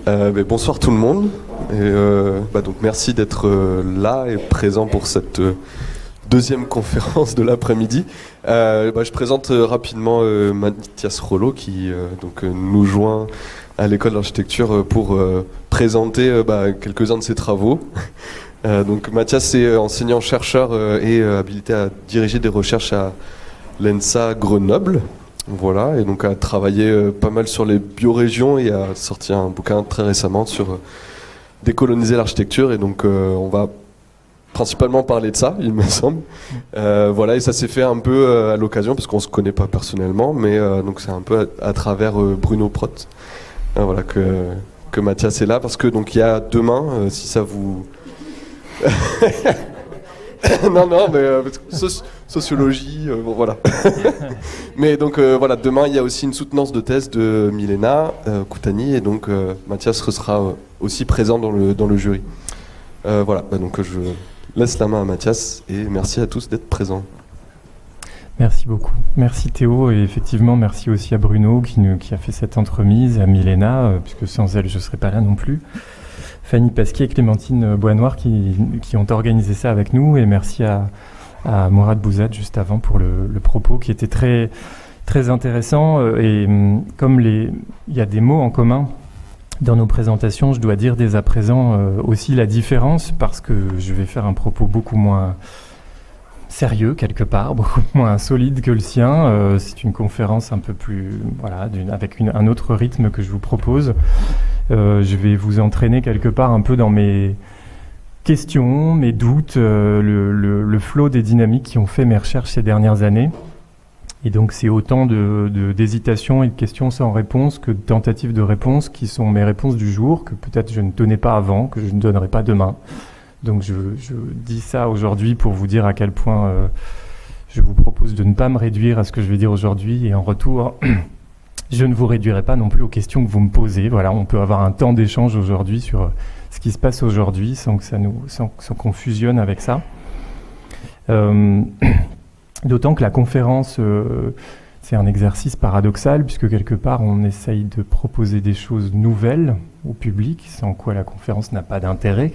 Mais bonsoir tout le monde. Donc merci d'être là et présent pour cette deuxième conférence de l'après-midi. Je présente rapidement Mathias Rollo qui nous joint à l'école d'architecture pour présenter quelques-uns de ses travaux. Donc Mathias est enseignant-chercheur et habilité à diriger des recherches à l'ENSA Grenoble. Voilà, et donc a travaillé pas mal sur les biorégions et a sorti un bouquin très récemment sur décoloniser l'architecture. Et donc on va principalement parler de ça, il me semble. Voilà, et ça s'est fait un peu à l'occasion parce qu'on se connaît pas personnellement, mais donc c'est un peu à travers Bruno Proth. Voilà que Mathias est là parce que donc il y a demain, si ça vous non, mais sociologie, voilà. Mais donc voilà, demain il y a aussi une soutenance de thèse de Milena Koutani et donc Mathias sera aussi présent dans le jury. Donc je laisse la main à Mathias et merci à tous d'être présents. Merci beaucoup. Merci Théo et effectivement merci aussi à Bruno qui a fait cette entremise, à Milena, puisque sans elle je ne serais pas là non plus. Fanny Pasquier et Clémentine Boisnoir qui ont organisé ça avec nous et merci à Mourad Bouzad juste avant pour le propos qui était très, très intéressant et comme il y a des mots en commun dans nos présentations, je dois dire dès à présent aussi la différence parce que je vais faire un propos beaucoup moins sérieux quelque part, beaucoup moins solide que le sien. C'est une conférence un peu plus, avec un autre rythme que je vous propose. Je vais vous entraîner quelque part un peu dans mes questions, mes doutes, le flot des dynamiques qui ont fait mes recherches ces dernières années. Et donc c'est autant d'hésitations et de questions sans réponse que de tentatives de réponse qui sont mes réponses du jour, que peut-être je ne donnais pas avant, que je ne donnerai pas demain. Donc je dis ça aujourd'hui pour vous dire à quel point je vous propose de ne pas me réduire à ce que je vais dire aujourd'hui et en retour, je ne vous réduirai pas non plus aux questions que vous me posez. Voilà, on peut avoir un temps d'échange aujourd'hui sur ce qui se passe aujourd'hui sans qu'on fusionne avec ça. D'autant que la conférence, c'est un exercice paradoxal puisque quelque part on essaye de proposer des choses nouvelles au public, sans quoi la conférence n'a pas d'intérêt.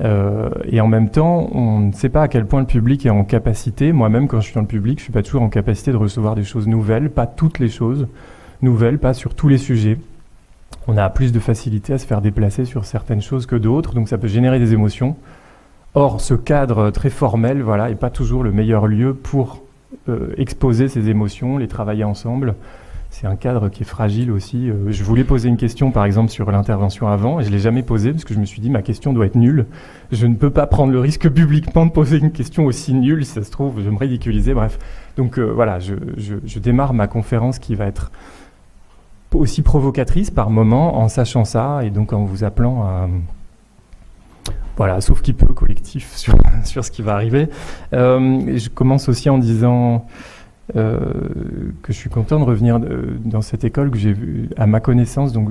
Et en même temps, on ne sait pas à quel point le public est en capacité, moi-même quand je suis dans le public, je ne suis pas toujours en capacité de recevoir des choses nouvelles, pas toutes les choses nouvelles, pas sur tous les sujets. On a plus de facilité à se faire déplacer sur certaines choses que d'autres, donc ça peut générer des émotions. Or, ce cadre très formel, est pas toujours le meilleur lieu pour exposer ces émotions, les travailler ensemble. C'est un cadre qui est fragile aussi. Je voulais poser une question, par exemple, sur l'intervention avant, et je ne l'ai jamais posée, parce que je me suis dit, ma question doit être nulle. Je ne peux pas prendre le risque publiquement de poser une question aussi nulle, si ça se trouve, je vais me ridiculiser, bref. Donc je démarre ma conférence qui va être aussi provocatrice par moment, en sachant ça, et donc en vous appelant à... sauf qui peut, collectif, sur ce qui va arriver. Je commence aussi en disant... que je suis content de revenir dans cette école que j'ai vue à ma connaissance. Donc,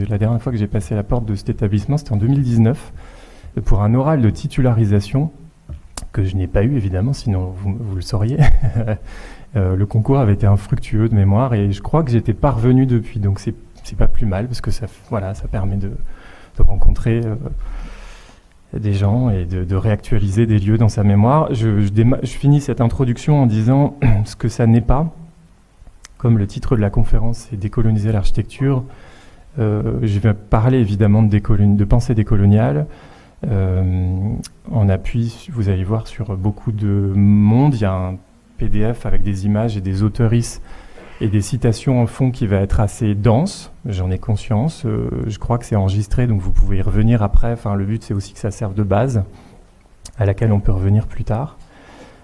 la dernière fois que j'ai passé la porte de cet établissement, c'était en 2019, pour un oral de titularisation que je n'ai pas eu évidemment, sinon vous le sauriez. Le concours avait été infructueux de mémoire et je crois que j'étais pas revenu depuis. Donc c'est pas plus mal parce que ça permet de rencontrer des gens et de réactualiser des lieux dans sa mémoire. Je finis cette introduction en disant ce que ça n'est pas. Comme le titre de la conférence c'est « Décoloniser l'architecture », je vais parler évidemment de pensée décoloniale. En appui, vous allez voir, sur beaucoup de monde. Il y a un PDF avec des images et des auteurices et des citations en fond qui va être assez dense, j'en ai conscience. Je crois que c'est enregistré, donc vous pouvez y revenir après. Enfin, le but, c'est aussi que ça serve de base à laquelle on peut revenir plus tard.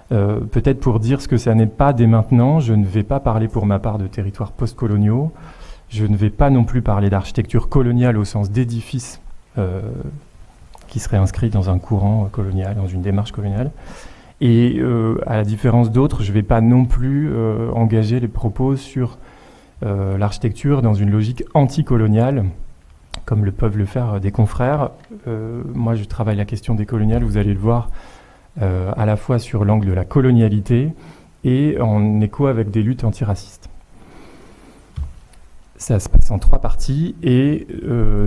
Peut-être pour dire ce que ça n'est pas dès maintenant, je ne vais pas parler pour ma part de territoires postcoloniaux. Je ne vais pas non plus parler d'architecture coloniale au sens d'édifices qui seraient inscrits dans un courant colonial, dans une démarche coloniale. Et à la différence d'autres, je ne vais pas non plus engager les propos sur l'architecture dans une logique anticoloniale, comme le peuvent le faire des confrères. Moi, je travaille la question décoloniale, vous allez le voir, à la fois sur l'angle de la colonialité et en écho avec des luttes antiracistes. Ça se passe en 3 parties et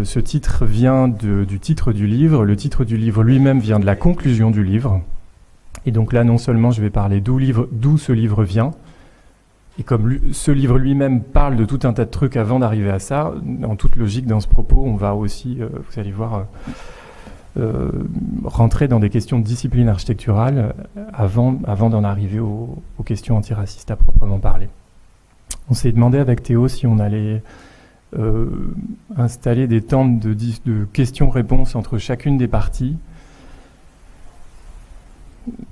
ce titre vient du titre du livre. Le titre du livre lui-même vient de la conclusion du livre. Et donc là, non seulement je vais parler d'où ce livre vient, et comme ce livre lui-même parle de tout un tas de trucs avant d'arriver à ça, en toute logique dans ce propos, on va aussi, vous allez voir, rentrer dans des questions de discipline architecturale avant d'en arriver aux questions antiracistes à proprement parler. On s'est demandé avec Théo si on allait installer des temps de questions-réponses entre chacune des parties.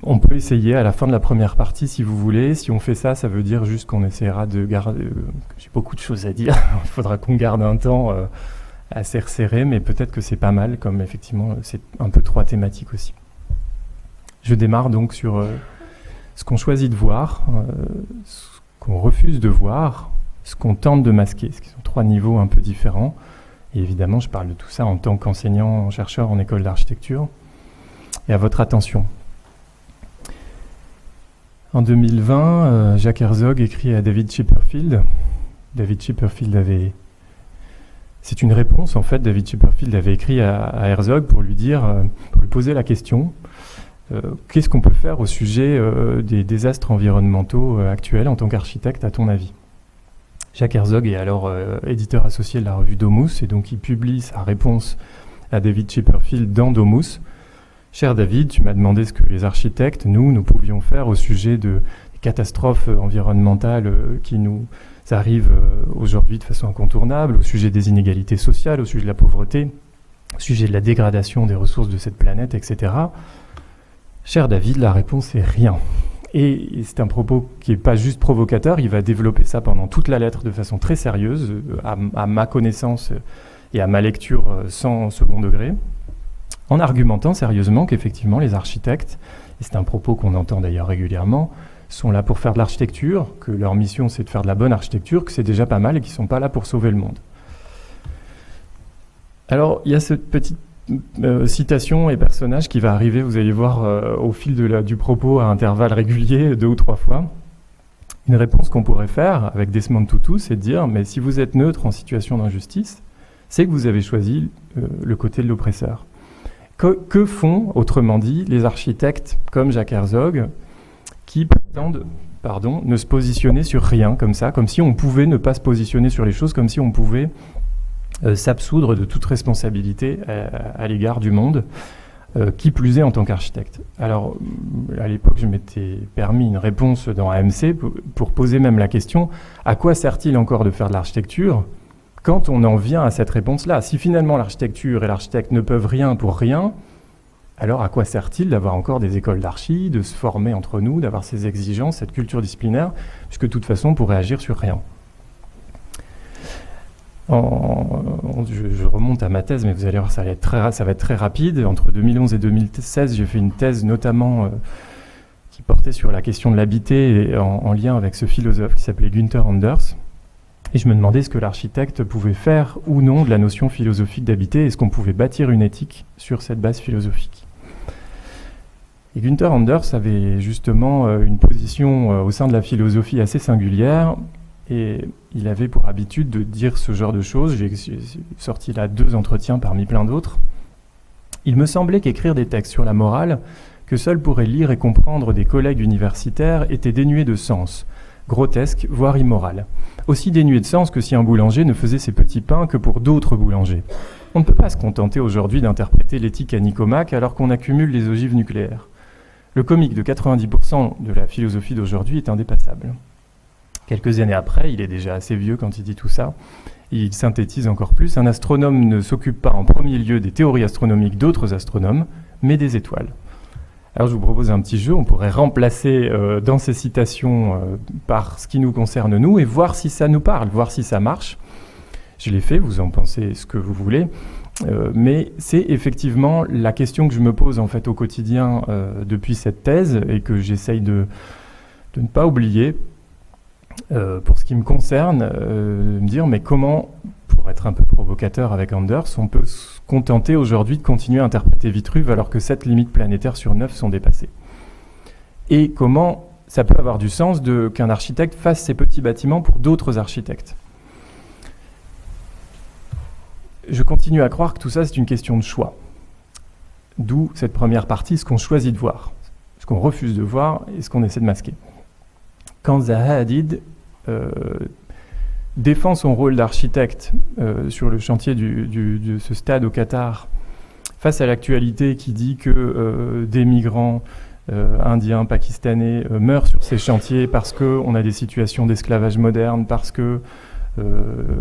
On peut essayer à la fin de la première partie si vous voulez. Si on fait ça, ça veut dire juste qu'on essaiera de garder... j'ai beaucoup de choses à dire. Il faudra qu'on garde un temps assez resserré, mais peut-être que c'est pas mal, comme effectivement c'est un peu 3 thématiques aussi. Je démarre donc sur ce qu'on choisit de voir, ce qu'on refuse de voir, ce qu'on tente de masquer, ce qui sont 3 niveaux un peu différents. Et évidemment, je parle de tout ça en tant qu'enseignant, chercheur en école d'architecture. Et à votre attention. En 2020, Jacques Herzog écrit à David Chipperfield. David Chipperfield avait... C'est une réponse, en fait. David Chipperfield avait écrit à Herzog pour lui dire, pour lui poser la question, qu'est-ce qu'on peut faire au sujet des désastres environnementaux actuels en tant qu'architecte, à ton avis? Jacques Herzog est alors éditeur associé de la revue Domus, et donc il publie sa réponse à David Chipperfield dans Domus. Cher David, tu m'as demandé ce que les architectes, nous pouvions faire au sujet des catastrophes environnementales qui nous arrivent aujourd'hui de façon incontournable, au sujet des inégalités sociales, au sujet de la pauvreté, au sujet de la dégradation des ressources de cette planète, etc. Cher David, la réponse est rien. Et c'est un propos qui n'est pas juste provocateur, il va développer ça pendant toute la lettre de façon très sérieuse, à ma connaissance et à ma lecture sans second degré, en argumentant sérieusement qu'effectivement les architectes, et c'est un propos qu'on entend d'ailleurs régulièrement, sont là pour faire de l'architecture, que leur mission c'est de faire de la bonne architecture, que c'est déjà pas mal et qu'ils ne sont pas là pour sauver le monde. Alors il y a cette petite citation et personnage qui va arriver, vous allez voir au fil du propos à intervalles réguliers, 2 ou 3 fois. Une réponse qu'on pourrait faire avec Desmond Tutu, c'est de dire, mais si vous êtes neutre en situation d'injustice, c'est que vous avez choisi le côté de l'oppresseur. Que font, autrement dit, les architectes comme Jacques Herzog, qui prétendent ne se positionner sur rien comme ça, comme si on pouvait ne pas se positionner sur les choses, comme si on pouvait s'absoudre de toute responsabilité à l'égard du monde, qui plus est en tant qu'architecte. Alors, à l'époque, je m'étais permis une réponse dans AMC pour poser même la question, à quoi sert-il encore de faire de l'architecture quand on en vient à cette réponse-là? Si finalement l'architecture et l'architecte ne peuvent rien pour rien, alors à quoi sert-il d'avoir encore des écoles d'archi, de se former entre nous, d'avoir ces exigences, cette culture disciplinaire, puisque de toute façon on pourrait agir sur rien? Je remonte à ma thèse, mais vous allez voir, ça va être très rapide. Entre 2011 et 2016, j'ai fait une thèse notamment qui portait sur la question de l'habité en lien avec ce philosophe qui s'appelait Günther Anders. Et je me demandais ce que l'architecte pouvait faire ou non de la notion philosophique d'habiter, est-ce qu'on pouvait bâtir une éthique sur cette base philosophique. Et Günther Anders avait justement une position au sein de la philosophie assez singulière, et il avait pour habitude de dire ce genre de choses. J'ai sorti là 2 entretiens parmi plein d'autres. Il me semblait qu'écrire des textes sur la morale, que seuls pourraient lire et comprendre des collègues universitaires, était dénué de sens, grotesque, voire immoral. Aussi dénué de sens que si un boulanger ne faisait ses petits pains que pour d'autres boulangers. On ne peut pas se contenter aujourd'hui d'interpréter l'éthique à Nicomaque alors qu'on accumule les ogives nucléaires. Le comique de 90% de la philosophie d'aujourd'hui est indépassable. Quelques années après, il est déjà assez vieux quand il dit tout ça, il synthétise encore plus, un astronome ne s'occupe pas en premier lieu des théories astronomiques d'autres astronomes, mais des étoiles. Alors je vous propose un petit jeu, on pourrait remplacer dans ces citations par ce qui nous concerne nous et voir si ça nous parle, voir si ça marche. Je l'ai fait, vous en pensez ce que vous voulez, mais c'est effectivement la question que je me pose en fait au quotidien depuis cette thèse et que j'essaye de ne pas oublier. Pour ce qui me concerne, me dire mais comment, pour être un peu provocateur avec Anders, on peut se contenter aujourd'hui de continuer à interpréter Vitruve alors que 7 limites planétaires sur 9 sont dépassées. Et comment ça peut avoir du sens qu'un architecte fasse ses petits bâtiments pour d'autres architectes. Je continue à croire que tout ça, c'est une question de choix. D'où cette première partie, ce qu'on choisit de voir, ce qu'on refuse de voir et ce qu'on essaie de masquer. Quand Zaha Hadid défend son rôle d'architecte sur le chantier de ce stade au Qatar, face à l'actualité qui dit que des migrants indiens, pakistanais meurent sur ces chantiers parce qu'on a des situations d'esclavage moderne, parce que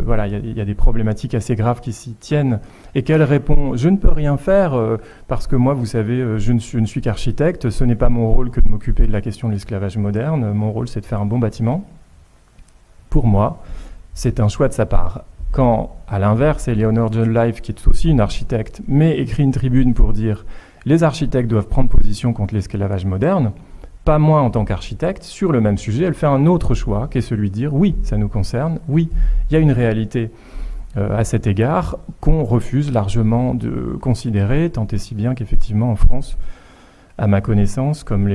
voilà, il y a des problématiques assez graves qui s'y tiennent, et qu'elle répond « Je ne peux rien faire parce que moi, vous savez, je ne suis qu'architecte, ce n'est pas mon rôle que de m'occuper de la question de l'esclavage moderne, mon rôle c'est de faire un bon bâtiment. » Pour moi, c'est un choix de sa part. Quand, à l'inverse, Eleanor John Live, qui est aussi une architecte, mais écrit une tribune pour dire « Les architectes doivent prendre position contre l'esclavage moderne », pas moi en tant qu'architecte, sur le même sujet, elle fait un autre choix, qui est celui de dire « Oui, ça nous concerne, oui, il y a une réalité à cet égard qu'on refuse largement de considérer, tant et si bien qu'effectivement en France, à ma connaissance, comme il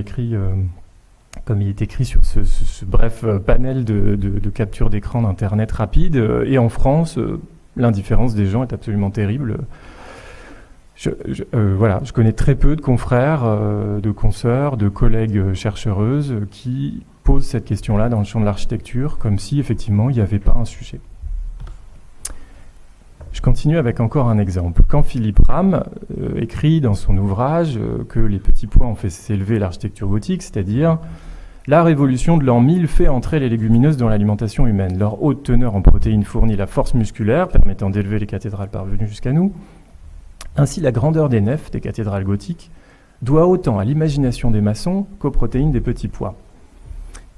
est écrit sur ce bref panel de capture d'écran d'Internet rapide, et en France, l'indifférence des gens est absolument terrible. Voilà, je connais très peu de confrères, de consoeurs, de collègues chercheuses qui posent cette question-là dans le champ de l'architecture, comme si effectivement il n'y avait pas un sujet. Je continue avec encore un exemple. Quand Philippe Rham écrit dans son ouvrage que les petits pois ont fait s'élever l'architecture gothique, c'est-à-dire la révolution de l'an 1000 fait entrer les légumineuses dans l'alimentation humaine. Leur haute teneur en protéines fournit la force musculaire permettant d'élever les cathédrales parvenues jusqu'à nous. Ainsi, la grandeur des nefs des cathédrales gothiques doit autant à l'imagination des maçons qu'aux protéines des petits pois.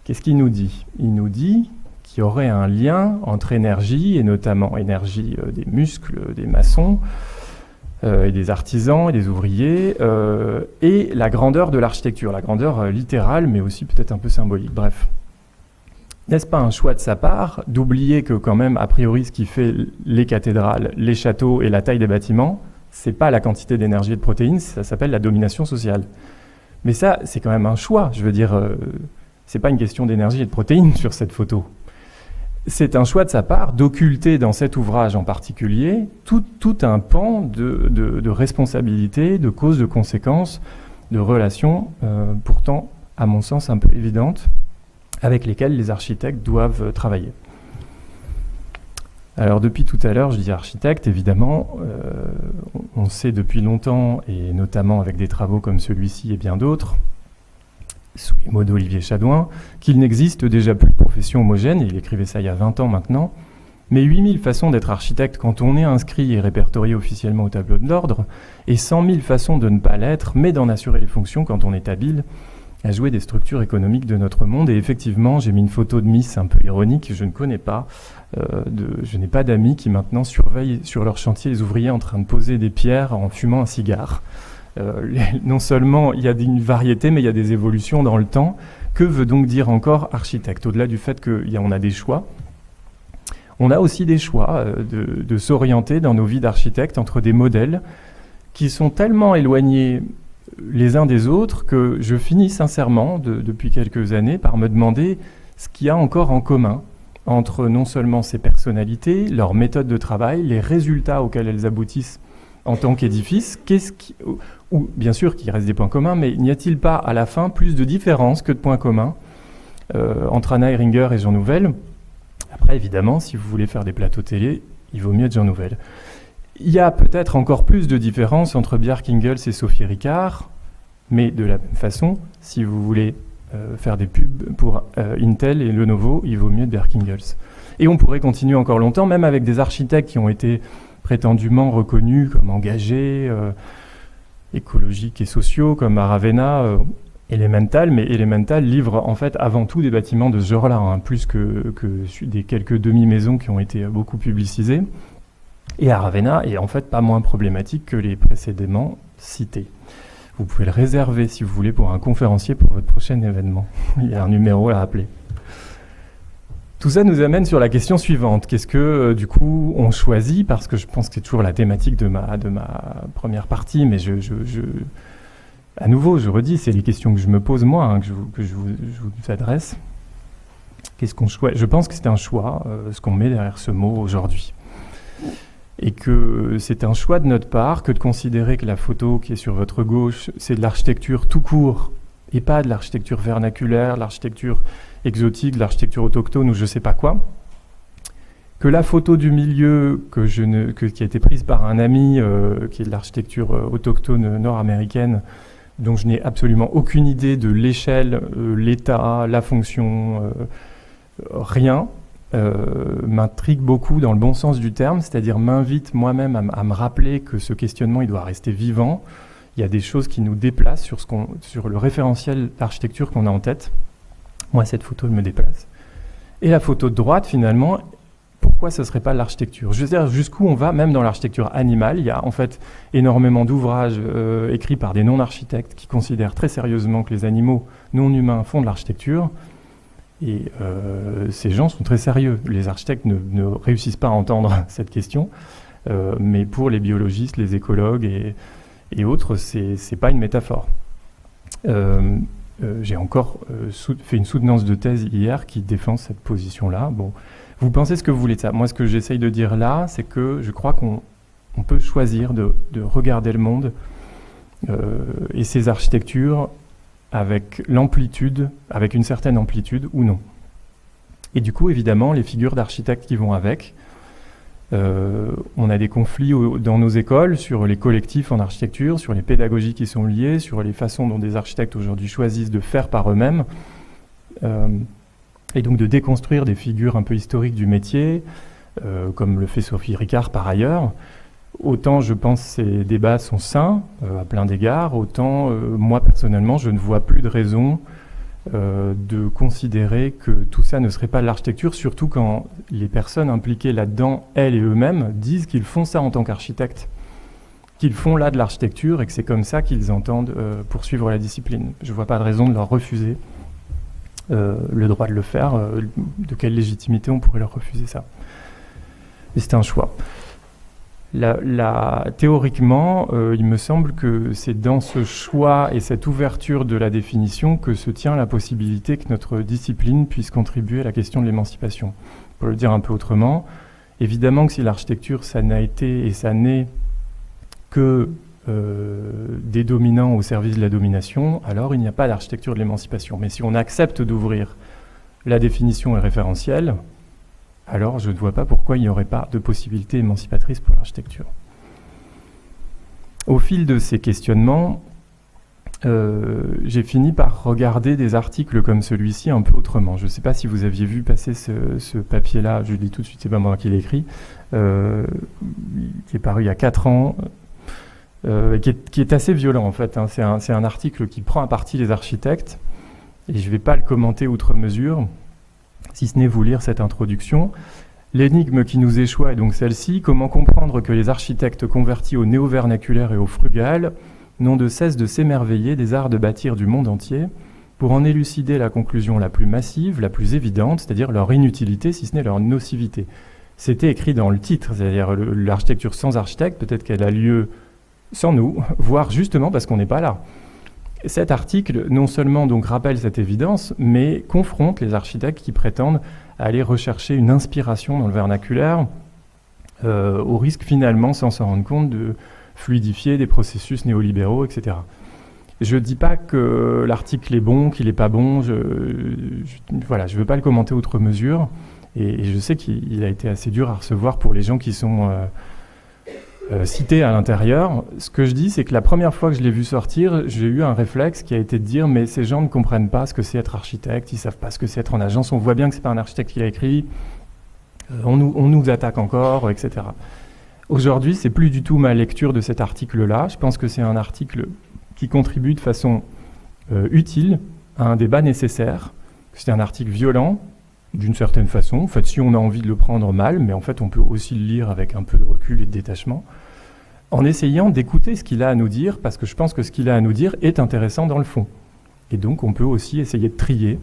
Qu'est-ce qu'il nous dit ? Il nous dit qu'il y aurait un lien entre énergie, et notamment énergie des muscles des maçons, et des artisans et des ouvriers, et la grandeur de l'architecture, la grandeur littérale, mais aussi peut-être un peu symbolique. Bref. N'est-ce pas un choix de sa part d'oublier que quand même, a priori, ce qui fait les cathédrales, les châteaux et la taille des bâtiments, c'est pas la quantité d'énergie et de protéines, ça s'appelle la domination sociale. Mais ça, c'est quand même un choix. Je veux dire, c'est pas une question d'énergie et de protéines sur cette photo. C'est un choix de sa part d'occulter dans cet ouvrage en particulier tout un pan de responsabilité, de causes, de conséquences, de relations, pourtant, à mon sens, un peu évidentes, avec lesquelles les architectes doivent travailler. Alors depuis tout à l'heure, je dis architecte, évidemment, on sait depuis longtemps, et notamment avec des travaux comme celui-ci et bien d'autres, sous les mots d'Olivier Chadouin, qu'il n'existe déjà plus de profession homogène, et il écrivait ça il y a 20 ans maintenant, mais 8000 façons d'être architecte quand on est inscrit et répertorié officiellement au tableau de l'ordre, et 100 000 façons de ne pas l'être, mais d'en assurer les fonctions quand on est habile à jouer des structures économiques de notre monde. Et effectivement, j'ai mis une photo de Miss un peu ironique, je ne connais pas, je n'ai pas d'amis qui maintenant surveillent sur leur chantier les ouvriers en train de poser des pierres en fumant un cigare. Non seulement il y a une variété, mais il y a des évolutions dans le temps. Que veut donc dire encore architecte ? Au-delà du fait qu'on a des choix, on a aussi des choix de s'orienter dans nos vies d'architecte entre des modèles qui sont tellement éloignés les uns des autres que je finis sincèrement, depuis quelques années, par me demander ce qu'il y a encore en commun entre non seulement ces personnalités, leurs méthodes de travail, les résultats auxquels elles aboutissent en tant qu'édifice, ou bien sûr qu'il reste des points communs, mais n'y a-t-il pas à la fin plus de différences que de points communs entre Anna Heringer et Jean Nouvel ? Après, évidemment, si vous voulez faire des plateaux télé, il vaut mieux être Jean Nouvel. Il y a peut-être encore plus de différences entre Bjarke Ingels et Sophie Ricard, mais de la même façon, si vous voulez faire des pubs pour Intel et Lenovo, il vaut mieux être Bjarke Ingels. Et on pourrait continuer encore longtemps, même avec des architectes qui ont été prétendument reconnus comme engagés, écologiques et sociaux, comme Aravena, Elemental, mais Elemental livre en fait avant tout des bâtiments de ce genre-là, plus que des quelques demi-maisons qui ont été beaucoup publicisées. Et Aravena est en fait pas moins problématique que les précédemment cités. Vous pouvez le réserver si vous voulez pour un conférencier pour votre prochain événement. Il y a un numéro à appeler. Tout ça nous amène sur la question suivante. Qu'est-ce que, du coup, on choisit ? Parce que je pense que c'est toujours la thématique de ma première partie, mais à nouveau, je redis, c'est les questions que je me pose moi, que je vous adresse. Qu'est-ce qu'on choisit ? Je pense que c'est un choix, ce qu'on met derrière ce mot aujourd'hui. Et que que c'est un choix de notre part que de considérer que la photo qui est sur votre gauche, c'est de l'architecture tout court et pas de l'architecture vernaculaire, l'architecture exotique, de l'architecture autochtone ou je ne sais pas quoi. Que la photo du milieu qui a été prise par un ami qui est de l'architecture autochtone nord-américaine, dont je n'ai absolument aucune idée de l'échelle, l'état, la fonction, rien, m'intrigue beaucoup dans le bon sens du terme, c'est-à-dire m'invite moi-même à me rappeler que ce questionnement il doit rester vivant. Il y a des choses qui nous déplacent sur le référentiel d'architecture qu'on a en tête. Moi, cette photo, elle me déplace. Et la photo de droite, finalement, pourquoi ce ne serait pas l'architecture ? Je veux dire, jusqu'où on va, même dans l'architecture animale. Il y a en fait énormément d'ouvrages écrits par des non-architectes qui considèrent très sérieusement que les animaux non humains font de l'architecture. Et ces gens sont très sérieux. Les architectes ne réussissent pas à entendre cette question. Mais pour les biologistes, les écologues et autres, c'est pas une métaphore. J'ai encore fait une soutenance de thèse hier qui défend cette position-là. Bon, vous pensez ce que vous voulez de ça. Moi, ce que j'essaye de dire là, c'est que je crois qu'on peut choisir de regarder le monde et ses architectures avec l'amplitude, avec une certaine amplitude ou non. Et du coup, évidemment, les figures d'architectes qui vont avec. On a des conflits dans nos écoles sur les collectifs en architecture, sur les pédagogies qui sont liées, sur les façons dont des architectes aujourd'hui choisissent de faire par eux-mêmes. Et donc de déconstruire des figures un peu historiques du métier, comme le fait Sophie Ricard par ailleurs. Autant je pense que ces débats sont sains à plein d'égards, autant moi personnellement je ne vois plus de raison de considérer que tout ça ne serait pas de l'architecture, surtout quand les personnes impliquées là-dedans, elles et eux-mêmes, disent qu'ils font ça en tant qu'architectes, qu'ils font là de l'architecture et que c'est comme ça qu'ils entendent poursuivre la discipline. Je ne vois pas de raison de leur refuser le droit de le faire. De quelle légitimité on pourrait leur refuser ça ? Mais c'est un choix. Théoriquement, il me semble que c'est dans ce choix et cette ouverture de la définition que se tient la possibilité que notre discipline puisse contribuer à la question de l'émancipation. Pour le dire un peu autrement, évidemment que si l'architecture, ça n'a été et ça n'est que des dominants au service de la domination, alors il n'y a pas d'architecture de l'émancipation. Mais si on accepte d'ouvrir la définition et référentielle, alors je ne vois pas pourquoi il n'y aurait pas de possibilité émancipatrice pour l'architecture. Au fil de ces questionnements, j'ai fini par regarder des articles comme celui-ci un peu autrement. Je ne sais pas si vous aviez vu passer ce papier-là, je le dis tout de suite, c'est pas moi qui l'ai écrit, qui est paru il y a 4 ans, qui est assez violent en fait. C'est un article qui prend à partie les architectes, et je ne vais pas le commenter outre mesure, si ce n'est vous lire cette introduction. L'énigme qui nous échoit est donc celle-ci. Comment comprendre que les architectes convertis au néo-vernaculaire et au frugal n'ont de cesse de s'émerveiller des arts de bâtir du monde entier pour en élucider la conclusion la plus massive, la plus évidente, c'est-à-dire leur inutilité, si ce n'est leur nocivité. C'était écrit dans le titre, c'est-à-dire l'architecture sans architecte, peut-être qu'elle a lieu sans nous, voire justement parce qu'on n'est pas là. Cet article, non seulement donc rappelle cette évidence, mais confronte les architectes qui prétendent aller rechercher une inspiration dans le vernaculaire, au risque finalement, sans s'en rendre compte, de fluidifier des processus néolibéraux, etc. Je ne dis pas que l'article est bon, qu'il n'est pas bon, je ne veux pas le commenter outre mesure, et je sais qu'il a été assez dur à recevoir pour les gens qui sont cités à l'intérieur. Ce que je dis, c'est que la première fois que je l'ai vu sortir, j'ai eu un réflexe qui a été de dire mais ces gens ne comprennent pas ce que c'est être architecte, ils ne savent pas ce que c'est être en agence, on voit bien que ce n'est pas un architecte qui l'a écrit, on nous attaque encore, etc. Aujourd'hui, ce n'est plus du tout ma lecture de cet article-là. Je pense que c'est un article qui contribue de façon utile à un débat nécessaire. C'est un article violent, d'une certaine façon. En fait, si on a envie de le prendre mal, mais en fait, on peut aussi le lire avec un peu de recul et de détachement, en essayant d'écouter ce qu'il a à nous dire, parce que je pense que ce qu'il a à nous dire est intéressant dans le fond. Et donc, on peut aussi essayer de trier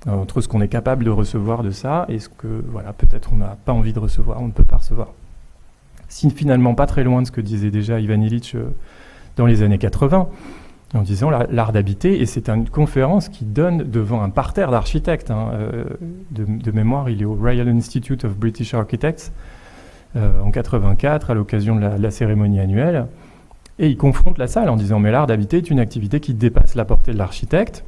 entre ce qu'on est capable de recevoir de ça et ce que, voilà, peut-être on n'a pas envie de recevoir, on ne peut pas recevoir. Si finalement pas très loin de ce que disait déjà Ivan Illich dans les années 80, en disant l'art d'habiter, et c'est une conférence qui donne devant un parterre d'architectes. De mémoire, il est au Royal Institute of British Architects. en 84 à l'occasion de la cérémonie annuelle. Et il confronte la salle en disant « Mais l'art d'habiter est une activité qui dépasse la portée de l'architecte.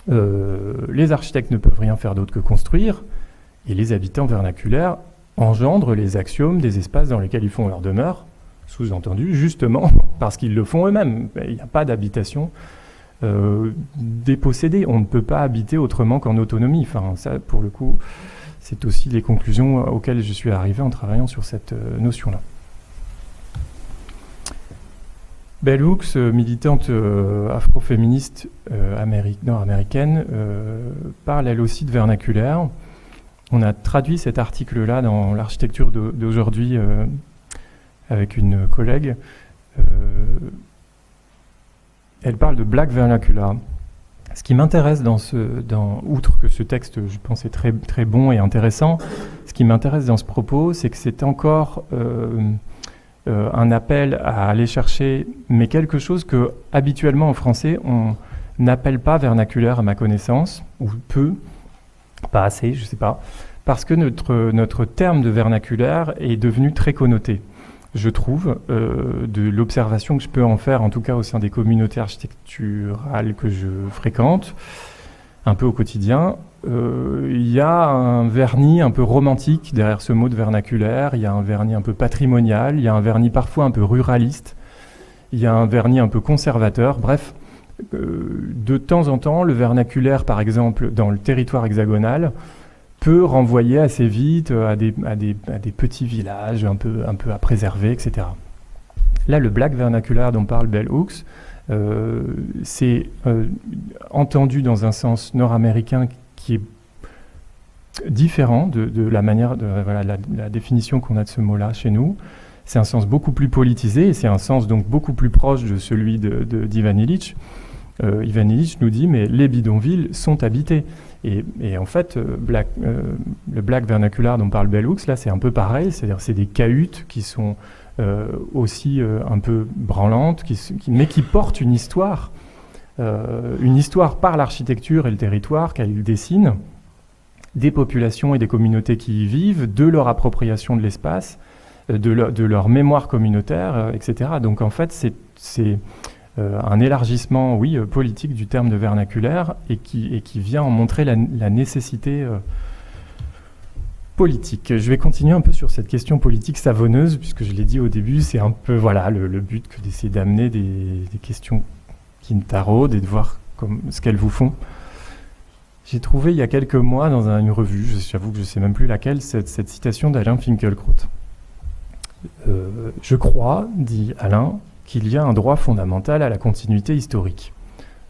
Les architectes ne peuvent rien faire d'autre que construire. Et les habitants vernaculaires engendrent les axiomes des espaces dans lesquels ils font leur demeure. » Sous-entendu, justement, parce qu'ils le font eux-mêmes. Il n'y a pas d'habitation dépossédée. On ne peut pas habiter autrement qu'en autonomie. Enfin, ça, pour le coup, c'est aussi les conclusions auxquelles je suis arrivé en travaillant sur cette notion-là. Bell Hooks, militante afroféministe nord-américaine, parle elle aussi de vernaculaire. On a traduit cet article-là dans l'architecture d'aujourd'hui avec une collègue. Elle parle de Black Vernacular. Ce qui m'intéresse outre que ce texte, je pense, est très, très bon et intéressant, ce qui m'intéresse dans ce propos, c'est que c'est encore un appel à aller chercher, mais quelque chose que habituellement en français on n'appelle pas vernaculaire à ma connaissance, ou peu, pas assez, je ne sais pas, parce que notre terme de vernaculaire est devenu très connoté. Je trouve, de l'observation que je peux en faire, en tout cas au sein des communautés architecturales que je fréquente, un peu au quotidien, il y a un vernis un peu romantique derrière ce mot de vernaculaire, il y a un vernis un peu patrimonial, il y a un vernis parfois un peu ruraliste, il y a un vernis un peu conservateur, bref, de temps en temps, le vernaculaire, par exemple, dans le territoire hexagonal, peut renvoyer assez vite à des petits villages un peu à préserver, etc. Là, le Black Vernacular dont parle Bell Hooks, c'est entendu dans un sens nord-américain qui est différent de la manière, la définition qu'on a de ce mot-là chez nous. C'est un sens beaucoup plus politisé et c'est un sens donc beaucoup plus proche de celui d'Ivan Illich. Ivan Illich nous dit mais les bidonvilles sont habités. Et en fait, le Black Vernacular dont parle Bell Hooks, là c'est un peu pareil, c'est-à-dire c'est des cahutes qui sont aussi un peu branlantes, mais qui portent une histoire par l'architecture et le territoire qu'elles dessinent, des populations et des communautés qui y vivent, de leur appropriation de l'espace, de leur mémoire communautaire, etc. Donc en fait, c'est un élargissement, oui, politique du terme de vernaculaire et qui vient en montrer la nécessité politique. Je vais continuer un peu sur cette question politique savonneuse, puisque je l'ai dit au début, c'est un peu le but que d'essayer d'amener des questions qui me taraudent et de voir ce qu'elles vous font. J'ai trouvé il y a quelques mois dans une revue, j'avoue que je ne sais même plus laquelle, cette citation d'Alain Finkielkraut. Je crois, dit Alain, qu'il y a un droit fondamental à la continuité historique.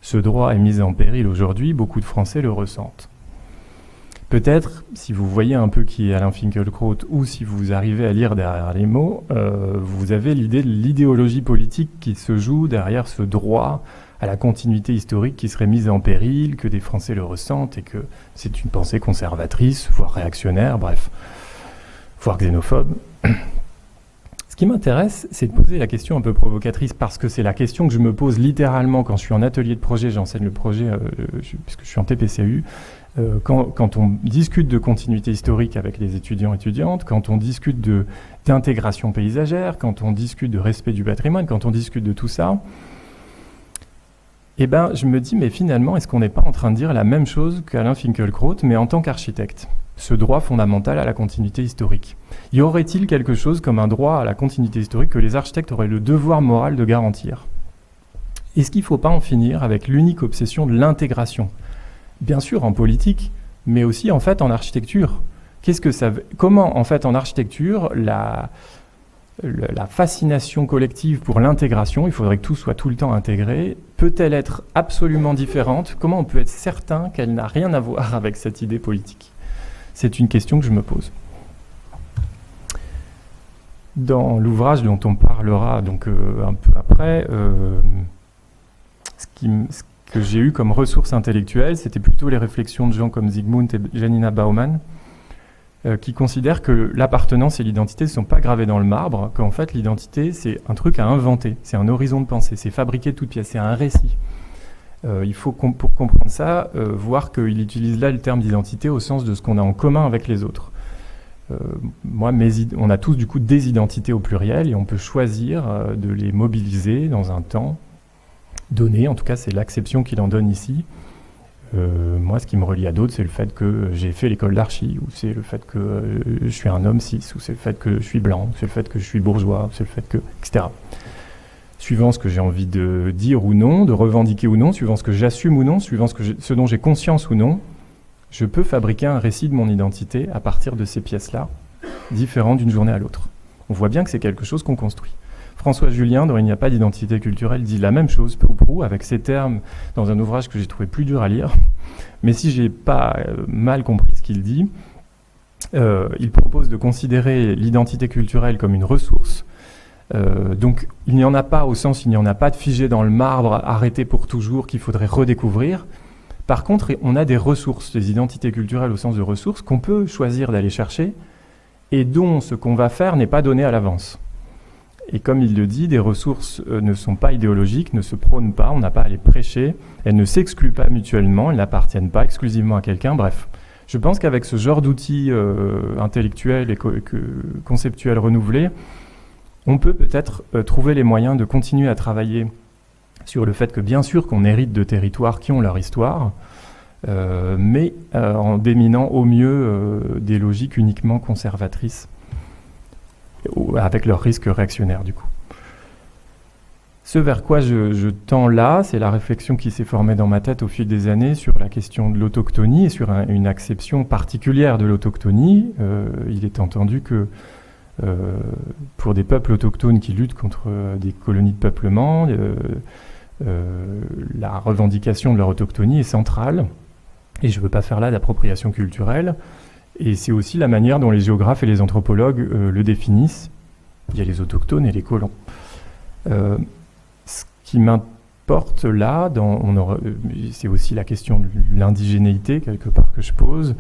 Ce droit est mis en péril aujourd'hui, beaucoup de Français le ressentent. Peut-être, si vous voyez un peu qui est Alain Finkielkraut ou si vous arrivez à lire derrière les mots, vous avez l'idée de l'idéologie politique qui se joue derrière ce droit à la continuité historique qui serait mise en péril, que des Français le ressentent et que c'est une pensée conservatrice, voire réactionnaire, bref, voire xénophobe. Ce qui m'intéresse, c'est de poser la question un peu provocatrice parce que c'est la question que je me pose littéralement quand je suis en atelier de projet, j'enseigne le projet puisque je suis en TPCU, quand on discute de continuité historique avec les étudiants et étudiantes, quand on discute d'intégration paysagère, quand on discute de respect du patrimoine, quand on discute de tout ça, eh ben, je me dis, mais finalement, est-ce qu'on n'est pas en train de dire la même chose qu'Alain Finkielkraut, mais en tant qu'architecte ? Ce droit fondamental à la continuité historique. Y aurait-il quelque chose comme un droit à la continuité historique que les architectes auraient le devoir moral de garantir ? Est-ce qu'il ne faut pas en finir avec l'unique obsession de l'intégration ? Bien sûr en politique, mais aussi en fait en architecture. Comment en fait en architecture la fascination collective pour l'intégration, il faudrait que tout soit tout le temps intégré, peut-elle être absolument différente ? Comment on peut être certain qu'elle n'a rien à voir avec cette idée politique ? C'est une question que je me pose. Dans l'ouvrage dont on parlera donc un peu après, ce que j'ai eu comme ressources intellectuelles, c'était plutôt les réflexions de gens comme Zygmunt et Janina Bauman, qui considèrent que l'appartenance et l'identité ne sont pas gravées dans le marbre, qu'en fait l'identité c'est un truc à inventer, c'est un horizon de pensée, c'est fabriqué de toutes pièces, c'est un récit. Il faut, pour comprendre ça, voir qu'il utilise là le terme d'identité au sens de ce qu'on a en commun avec les autres. moi, on a tous du coup des identités au pluriel et on peut choisir de les mobiliser dans un temps donné. En tout cas, c'est l'acception qu'il en donne ici. Moi, ce qui me relie à d'autres, c'est le fait que j'ai fait l'école d'archi, ou c'est le fait que je suis un homme cis, ou c'est le fait que je suis blanc, ou c'est le fait que je suis bourgeois, ou c'est le fait que... etc. Suivant ce que j'ai envie de dire ou non, de revendiquer ou non, suivant ce que j'assume ou non, suivant ce dont j'ai conscience ou non, je peux fabriquer un récit de mon identité à partir de ces pièces-là, différentes d'une journée à l'autre. On voit bien que c'est quelque chose qu'on construit. François Julien, dans Il n'y a pas d'identité culturelle, dit la même chose, peu ou prou, avec ces termes, dans un ouvrage que j'ai trouvé plus dur à lire. Mais si j'ai pas mal compris ce qu'il dit, il propose de considérer l'identité culturelle comme une ressource. Donc il n'y en a pas au sens, il n'y en a pas de figé dans le marbre, arrêté pour toujours, qu'il faudrait redécouvrir. Par contre, on a des ressources, des identités culturelles au sens de ressources, qu'on peut choisir d'aller chercher, et dont ce qu'on va faire n'est pas donné à l'avance. Et comme il le dit, des ressources ne sont pas idéologiques, ne se prônent pas, on n'a pas à les prêcher, elles ne s'excluent pas mutuellement, elles n'appartiennent pas exclusivement à quelqu'un, bref. Je pense qu'avec ce genre d'outils intellectuels et conceptuels renouvelés, on peut peut-être trouver les moyens de continuer à travailler sur le fait que bien sûr qu'on hérite de territoires qui ont leur histoire, mais en déminant au mieux des logiques uniquement conservatrices, avec leurs risques réactionnaires du coup. Ce vers quoi je tends là, c'est la réflexion qui s'est formée dans ma tête au fil des années sur la question de l'autochtonie et sur une acception particulière de l'autochtonie. Il est entendu que pour des peuples autochtones qui luttent contre des colonies de peuplement, la revendication de leur autochtonie est centrale. Et je ne veux pas faire là d'appropriation culturelle. Et c'est aussi la manière dont les géographes et les anthropologues le définissent. Il y a les autochtones et les colons. Ce qui m'importe là, c'est aussi la question de l'indigénéité, quelque part, que je pose,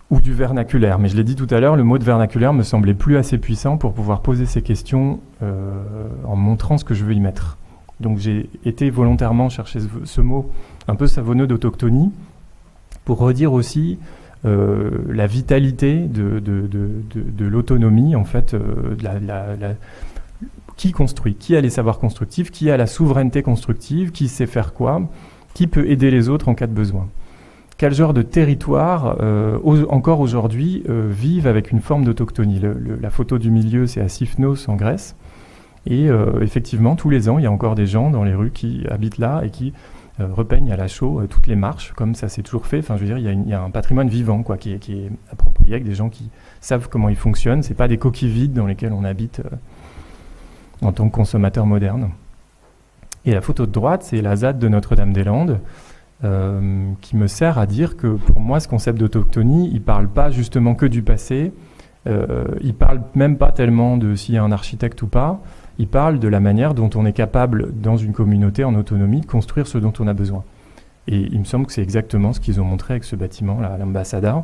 ou du vernaculaire. Mais je l'ai dit tout à l'heure, le mot de vernaculaire me semblait plus assez puissant pour pouvoir poser ces questions en montrant ce que je veux y mettre. Donc j'ai été volontairement chercher ce mot un peu savonneux d'autochtonie pour redire aussi la vitalité de l'autonomie, en fait, qui construit, qui a les savoirs constructifs, qui a la souveraineté constructive, qui sait faire quoi, qui peut aider les autres en cas de besoin. Quel genre de territoire, encore aujourd'hui, vivent avec une forme d'autochtonie. La photo du milieu, c'est à Sifnos, en Grèce. Et effectivement, tous les ans, il y a encore des gens dans les rues qui habitent là et qui repeignent à la chaux toutes les marches, comme ça s'est toujours fait. Enfin, je veux dire, il y a un patrimoine vivant quoi, qui est approprié, avec des gens qui savent comment il fonctionne. Ce n'est pas des coquilles vides dans lesquelles on habite en tant que consommateur moderne. Et la photo de droite, c'est la ZAD de Notre-Dame-des-Landes, qui me sert à dire que pour moi, ce concept d'autochtonie, il ne parle pas justement que du passé, il ne parle même pas tellement de s'il y a un architecte ou pas, il parle de la manière dont on est capable, dans une communauté en autonomie, de construire ce dont on a besoin. Et il me semble que c'est exactement ce qu'ils ont montré avec ce bâtiment, là, l'Ambassador.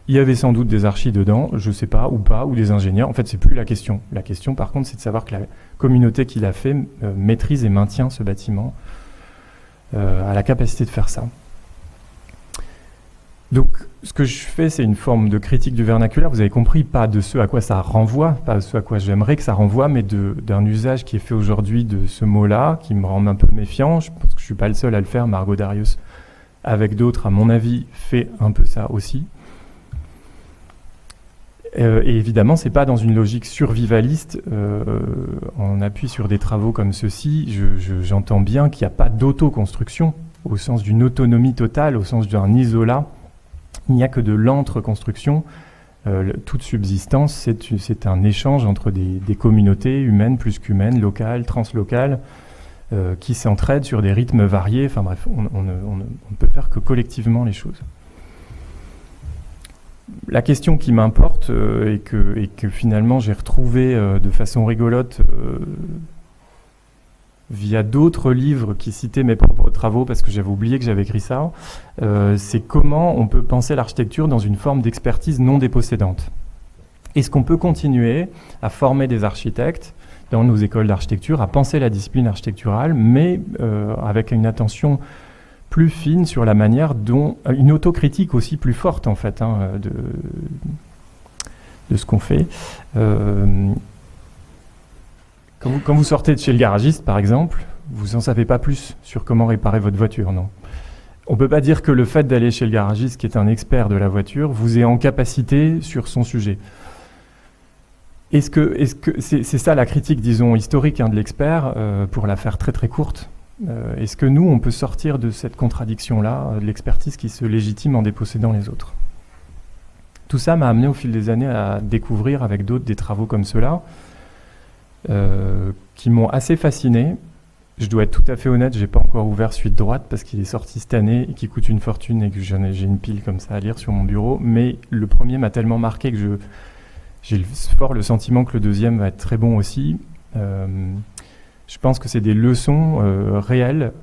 Il y avait sans doute des archis dedans, je ne sais pas, ou pas, ou des ingénieurs. En fait, c'est plus la question. La question, par contre, c'est de savoir que la communauté qui l'a fait maîtrise et maintient ce bâtiment, a la capacité de faire ça. Donc, ce que je fais, c'est une forme de critique du vernaculaire. Vous avez compris, pas de ce à quoi ça renvoie, pas de ce à quoi j'aimerais que ça renvoie, mais d'un usage qui est fait aujourd'hui de ce mot-là, qui me rend un peu méfiant. Je pense que je ne suis pas le seul à le faire. Margot Darius, avec d'autres, à mon avis, fait un peu ça aussi. Et évidemment, ce n'est pas dans une logique survivaliste. On appuie sur des travaux comme ceux-ci. J'entends bien qu'il n'y a pas d'autoconstruction, au sens d'une autonomie totale, au sens d'un isolat. Il n'y a que de l'entre-construction. Toute subsistance, c'est un échange entre des communautés humaines, plus qu'humaines, locales, translocales, qui s'entraident sur des rythmes variés. Enfin bref, on ne peut faire que collectivement les choses. La question qui m'importe et que finalement j'ai retrouvée de façon rigolote via d'autres livres qui citaient mes propres travaux, parce que j'avais oublié que j'avais écrit ça, c'est comment on peut penser l'architecture dans une forme d'expertise non dépossédante. Est-ce qu'on peut continuer à former des architectes dans nos écoles d'architecture, à penser la discipline architecturale, mais avec une attention plus fine sur la manière dont... Une autocritique aussi plus forte, en fait, ce qu'on fait. Quand vous sortez de chez le garagiste, par exemple, vous n'en savez pas plus sur comment réparer votre voiture, non ? On ne peut pas dire que le fait d'aller chez le garagiste, qui est un expert de la voiture, vous est en capacité sur son sujet. Est-ce que c'est ça la critique, disons, historique de l'expert, pour la faire très très courte. Est-ce que nous, on peut sortir de cette contradiction-là, de l'expertise qui se légitime en dépossédant les autres ? Tout ça m'a amené au fil des années à découvrir avec d'autres des travaux comme ceux-là, qui m'ont assez fasciné. Je dois être tout à fait honnête, j'ai pas encore ouvert Suite Droite parce qu'il est sorti cette année et qui coûte une fortune et que j'ai une pile comme ça à lire sur mon bureau. Mais le premier m'a tellement marqué que j'ai fort le sentiment que le deuxième va être très bon aussi. Je pense que c'est des leçons réelles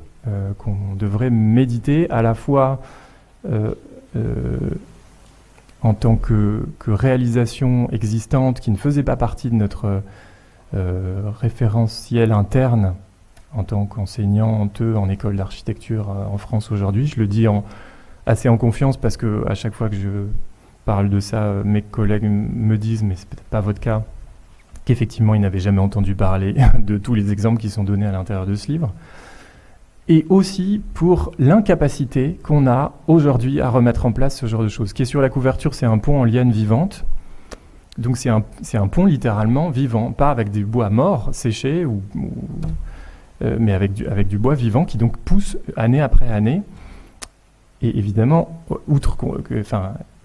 qu'on devrait méditer à la fois en tant que réalisation existante qui ne faisait pas partie de notre référentiel interne en tant qu'enseignant en école d'architecture en France aujourd'hui. Je le dis assez en confiance parce qu'à chaque fois que je parle de ça, mes collègues me disent, mais c'est peut-être pas votre cas, qu'effectivement ils n'avaient jamais entendu parler de tous les exemples qui sont donnés à l'intérieur de ce livre. Et aussi pour l'incapacité qu'on a aujourd'hui à remettre en place ce genre de choses. Ce qui est sur la couverture, c'est un pont en liane vivante. Donc c'est un pont littéralement vivant, pas avec du bois mort, séché, mais avec du bois vivant qui donc pousse année après année. Et évidemment,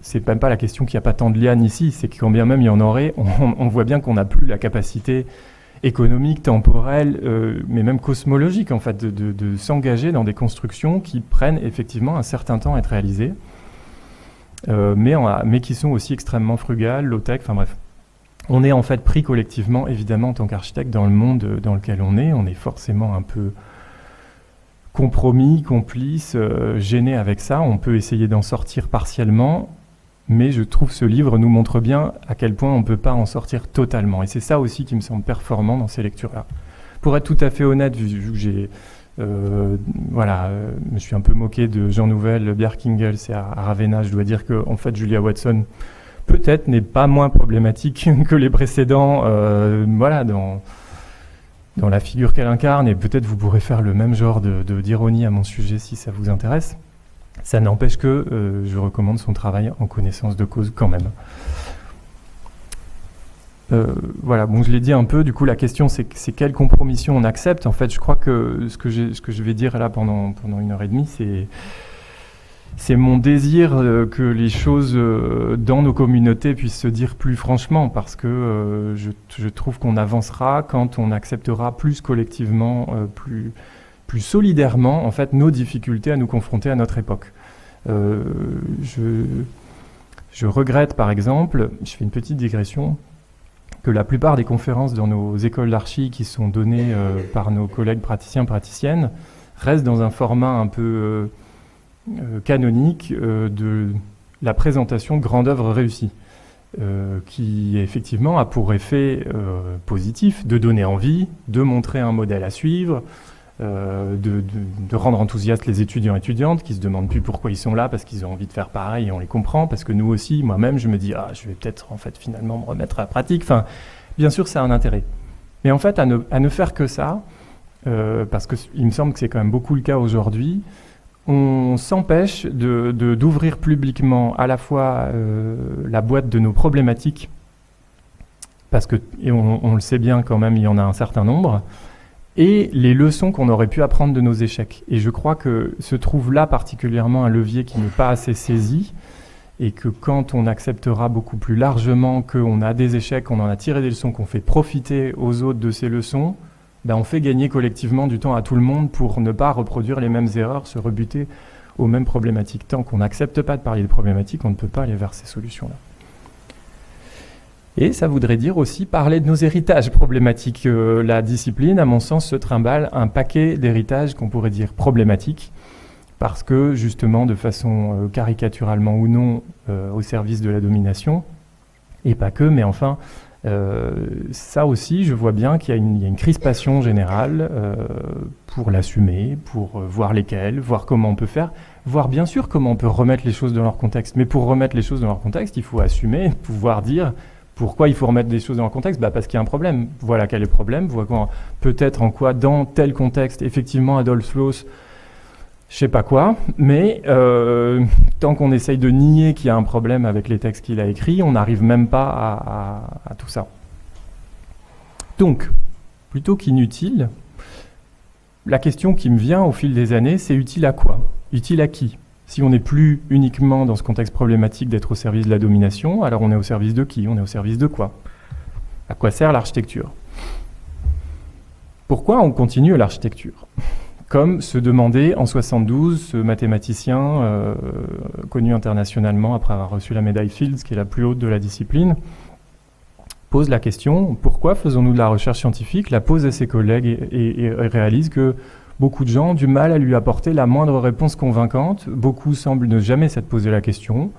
c'est même pas la question qu'il n'y a pas tant de lianes ici, c'est que quand bien même il y en aurait, on voit bien qu'on n'a plus la capacité économique, temporelle, mais même cosmologique en fait, de s'engager dans des constructions qui prennent effectivement un certain temps à être réalisées, mais qui sont aussi extrêmement frugales, low-tech, enfin bref. On est en fait pris collectivement, évidemment, en tant qu'architecte, dans le monde dans lequel on est forcément un peu compromis, complice, gêné avec ça. On peut essayer d'en sortir partiellement, mais je trouve que ce livre nous montre bien à quel point on ne peut pas en sortir totalement. Et c'est ça aussi qui me semble performant dans ces lectures-là. Pour être tout à fait honnête, vu que j'ai me suis un peu moqué de Jean Nouvel, Bjerkingels et à Ravenna, je dois dire que en fait, Julia Watson peut-être n'est pas moins problématique que les précédents, dans la figure qu'elle incarne, et peut-être vous pourrez faire le même genre d'ironie à mon sujet si ça vous intéresse. Ça n'empêche que je recommande son travail en connaissance de cause quand même. Je l'ai dit un peu, du coup la question c'est quelle compromission on accepte. En fait, je crois que ce que je vais dire là pendant 1h30, c'est mon désir que les choses dans nos communautés puissent se dire plus franchement, parce que je trouve qu'on avancera quand on acceptera plus collectivement, plus solidairement en fait, nos difficultés à nous confronter à notre époque. Je regrette par exemple, je fais une petite digression, que la plupart des conférences dans nos écoles d'archi qui sont données par nos collègues praticiens-praticiennes restent dans un format un peu canonique de la présentation de grande œuvre réussie, qui effectivement a pour effet positif de donner envie, de montrer un modèle à suivre, de rendre enthousiastes les étudiants et étudiantes qui se demandent plus pourquoi ils sont là, parce qu'ils ont envie de faire pareil et on les comprend, parce que nous aussi, moi-même, je me dis je vais peut-être en fait finalement me remettre à la pratique. Enfin, bien sûr, ça a un intérêt. Mais en fait, à ne faire que ça, parce qu'il me semble que c'est quand même beaucoup le cas aujourd'hui, on s'empêche d'ouvrir publiquement à la fois la boîte de nos problématiques, parce que, et on le sait bien quand même, il y en a un certain nombre, et les leçons qu'on aurait pu apprendre de nos échecs. Et je crois que se trouve là particulièrement un levier qui n'est pas assez saisi, et que quand on acceptera beaucoup plus largement qu'on a des échecs, qu'on en a tiré des leçons, qu'on fait profiter aux autres de ces leçons, on fait gagner collectivement du temps à tout le monde pour ne pas reproduire les mêmes erreurs, se rebuter aux mêmes problématiques. Tant qu'on n'accepte pas de parler de problématiques, on ne peut pas aller vers ces solutions-là. Et ça voudrait dire aussi parler de nos héritages problématiques. La discipline, à mon sens, se trimballe un paquet d'héritages qu'on pourrait dire problématiques, parce que justement, de façon caricaturalement ou non, au service de la domination, et pas que, mais enfin, ça aussi, je vois bien qu'il y a une crispation générale pour l'assumer, pour voir lesquelles, voir comment on peut faire, voir bien sûr comment on peut remettre les choses dans leur contexte. Mais pour remettre les choses dans leur contexte, il faut assumer, pouvoir dire Pourquoi il faut remettre des choses dans le contexte ? Parce qu'il y a un problème. Voilà quel est le problème. Voilà peut-être en quoi, dans tel contexte, effectivement, Adolf Loos, je sais pas quoi, mais tant qu'on essaye de nier qu'il y a un problème avec les textes qu'il a écrits, on n'arrive même pas à tout ça. Donc, plutôt qu'inutile, la question qui me vient au fil des années, c'est utile à quoi ? Utile à qui ? Si on n'est plus uniquement dans ce contexte problématique d'être au service de la domination, alors on est au service de qui ? On est au service de quoi ? À quoi sert l'architecture ? Pourquoi on continue l'architecture ? Comme se demandait en 72 ce mathématicien connu internationalement après avoir reçu la médaille Fields, qui est la plus haute de la discipline, pose la question, pourquoi faisons-nous de la recherche scientifique ? La pose à ses collègues et réalise que beaucoup de gens ont du mal à lui apporter la moindre réponse convaincante. Beaucoup semblent ne jamais s'être posé la question.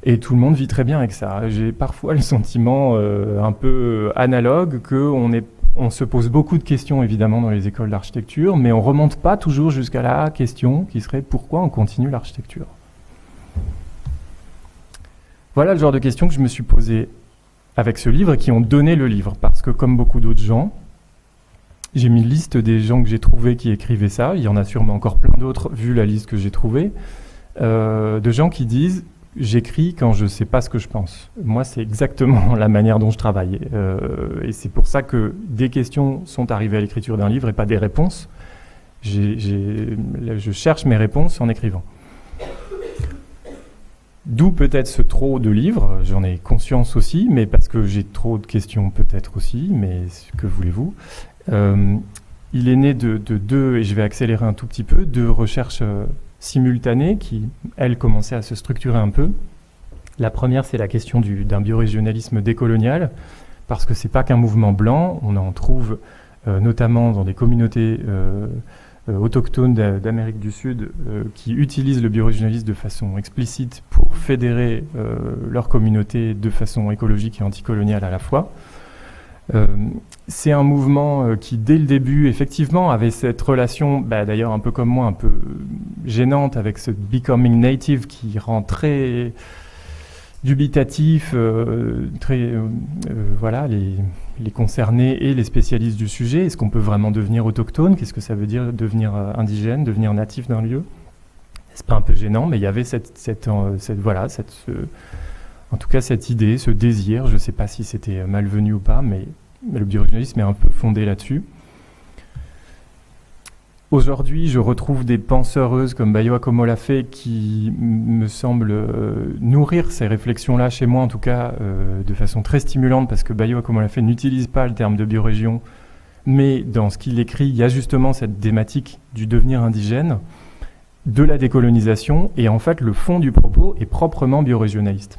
Et tout le monde vit très bien avec ça. J'ai parfois le sentiment un peu analogue qu'on se pose beaucoup de questions, évidemment, dans les écoles d'architecture, mais on ne remonte pas toujours jusqu'à la question qui serait pourquoi on continue l'architecture. Voilà le genre de questions que je me suis posées avec ce livre et qui ont donné le livre. Parce que, comme beaucoup d'autres gens, j'ai mis une liste des gens que j'ai trouvés qui écrivaient ça. Il y en a sûrement encore plein d'autres, vu la liste que j'ai trouvée, de gens qui disent « j'écris quand je ne sais pas ce que je pense ». Moi, c'est exactement la manière dont je travaille. Et c'est pour ça que des questions sont arrivées à l'écriture d'un livre et pas des réponses. Je cherche mes réponses en écrivant. D'où peut-être ce trop de livres, j'en ai conscience aussi, mais parce que j'ai trop de questions peut-être aussi, mais que voulez-vous ? Il est né de deux, et je vais accélérer un tout petit peu, deux recherches simultanées qui, elles, commençaient à se structurer un peu. La première, c'est la question d'un biorégionalisme décolonial, parce que c'est pas qu'un mouvement blanc, on en trouve notamment dans des communautés autochtones d'Amérique du Sud qui utilisent le biorégionalisme de façon explicite pour fédérer leur communauté de façon écologique et anticoloniale à la fois. C'est un mouvement qui, dès le début, effectivement, avait cette relation, d'ailleurs un peu comme moi, un peu gênante avec ce becoming native qui rend très dubitatif, voilà, les concernés et les spécialistes du sujet. Est-ce qu'on peut vraiment devenir autochtone ? Qu'est-ce que ça veut dire devenir indigène, devenir natif d'un lieu ? C'est pas un peu gênant, mais il y avait en tout cas cette idée, ce désir. Je ne sais pas si c'était malvenu ou pas, mais le biorégionalisme est un peu fondé là-dessus. Aujourd'hui, je retrouve des penseuses comme Bayo Akomolafe qui me semblent nourrir ces réflexions-là, chez moi en tout cas, de façon très stimulante, parce que Bayo Akomolafe n'utilise pas le terme de biorégion, mais dans ce qu'il écrit, il y a justement cette thématique du devenir indigène, de la décolonisation, et en fait, le fond du propos est proprement biorégionaliste.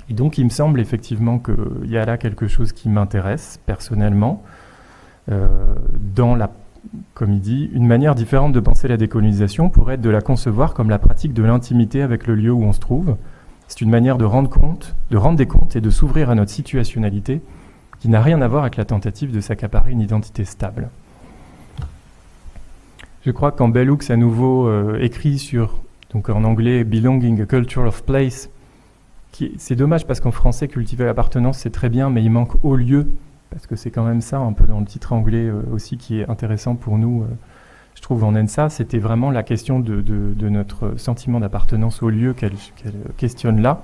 Et donc, il me semble effectivement qu'il y a là quelque chose qui m'intéresse personnellement, comme il dit, une manière différente de penser la décolonisation pourrait être de la concevoir comme la pratique de l'intimité avec le lieu où on se trouve. C'est une manière de rendre des comptes et de s'ouvrir à notre situationnalité qui n'a rien à voir avec la tentative de s'accaparer une identité stable. Je crois qu'en Bell Hooks, à nouveau, écrit sur, donc en anglais, Belonging, a Culture of Place, c'est dommage parce qu'en français, cultiver l'appartenance, c'est très bien, mais il manque au lieu, parce que c'est quand même ça, un peu dans le titre anglais aussi, qui est intéressant pour nous, je trouve, en ENSA. C'était vraiment la question de notre sentiment d'appartenance au lieu qu'elle questionne là.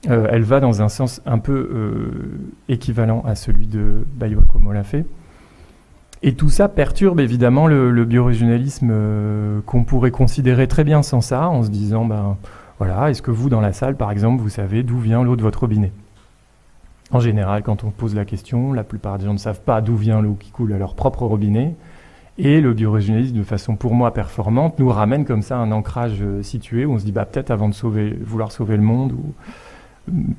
Elle va dans un sens un peu équivalent à celui de Bayo Akomolafe. Et tout ça perturbe évidemment le biorégionalisme qu'on pourrait considérer très bien sans ça, en se disant, voilà, est-ce que vous, dans la salle, par exemple, vous savez d'où vient l'eau de votre robinet ? En général, quand on pose la question, la plupart des gens ne savent pas d'où vient l'eau qui coule à leur propre robinet. Et le biorégionalisme, de façon pour moi performante, nous ramène comme ça un ancrage situé où on se dit peut-être avant de vouloir sauver le monde, ou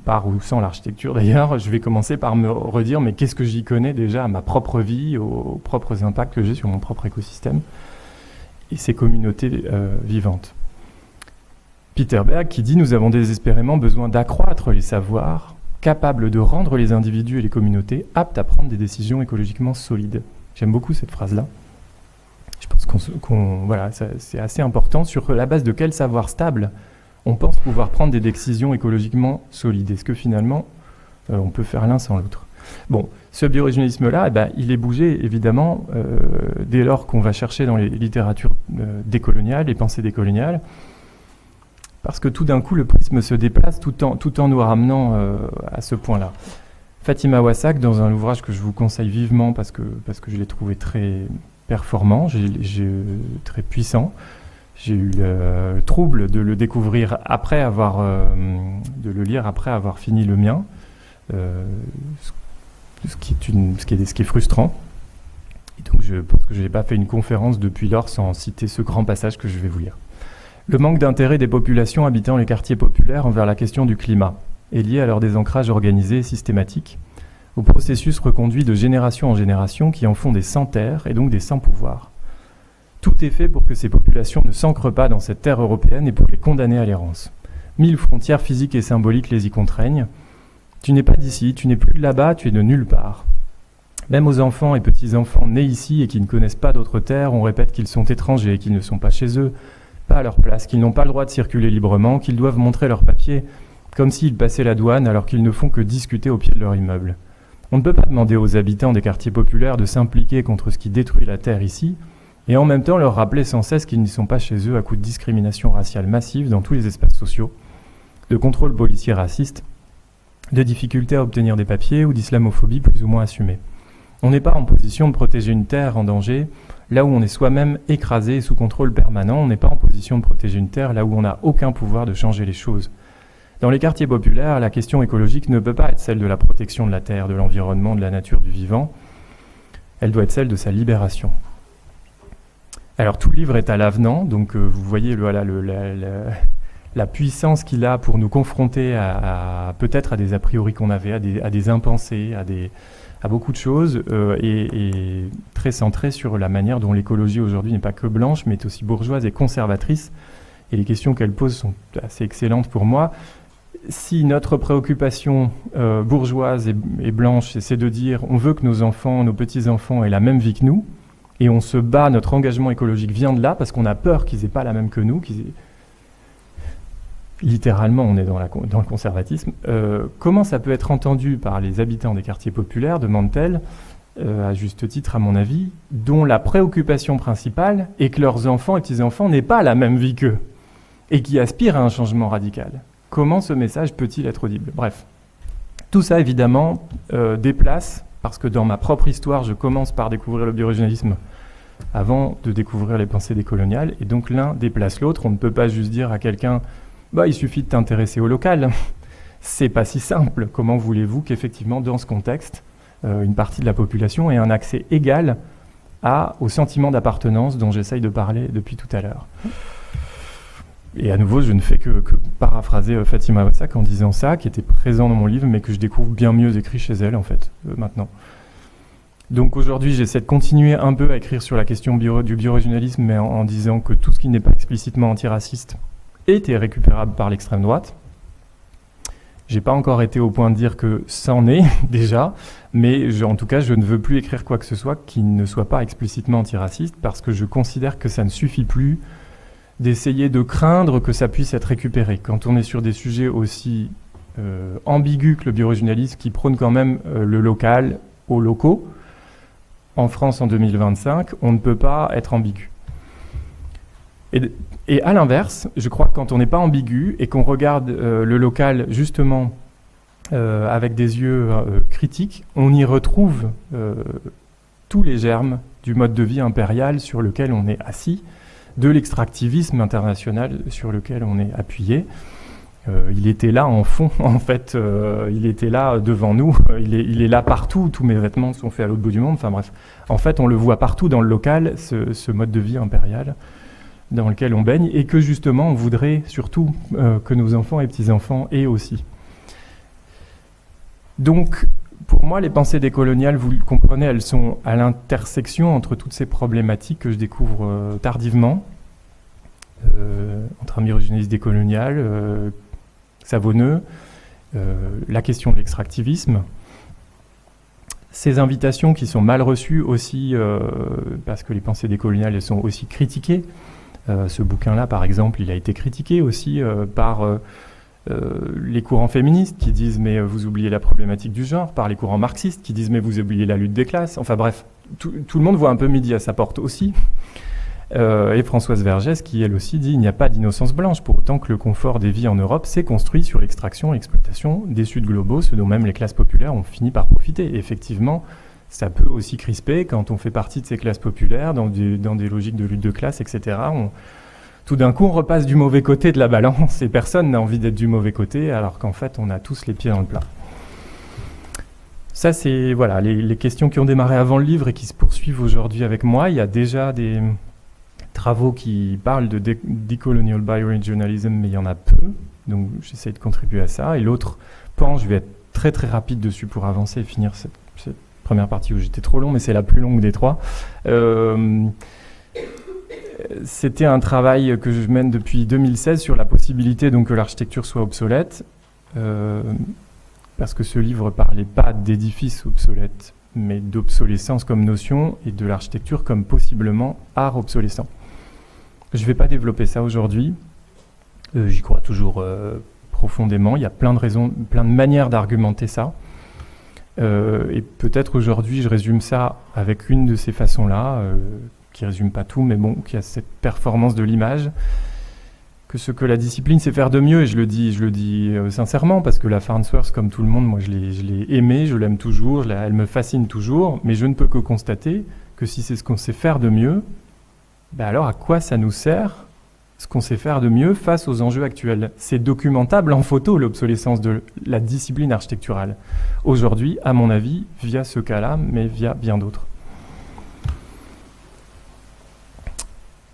par ou sans l'architecture d'ailleurs, je vais commencer par me redire mais qu'est-ce que j'y connais déjà à ma propre vie, aux propres impacts que j'ai sur mon propre écosystème et ces communautés vivantes. Peter Berg qui dit « Nous avons désespérément besoin d'accroître les savoirs capables de rendre les individus et les communautés aptes à prendre des décisions écologiquement solides. » J'aime beaucoup cette phrase-là. Je pense voilà, c'est assez important. Sur la base de quel savoir stable on pense pouvoir prendre des décisions écologiquement solides. Est-ce que finalement, on peut faire l'un sans l'autre ? Bon, ce biorégionalisme-là, il est bougé, évidemment, dès lors qu'on va chercher dans les littératures décoloniales, les pensées décoloniales, parce que tout d'un coup, le prisme se déplace tout en nous ramenant à ce point-là. Fatima Wassak, dans un ouvrage que je vous conseille vivement parce que je l'ai trouvé très performant, très puissant, j'ai eu le trouble de le découvrir de le lire après avoir fini le mien, ce qui est frustrant. Et donc je pense que je n'ai pas fait une conférence depuis lors sans citer ce grand passage que je vais vous lire. Le manque d'intérêt des populations habitant les quartiers populaires envers la question du climat est lié à leur désancrage organisé et systématique, au processus reconduit de génération en génération qui en font des sans-terre et donc des sans-pouvoir. Tout est fait pour que ces populations ne s'ancrent pas dans cette terre européenne et pour les condamner à l'errance. 1000 frontières physiques et symboliques les y contraignent. Tu n'es pas d'ici, tu n'es plus de là-bas, tu es de nulle part. Même aux enfants et petits-enfants nés ici et qui ne connaissent pas d'autres terres, on répète qu'ils sont étrangers, qu'ils ne sont pas chez eux, pas à leur place, qu'ils n'ont pas le droit de circuler librement, qu'ils doivent montrer leurs papiers comme s'ils passaient la douane alors qu'ils ne font que discuter au pied de leur immeuble. On ne peut pas demander aux habitants des quartiers populaires de s'impliquer contre ce qui détruit la terre ici et en même temps leur rappeler sans cesse qu'ils n'y sont pas chez eux à coup de discrimination raciale massive dans tous les espaces sociaux, de contrôle policier raciste, de difficultés à obtenir des papiers ou d'islamophobie plus ou moins assumée. On n'est pas en position de protéger une terre en danger, là où on est soi-même écrasé et sous contrôle permanent. On n'est pas en position de protéger une terre, là où on n'a aucun pouvoir de changer les choses. Dans les quartiers populaires, la question écologique ne peut pas être celle de la protection de la terre, de l'environnement, de la nature, du vivant. Elle doit être celle de sa libération. Alors tout livre est à l'avenant, donc vous voyez la puissance qu'il a pour nous confronter peut-être à des a priori qu'on avait, à des impensés, à beaucoup de choses, et très centré sur la manière dont l'écologie aujourd'hui n'est pas que blanche, mais est aussi bourgeoise et conservatrice. Et les questions qu'elle pose sont assez excellentes pour moi. Si notre préoccupation bourgeoise et blanche, c'est de dire on veut que nos enfants, nos petits-enfants aient la même vie que nous, et on se bat, notre engagement écologique vient de là, parce qu'on a peur qu'ils n'aient pas la même que nous, littéralement on est dans le conservatisme, comment ça peut être entendu par les habitants des quartiers populaires, demande-t-elle, à juste titre à mon avis, dont la préoccupation principale est que leurs enfants et petits-enfants n'aient pas la même vie qu'eux, et qui aspirent à un changement radical. Comment ce message peut-il être audible ? Bref, tout ça évidemment déplace, parce que dans ma propre histoire, je commence par découvrir le biorégionalisme avant de découvrir les pensées décoloniales, et donc l'un déplace l'autre. On ne peut pas juste dire à quelqu'un il suffit de t'intéresser au local. C'est pas si simple. Comment voulez-vous qu'effectivement, dans ce contexte, une partie de la population ait un accès égal au sentiment d'appartenance dont j'essaye de parler depuis tout à l'heure ? Et à nouveau, je ne fais que paraphraser Fatima Wassak en disant ça, qui était présent dans mon livre, mais que je découvre bien mieux écrit chez elle, en fait, maintenant. Donc aujourd'hui, j'essaie de continuer un peu à écrire sur la question du biorégionalisme, mais en disant que tout ce qui n'est pas explicitement antiraciste est récupérable par l'extrême droite. J'ai pas encore été au point de dire que c'en est déjà, mais en tout cas, je ne veux plus écrire quoi que ce soit qui ne soit pas explicitement antiraciste, parce que je considère que ça ne suffit plus d'essayer de craindre que ça puisse être récupéré. Quand on est sur des sujets aussi ambigus que le biorégionalisme, qui prône quand même le local aux locaux, en France en 2025, on ne peut pas être ambigu. Et à l'inverse, je crois que quand on n'est pas ambigu et qu'on regarde le local justement avec des yeux critiques, on y retrouve tous les germes du mode de vie impérial sur lequel on est assis, de l'extractivisme international sur lequel on est appuyé. Il était là en fond, en fait, il était là devant nous, il est là partout, tous mes vêtements sont faits à l'autre bout du monde, enfin bref. En fait, on le voit partout dans le local, ce mode de vie impérial dans lequel on baigne, et que justement on voudrait surtout que nos enfants et petits-enfants aient aussi. Donc, pour moi, les pensées décoloniales, vous le comprenez, elles sont à l'intersection entre toutes ces problématiques que je découvre tardivement, entre un biorégionalisme décolonial, savonneux, la question de l'extractivisme, ces invitations qui sont mal reçues aussi, parce que les pensées décoloniales, elles sont aussi critiquées, Ce bouquin-là, par exemple, il a été critiqué aussi par les courants féministes qui disent mais vous oubliez la problématique du genre, par les courants marxistes qui disent mais vous oubliez la lutte des classes. Enfin bref, tout le monde voit un peu midi à sa porte aussi. Et Françoise Vergès qui elle aussi dit il n'y a pas d'innocence blanche, pour autant que le confort des vies en Europe s'est construit sur l'extraction et l'exploitation des Sud globaux, ce dont même les classes populaires ont fini par profiter. Et effectivement, ça peut aussi crisper quand on fait partie de ces classes populaires dans des logiques de lutte de classe, etc. Tout d'un coup, on repasse du mauvais côté de la balance et personne n'a envie d'être du mauvais côté, alors qu'en fait, on a tous les pieds dans le plat. Ça, c'est voilà, les questions qui ont démarré avant le livre et qui se poursuivent aujourd'hui avec moi. Il y a déjà des travaux qui parlent de decolonial bioregionalism, mais il y en a peu, donc j'essaie de contribuer à ça. Et l'autre pan, je vais être très très rapide dessus pour avancer et finir cette première partie où j'étais trop long, mais c'est la plus longue des trois. C'était un travail que je mène depuis 2016 sur la possibilité donc, que l'architecture soit obsolète, parce que ce livre ne parlait pas d'édifices obsolètes, mais d'obsolescence comme notion et de l'architecture comme possiblement art obsolescent. Je ne vais pas développer ça aujourd'hui, j'y crois toujours profondément, il y a plein de raisons, plein de manières d'argumenter ça. Et peut-être aujourd'hui je résume ça avec une de ces façons-là, qui ne résume pas tout, mais bon, qui a cette performance de l'image, que ce que la discipline sait faire de mieux, et je le dis sincèrement, parce que la Farnsworth, comme tout le monde, moi je l'ai aimée, je l'aime toujours, elle me fascine toujours, mais je ne peux que constater que si c'est ce qu'on sait faire de mieux, ben alors à quoi ça nous sert ce qu'on sait faire de mieux face aux enjeux actuels? C'est documentable en photo, l'obsolescence de la discipline architecturale. Aujourd'hui, à mon avis, via ce cas-là, mais via bien d'autres.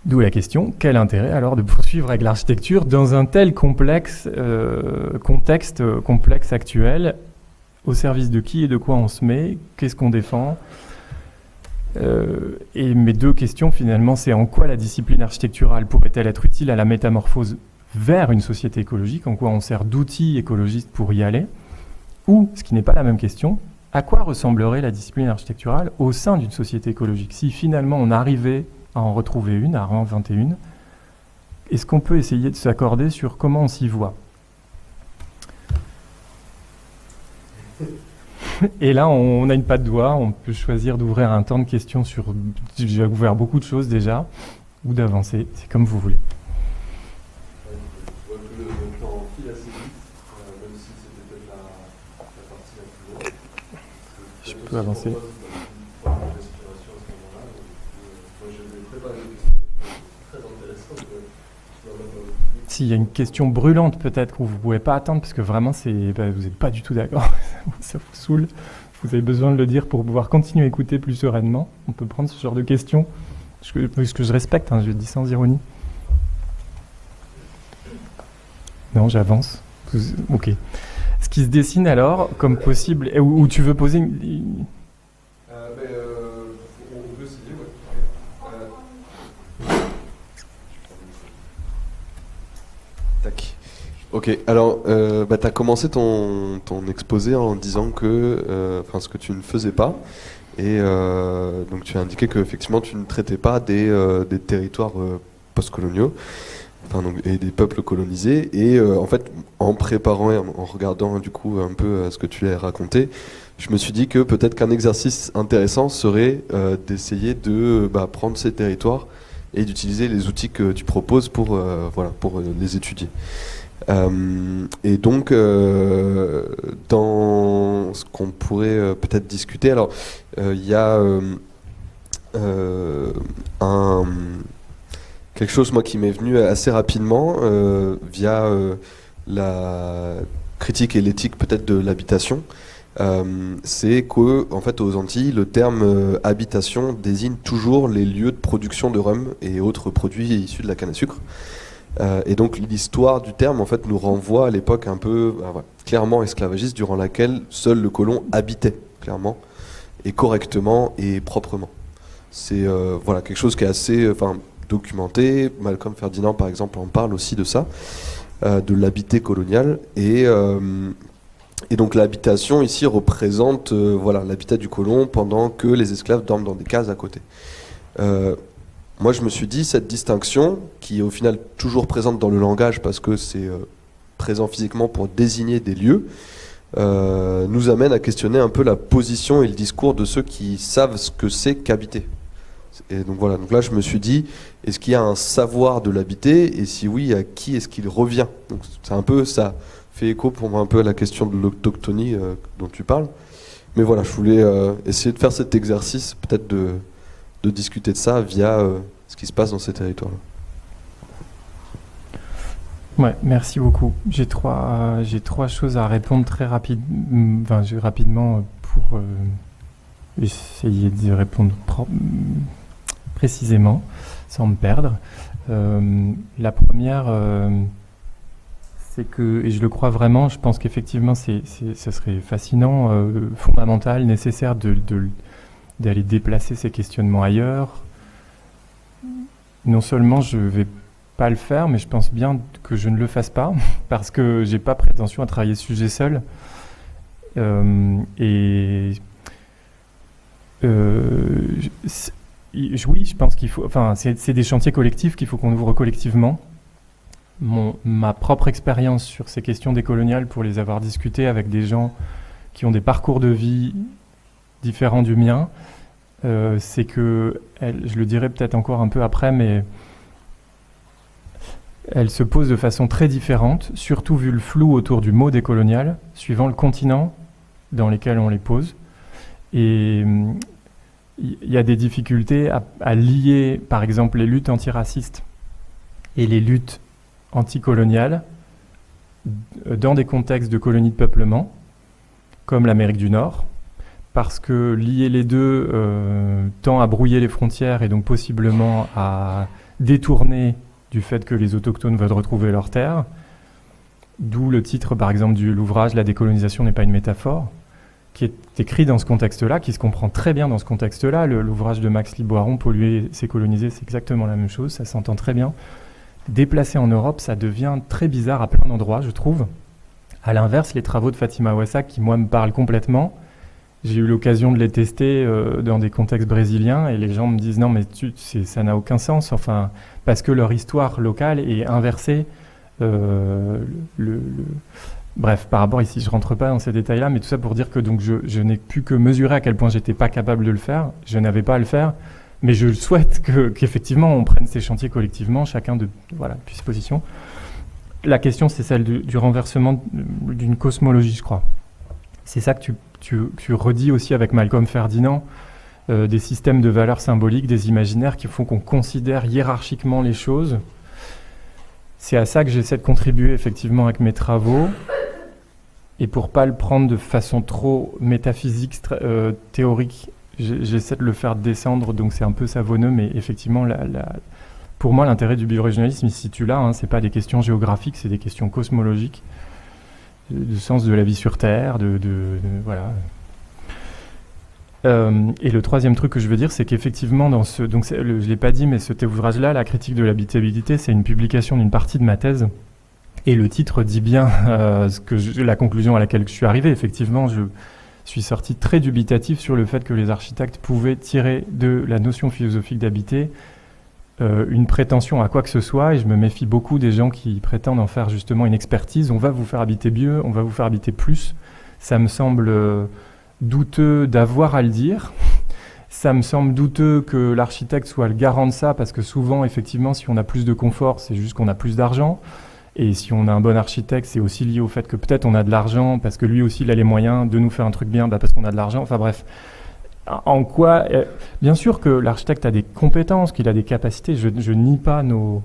D'où la question, quel intérêt alors de poursuivre avec l'architecture dans un tel contexte complexe actuel? Au service de qui et de quoi on se met? Qu'est-ce qu'on défend? Et mes deux questions finalement, c'est en quoi la discipline architecturale pourrait-elle être utile à la métamorphose vers une société écologique? En quoi on sert d'outils écologistes pour y aller? Ou, ce qui n'est pas la même question, à quoi ressemblerait la discipline architecturale au sein d'une société écologique? Si finalement on arrivait à en retrouver une, à réinventer une, est-ce qu'on peut essayer de s'accorder sur comment on s'y voit? Et là, on a une patte doigt, on peut choisir d'ouvrir un temps de questions sur... J'ai ouvert beaucoup de choses déjà, ou d'avancer, c'est comme vous voulez. Je vois que le temps file assez vite, même si c'était peut-être la partie la plus longue. Je peux avancer. S'il y a une question brûlante peut-être que vous ne pouvez pas attendre parce que vraiment vous n'êtes pas du tout d'accord, ça vous saoule, vous avez besoin de le dire pour pouvoir continuer à écouter plus sereinement, on peut prendre ce genre de questions, ce que je respecte, je le dis sans ironie. Non, j'avance. Ok. Ce qui se dessine alors comme possible, où tu veux poser une... on peut essayer, ouais. Tac. Ok, alors tu as commencé ton exposé en disant que ce que tu ne faisais pas, et donc tu as indiqué qu'effectivement tu ne traitais pas des territoires postcoloniaux, et des peuples colonisés, et en fait en préparant et en regardant du coup un peu ce que tu as raconté, je me suis dit que peut-être qu'un exercice intéressant serait d'essayer de prendre ces territoires et d'utiliser les outils que tu proposes pour les étudier. Et donc, dans ce qu'on pourrait peut-être discuter, alors il y a quelque chose moi qui m'est venu assez rapidement via la critique et l'éthique peut-être de l'habitation. C'est que en fait aux Antilles le terme habitation désigne toujours les lieux de production de rhum et autres produits issus de la canne à sucre, et donc l'histoire du terme en fait nous renvoie à l'époque un peu clairement esclavagiste durant laquelle seul le colon habitait clairement et correctement et proprement. C'est quelque chose qui est assez documenté. Malcolm Ferdinand par exemple en parle aussi de ça, de l'habité colonial, et donc l'habitation ici représente l'habitat du colon pendant que les esclaves dorment dans des cases à côté. moi je me suis dit, cette distinction, qui est au final toujours présente dans le langage parce que c'est présent physiquement pour désigner des lieux, nous amène à questionner un peu la position et le discours de ceux qui savent ce que c'est qu'habiter. Et donc voilà, donc là je me suis dit, est-ce qu'il y a un savoir de l'habiter, et si oui, à qui est-ce qu'il revient? Donc c'est un peu, ça fait écho pour moi un peu à la question de l'autochtonie dont tu parles. Mais voilà, je voulais essayer de faire cet exercice, peut-être de discuter de ça via ce qui se passe dans ces territoires-là. Ouais, merci beaucoup. J'ai trois choses à répondre très rapidement pour essayer de répondre précisément, sans me perdre. La première, c'est que, et je le crois vraiment, je pense qu'effectivement, ce serait fascinant, fondamental, nécessaire d'aller déplacer ces questionnements ailleurs. Non seulement je vais pas le faire, mais je pense bien que je ne le fasse pas, parce que j'ai pas prétention à travailler ce sujet seul. Oui, je pense qu'il faut. Enfin, c'est des chantiers collectifs qu'il faut qu'on ouvre collectivement. Ma propre expérience sur ces questions décoloniales, pour les avoir discutées avec des gens qui ont des parcours de vie différents du mien, c'est que, je le dirai peut-être encore un peu après, mais elle se pose de façon très différente, surtout vu le flou autour du mot décolonial, suivant le continent dans lequel on les pose. Et il y a des difficultés à lier, par exemple, les luttes antiracistes et les luttes anticoloniales dans des contextes de colonies de peuplement, comme l'Amérique du Nord, parce que lier les deux tend à brouiller les frontières et donc possiblement à détourner du fait que les autochtones veulent retrouver leurs terres, d'où le titre, par exemple, de l'ouvrage « La décolonisation n'est pas une métaphore », qui est écrit dans ce contexte-là, qui se comprend très bien dans ce contexte-là. L'ouvrage de Max Liboiron, « Polluer, c'est coloniser », c'est exactement la même chose, ça s'entend très bien. Déplacer en Europe, ça devient très bizarre à plein d'endroits, je trouve. À l'inverse, les travaux de Fatima Ouessak, qui moi me parlent complètement, j'ai eu l'occasion de les tester dans des contextes brésiliens, et les gens me disent « Non, mais ça n'a aucun sens », enfin, parce que leur histoire locale est inversée. Bref, par rapport ici, je ne rentre pas dans ces détails-là, mais tout ça pour dire que donc, je n'ai pu que mesurer à quel point j'étais pas capable de le faire, je n'avais pas à le faire, mais je souhaite qu'effectivement on prenne ces chantiers collectivement, chacun puis ses positions. La question, c'est celle du renversement d'une cosmologie, je crois. C'est ça que tu redis aussi avec Malcolm Ferdinand, des systèmes de valeurs symboliques, des imaginaires qui font qu'on considère hiérarchiquement les choses. C'est à ça que j'essaie de contribuer effectivement avec mes travaux. Et pour pas le prendre de façon trop métaphysique, théorique, j'essaie de le faire descendre, donc c'est un peu savonneux, mais effectivement, pour moi, l'intérêt du biorégionalisme, il se situe là, c'est pas des questions géographiques, c'est des questions cosmologiques, du sens de la vie sur Terre, voilà. Et le troisième truc que je veux dire, c'est qu'effectivement, je ne l'ai pas dit, mais cet ouvrage-là, La critique de l'habitabilité, c'est une publication d'une partie de ma thèse. Et le titre dit bien la conclusion à laquelle je suis arrivé. Effectivement, je suis sorti très dubitatif sur le fait que les architectes pouvaient tirer de la notion philosophique d'habiter une prétention à quoi que ce soit. Et je me méfie beaucoup des gens qui prétendent en faire justement une expertise. On va vous faire habiter mieux, on va vous faire habiter plus. Ça me semble douteux d'avoir à le dire. Ça me semble douteux que l'architecte soit le garant de ça, parce que souvent, effectivement, si on a plus de confort, c'est juste qu'on a plus d'argent. Et si on a un bon architecte, c'est aussi lié au fait que peut-être on a de l'argent, parce que lui aussi, il a les moyens de nous faire un truc bien, parce qu'on a de l'argent. Enfin bref, en quoi... bien sûr que l'architecte a des compétences, qu'il a des capacités. Je nie pas nos...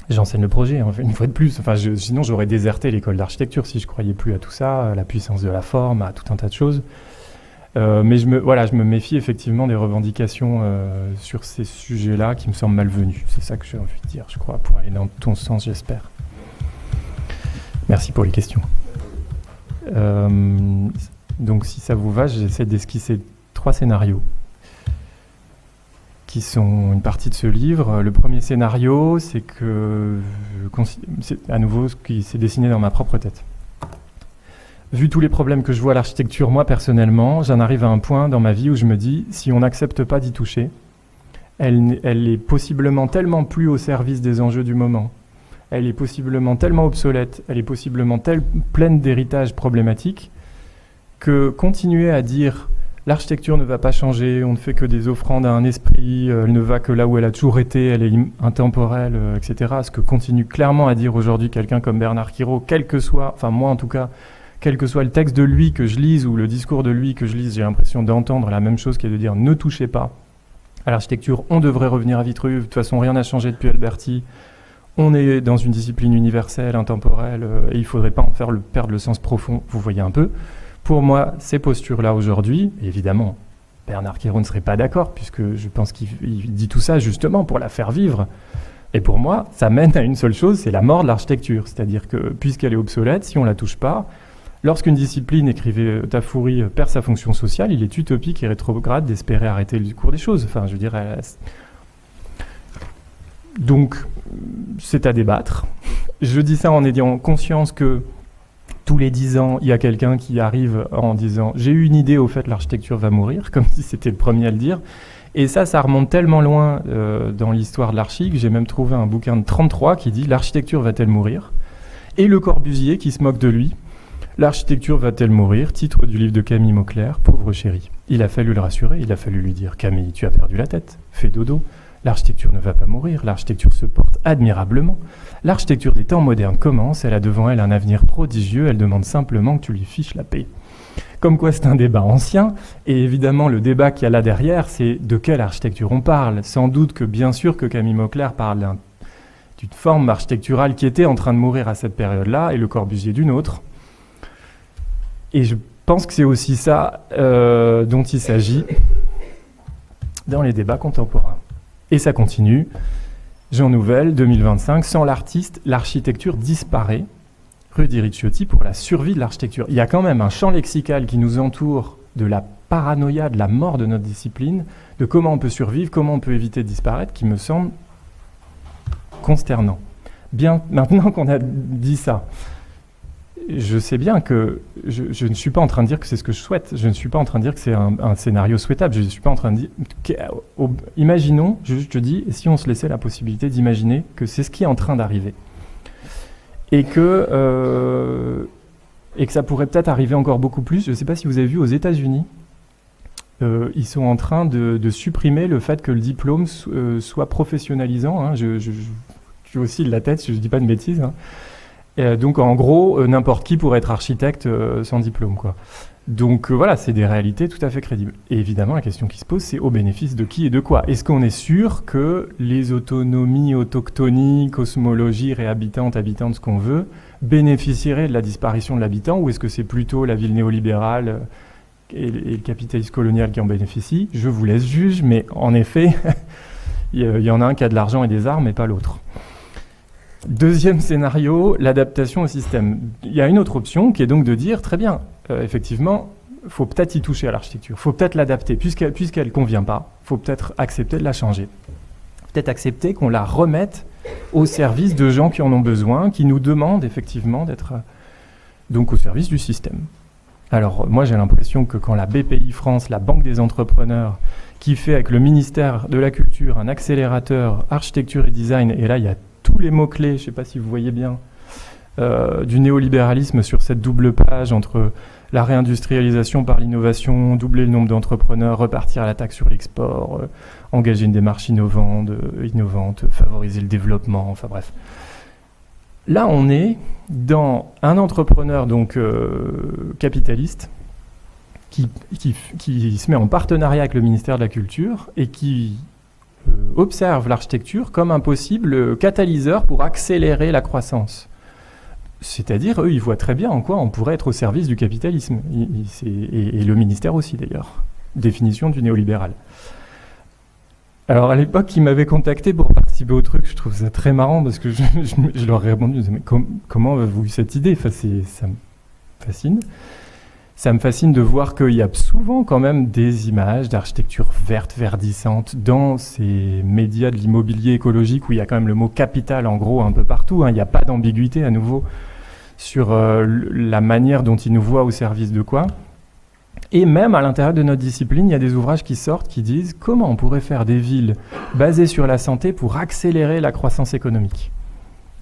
J'enseigne le projet, une fois de plus. Enfin, sinon, j'aurais déserté l'école d'architecture si je croyais plus à tout ça, à la puissance de la forme, à tout un tas de choses. Mais je me méfie effectivement des revendications sur ces sujets-là qui me semblent malvenues. C'est ça que j'ai envie de dire, je crois, pour aller dans ton sens, j'espère. Merci pour les questions. Donc, si ça vous va, j'essaie d'esquisser 3 scénarios qui sont une partie de ce livre. Le premier scénario, c'est à nouveau ce qui s'est dessiné dans ma propre tête. Vu tous les problèmes que je vois à l'architecture, moi personnellement, j'en arrive à un point dans ma vie où je me dis, si on n'accepte pas d'y toucher, elle est possiblement tellement plus au service des enjeux du moment, elle est possiblement tellement obsolète, elle est possiblement pleine d'héritages problématiques, que continuer à dire l'architecture ne va pas changer, on ne fait que des offrandes à un esprit, elle ne va que là où elle a toujours été, elle est intemporelle, etc. Ce que continue clairement à dire aujourd'hui quelqu'un comme Bernard Quirault, quel que soit, enfin moi en tout cas, quel que soit le texte de lui que je lise ou le discours de lui que je lise, j'ai l'impression d'entendre la même chose qui est de dire ne touchez pas à l'architecture, on devrait revenir à Vitruve, de toute façon rien n'a changé depuis Alberti, on est dans une discipline universelle, intemporelle, et il ne faudrait pas en faire perdre le sens profond, vous voyez un peu. Pour moi, ces postures-là aujourd'hui, évidemment, Bernard Quirault ne serait pas d'accord, puisque je pense qu'il dit tout ça justement pour la faire vivre. Et pour moi, ça mène à une seule chose, c'est la mort de l'architecture. C'est-à-dire que, puisqu'elle est obsolète, si on ne la touche pas, lorsqu'une discipline, écrivait Tafouri, perd sa fonction sociale, il est utopique et rétrograde d'espérer arrêter le cours des choses. Enfin, je dirais... Donc, c'est à débattre. Je dis ça en ayant conscience que tous les 10 ans, il y a quelqu'un qui arrive en disant « J'ai eu une idée, au fait, l'architecture va mourir », comme si c'était le premier à le dire. Et ça remonte tellement loin dans l'histoire de l'archi que j'ai même trouvé un bouquin de 1933 qui dit « L'architecture va-t-elle mourir ?» Et Le Corbusier qui se moque de lui. « L'architecture va-t-elle mourir ?» Titre du livre de Camille Mauclerc, « Pauvre chéri ». Il a fallu le rassurer, il a fallu lui dire « Camille, tu as perdu la tête, fais dodo. L'architecture ne va pas mourir, l'architecture se porte admirablement. L'architecture des temps modernes commence, elle a devant elle un avenir prodigieux, elle demande simplement que tu lui fiches la paix. » Comme quoi c'est un débat ancien, et évidemment le débat qu'il y a là derrière, c'est de quelle architecture on parle. Sans doute que bien sûr que Camille Mauclerc parle d'une forme architecturale qui était en train de mourir à cette période-là, et Le Corbusier d'une autre. Et je pense que c'est aussi ça dont il s'agit dans les débats contemporains. Et ça continue. Jean Nouvel, 2025, sans l'artiste, l'architecture disparaît. Rudy Ricciotti pour la survie de l'architecture. Il y a quand même un champ lexical qui nous entoure de la paranoïa, de la mort de notre discipline, de comment on peut survivre, comment on peut éviter de disparaître, qui me semble consternant. Bien, maintenant qu'on a dit ça, je sais bien que je ne suis pas en train de dire que c'est ce que je souhaite. Je ne suis pas en train de dire que c'est un scénario souhaitable. Je ne suis pas en train de dire... Imaginons, je te dis, si on se laissait la possibilité d'imaginer que c'est ce qui est en train d'arriver. Et que ça pourrait peut-être arriver encore beaucoup plus. Je ne sais pas si vous avez vu aux États-Unis, ils sont en train de supprimer le fait que le diplôme soit professionnalisant. Hein. Je oscille la tête si je ne dis pas de bêtises. Hein. Donc en gros, n'importe qui pourrait être architecte sans diplôme, quoi. Donc voilà, c'est des réalités tout à fait crédibles. Et évidemment, la question qui se pose, c'est au bénéfice de qui et de quoi ? Est-ce qu'on est sûr que les autonomies, autochtonies, cosmologie, réhabitantes, habitantes, ce qu'on veut, bénéficieraient de la disparition de l'habitant, ou est-ce que c'est plutôt la ville néolibérale et le capitalisme colonial qui en bénéficient ? Je vous laisse juger, mais en effet, il y en a un qui a de l'argent et des armes, mais pas l'autre. Deuxième scénario, l'adaptation au système. Il y a une autre option qui est donc de dire, très bien, effectivement, il faut peut-être y toucher à l'architecture, il faut peut-être l'adapter, puisqu'elle ne convient pas, il faut peut-être accepter de la changer. Peut-être accepter qu'on la remette au service de gens qui en ont besoin, qui nous demandent effectivement d'être donc au service du système. Alors moi j'ai l'impression que quand la BPI France, la Banque des entrepreneurs, qui fait avec le ministère de la Culture un accélérateur architecture et design, et là il y a tous les mots-clés, je ne sais pas si vous voyez bien, du néolibéralisme sur cette double page entre la réindustrialisation par l'innovation, doubler le nombre d'entrepreneurs, repartir à l'attaque sur l'export, engager une démarche innovante, favoriser le développement, enfin bref. Là, on est dans un entrepreneur donc capitaliste qui se met en partenariat avec le ministère de la Culture et qui observe l'architecture comme un possible catalyseur pour accélérer la croissance. C'est-à-dire, eux, ils voient très bien en quoi on pourrait être au service du capitalisme. Et le ministère aussi, d'ailleurs. Définition du néolibéral. Alors, à l'époque, ils m'avaient contacté pour participer au truc. Je trouve ça très marrant parce que je leur ai répondu, mais comment avez-vous eu cette idée ? Enfin, ça me fascine. Ça me fascine de voir qu'il y a souvent quand même des images d'architecture verte, verdissante dans ces médias de l'immobilier écologique où il y a quand même le mot capital en gros un peu partout. Hein. Il n'y a pas d'ambiguïté à nouveau sur la manière dont ils nous voient au service de quoi. Et même à l'intérieur de notre discipline, il y a des ouvrages qui sortent qui disent comment on pourrait faire des villes basées sur la santé pour accélérer la croissance économique.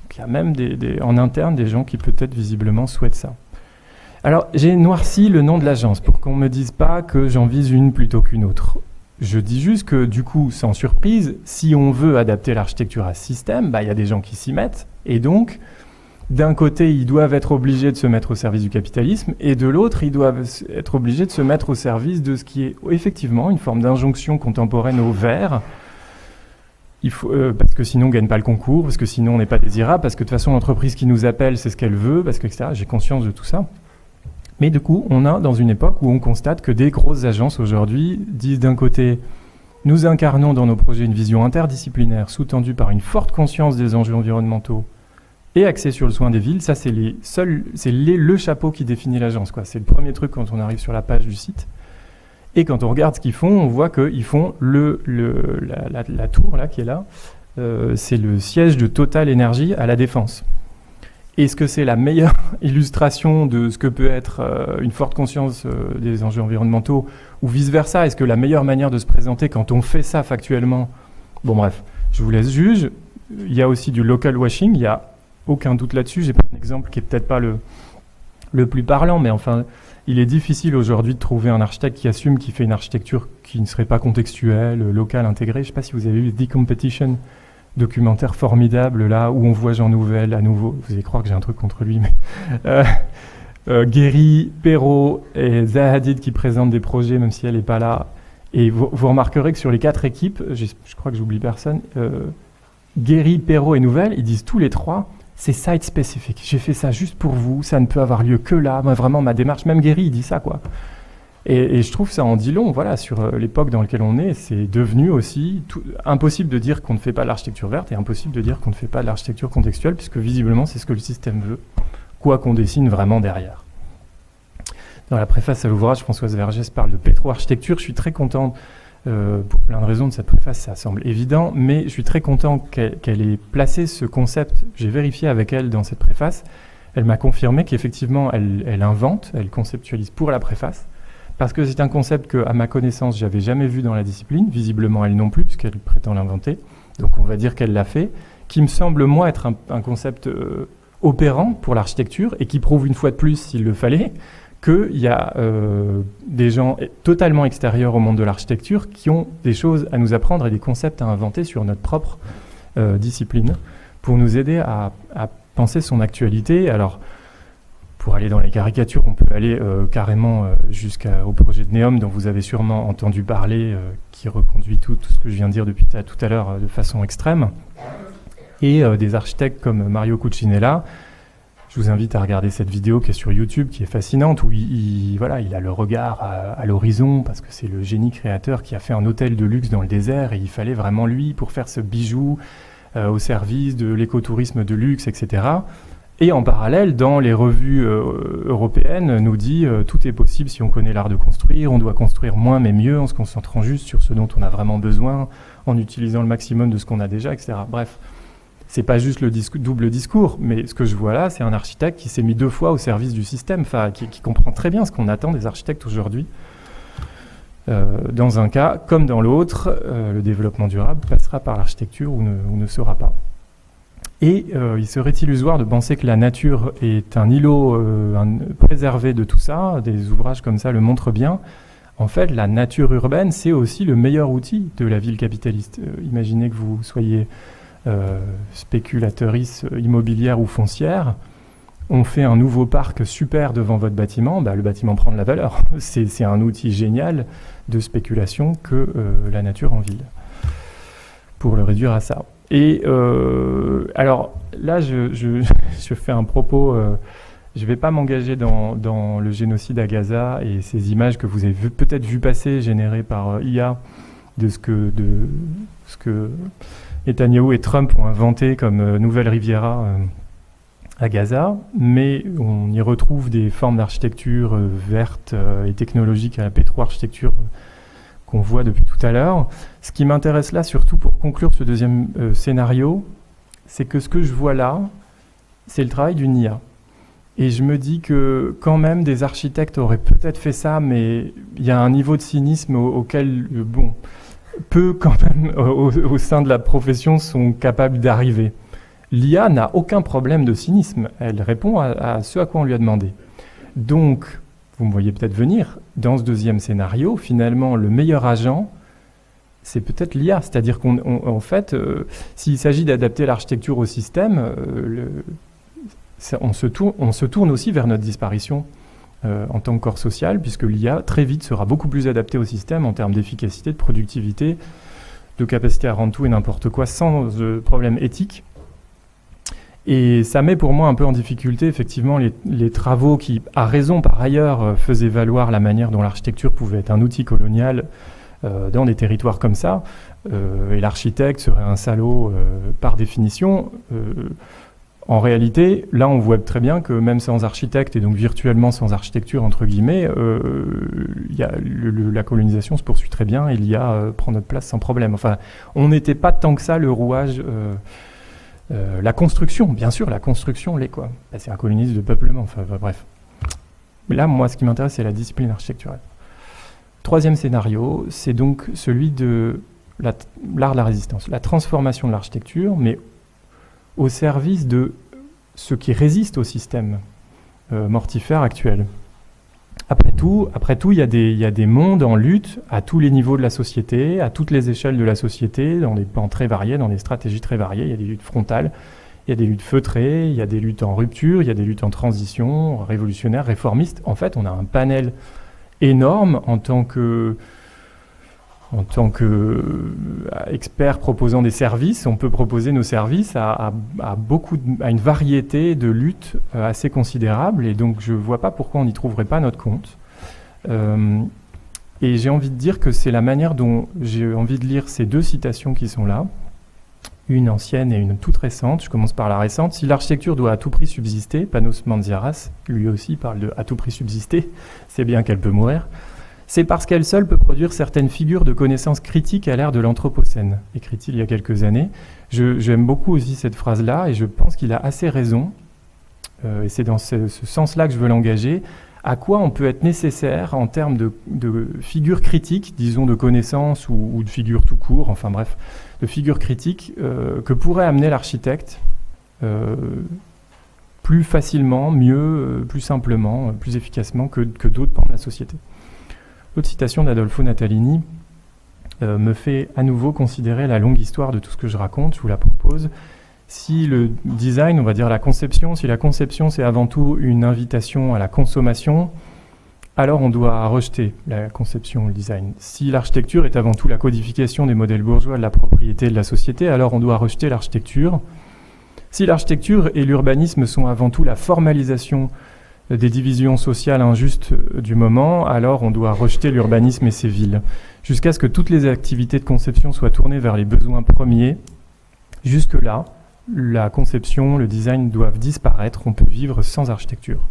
Donc, il y a même en interne des gens qui peut-être visiblement souhaitent ça. Alors j'ai noirci le nom de l'agence pour qu'on ne me dise pas que j'en vise une plutôt qu'une autre. Je dis juste que du coup, sans surprise, si on veut adapter l'architecture à ce système, il y a des gens qui s'y mettent et donc d'un côté, ils doivent être obligés de se mettre au service du capitalisme, et de l'autre, ils doivent être obligés de se mettre au service de ce qui est effectivement une forme d'injonction contemporaine au vert, parce que sinon on ne gagne pas le concours, parce que sinon on n'est pas désirable, parce que de toute façon l'entreprise qui nous appelle, c'est ce qu'elle veut, parce que, etc. J'ai conscience de tout ça. Mais du coup, on a dans une époque où on constate que des grosses agences aujourd'hui disent d'un côté, nous incarnons dans nos projets une vision interdisciplinaire sous-tendue par une forte conscience des enjeux environnementaux, et axé sur le soin des villes, ça c'est le chapeau qui définit l'agence, quoi. C'est le premier truc quand on arrive sur la page du site. Et quand on regarde ce qu'ils font, on voit qu'ils font la tour là qui est là, c'est le siège de Total Énergie à La Défense. Est-ce que c'est la meilleure illustration de ce que peut être une forte conscience des enjeux environnementaux ou vice-versa? Est-ce que la meilleure manière de se présenter quand on fait ça factuellement? Bon bref, je vous laisse juger. Il y a aussi du local washing, il y a aucun doute là-dessus. J'ai pas un exemple qui est peut-être pas le plus parlant, mais enfin, il est difficile aujourd'hui de trouver un architecte qui assume qu'il fait une architecture qui ne serait pas contextuelle, locale, intégrée. Je ne sais pas si vous avez vu The Competition, documentaire formidable là où on voit Jean Nouvel à nouveau. Vous allez croire que j'ai un truc contre lui, mais Guéry, Perrault et Zaha Hadid qui présentent des projets, même si elle n'est pas là. Et vous remarquerez que sur les 4 équipes, je crois que j'oublie personne. Guéry, Perrault et Nouvel, ils disent tous les 3. C'est site spécifique. J'ai fait ça juste pour vous. Ça ne peut avoir lieu que là. Moi, vraiment, ma démarche, même Guéry, il dit ça, quoi. Et je trouve ça en dit long, voilà, sur l'époque dans laquelle on est. C'est devenu aussi impossible de dire qu'on ne fait pas de l'architecture verte et impossible de dire qu'on ne fait pas de l'architecture contextuelle, puisque visiblement, c'est ce que le système veut, quoi qu'on dessine vraiment derrière. Dans la préface à l'ouvrage, Françoise Vergès parle de pétro-architecture. Je suis très content. Pour plein de raisons de cette préface, ça semble évident, mais je suis très content qu'elle ait placé ce concept. J'ai vérifié avec elle dans cette préface. Elle m'a confirmé qu'effectivement, elle invente, elle conceptualise pour la préface, parce que c'est un concept que, à ma connaissance, j'avais jamais vu dans la discipline. Visiblement, elle non plus, puisqu'elle prétend l'inventer. Donc, on va dire qu'elle l'a fait, qui me semble, moi, être un concept opérant pour l'architecture et qui prouve une fois de plus, s'il le fallait, qu'il y a des gens totalement extérieurs au monde de l'architecture qui ont des choses à nous apprendre et des concepts à inventer sur notre propre discipline pour nous aider à penser son actualité. Alors, pour aller dans les caricatures, on peut aller carrément jusqu'au projet de Neom dont vous avez sûrement entendu parler, qui reconduit tout ce que je viens de dire depuis tout à l'heure de façon extrême. Et des architectes comme Mario Cucinella. Je vous invite à regarder cette vidéo qui est sur YouTube, qui est fascinante, où il a le regard à l'horizon, parce que c'est le génie créateur qui a fait un hôtel de luxe dans le désert, et il fallait vraiment lui pour faire ce bijou au service de l'écotourisme de luxe, etc. Et en parallèle, dans les revues européennes, nous dit tout est possible si on connaît l'art de construire, on doit construire moins mais mieux, en se concentrant juste sur ce dont on a vraiment besoin, en utilisant le maximum de ce qu'on a déjà, etc. Bref. C'est pas juste le double discours, mais ce que je vois là, c'est un architecte qui s'est mis 2 fois au service du système, qui comprend très bien ce qu'on attend des architectes aujourd'hui. Dans un cas, comme dans l'autre, le développement durable passera par l'architecture ou ne sera pas. Et il serait illusoire de penser que la nature est un îlot préservé de tout ça. Des ouvrages comme ça le montrent bien. En fait, la nature urbaine, c'est aussi le meilleur outil de la ville capitaliste. Imaginez que vous soyez spéculatrice immobilière ou foncière, on fait un nouveau parc super devant votre bâtiment, le bâtiment prend de la valeur. C'est un outil génial de spéculation que la nature en ville, pour le réduire à ça. Et alors là, je fais un propos, je ne vais pas m'engager dans le génocide à Gaza et ces images que vous avez peut-être vu passer, générées par IA, de ce que Netanyahou et Trump ont inventé comme nouvelle Riviera à Gaza, mais on y retrouve des formes d'architecture verte et technologique à la pétro-architecture qu'on voit depuis tout à l'heure. Ce qui m'intéresse là, surtout pour conclure ce deuxième scénario, c'est que ce que je vois là, c'est le travail d'une IA. Et je me dis que quand même des architectes auraient peut-être fait ça, mais il y a un niveau de cynisme auquel, peu quand même au sein de la profession sont capables d'arriver. L'IA n'a aucun problème de cynisme, elle répond à ce à quoi on lui a demandé. Donc, vous me voyez peut-être venir, dans ce deuxième scénario, finalement, le meilleur agent, c'est peut-être l'IA. C'est-à-dire qu'en fait, s'il s'agit d'adapter l'architecture au système, on se tourne aussi vers notre disparition en tant que corps social, puisque l'IA, très vite, sera beaucoup plus adaptée au système en termes d'efficacité, de productivité, de capacité à rendre tout et n'importe quoi sans problème éthique. Et ça met pour moi un peu en difficulté, effectivement, les travaux qui, à raison par ailleurs, faisaient valoir la manière dont l'architecture pouvait être un outil colonial dans des territoires comme ça. Et l'architecte serait un salaud par définition. En réalité, là, on voit très bien que même sans architecte, et donc virtuellement sans architecture, entre guillemets, la colonisation se poursuit très bien et l'IA prend notre place sans problème. Enfin, on n'était pas tant que ça le rouage... la construction, bien sûr, la construction l'est, quoi. C'est un colonisme de peuplement, enfin bref. Mais là, moi, ce qui m'intéresse, c'est la discipline architecturale. Troisième scénario, c'est donc celui de l'art de la résistance, la transformation de l'architecture, mais au service de ce qui résiste au système mortifère actuel. Après tout, il y a des mondes en lutte à tous les niveaux de la société, à toutes les échelles de la société, dans des plans très variés, dans des stratégies très variées. Il y a des luttes frontales, il y a des luttes feutrées, il y a des luttes en rupture, il y a des luttes en transition, révolutionnaires, réformistes. En fait, on a un panel énorme en tant que expert proposant des services. On peut proposer nos services à une variété de luttes assez considérable, et donc je ne vois pas pourquoi on n'y trouverait pas notre compte. Et j'ai envie de dire que c'est la manière dont j'ai envie de lire ces deux citations qui sont là, une ancienne et une toute récente. Je commence par la récente. Si l'architecture doit à tout prix subsister, Panos Manziaras, lui aussi parle de à tout prix subsister, c'est bien qu'elle peut mourir. C'est parce qu'elle seule peut produire certaines figures de connaissances critiques à l'ère de l'Anthropocène, écrit-il il y a quelques années. J'aime beaucoup aussi cette phrase-là, et je pense qu'il a assez raison, et c'est dans ce sens-là que je veux l'engager. À quoi on peut être nécessaire en termes de figures critiques, disons de connaissances ou de figures tout court, enfin bref, de figures critiques que pourrait amener l'architecte plus facilement, mieux, plus simplement, plus efficacement que d'autres pans de la société. L'autre citation d'Adolfo Natalini me fait à nouveau considérer la longue histoire de tout ce que je raconte, je vous la propose. Si le design, on va dire la conception, si la conception c'est avant tout une invitation à la consommation, alors on doit rejeter la conception, le design. Si l'architecture est avant tout la codification des modèles bourgeois de la propriété de la société, alors on doit rejeter l'architecture. Si l'architecture et l'urbanisme sont avant tout la formalisation des divisions sociales injustes du moment, alors on doit rejeter l'urbanisme et ses villes. Jusqu'à ce que toutes les activités de conception soient tournées vers les besoins premiers, jusque-là, la conception, le design doivent disparaître, on peut vivre sans architecture.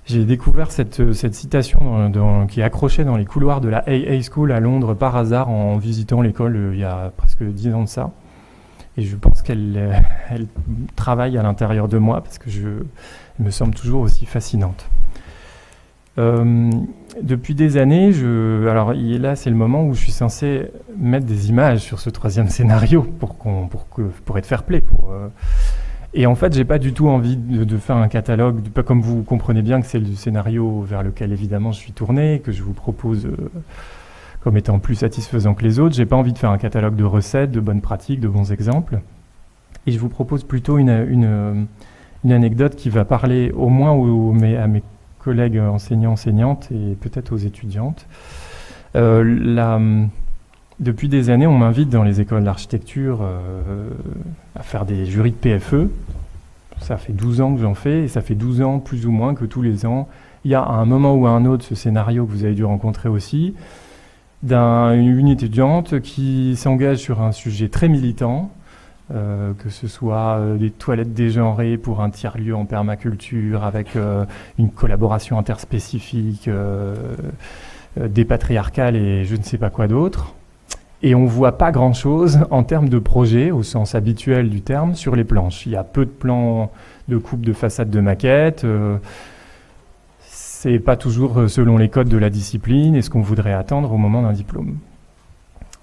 J'ai découvert cette citation qui est accrochée dans les couloirs de la AA School à Londres par hasard en visitant l'école il y a presque 10 ans de ça. Et je pense qu'elle travaille à l'intérieur de moi parce que elle me semble toujours aussi fascinante. Depuis des années, alors là c'est le moment où je suis censé mettre des images sur ce troisième scénario pour être fair-play. Et en fait, j'ai pas du tout envie de faire un catalogue, pas comme vous comprenez bien que c'est le scénario vers lequel évidemment je suis tourné, que je vous propose comme étant plus satisfaisant que les autres. J'ai pas envie de faire un catalogue de recettes, de bonnes pratiques, de bons exemples. Et je vous propose plutôt une anecdote qui va parler au moins à mes collègues enseignantes et peut-être aux étudiantes. Depuis des années, on m'invite dans les écoles d'architecture à faire des jurys de PFE. Ça fait 12 ans que j'en fais, et ça fait 12 ans plus ou moins que tous les ans, il y a à un moment ou à un autre ce scénario que vous avez dû rencontrer aussi, d'une étudiante qui s'engage sur un sujet très militant, que ce soit des toilettes dégenrées pour un tiers-lieu en permaculture avec une collaboration interspécifique, dépatriarcale et je ne sais pas quoi d'autre. Et on ne voit pas grand-chose en termes de projet, au sens habituel du terme, sur les planches. Il y a peu de plans de coupe de façade de maquette. C'est pas toujours selon les codes de la discipline et ce qu'on voudrait attendre au moment d'un diplôme.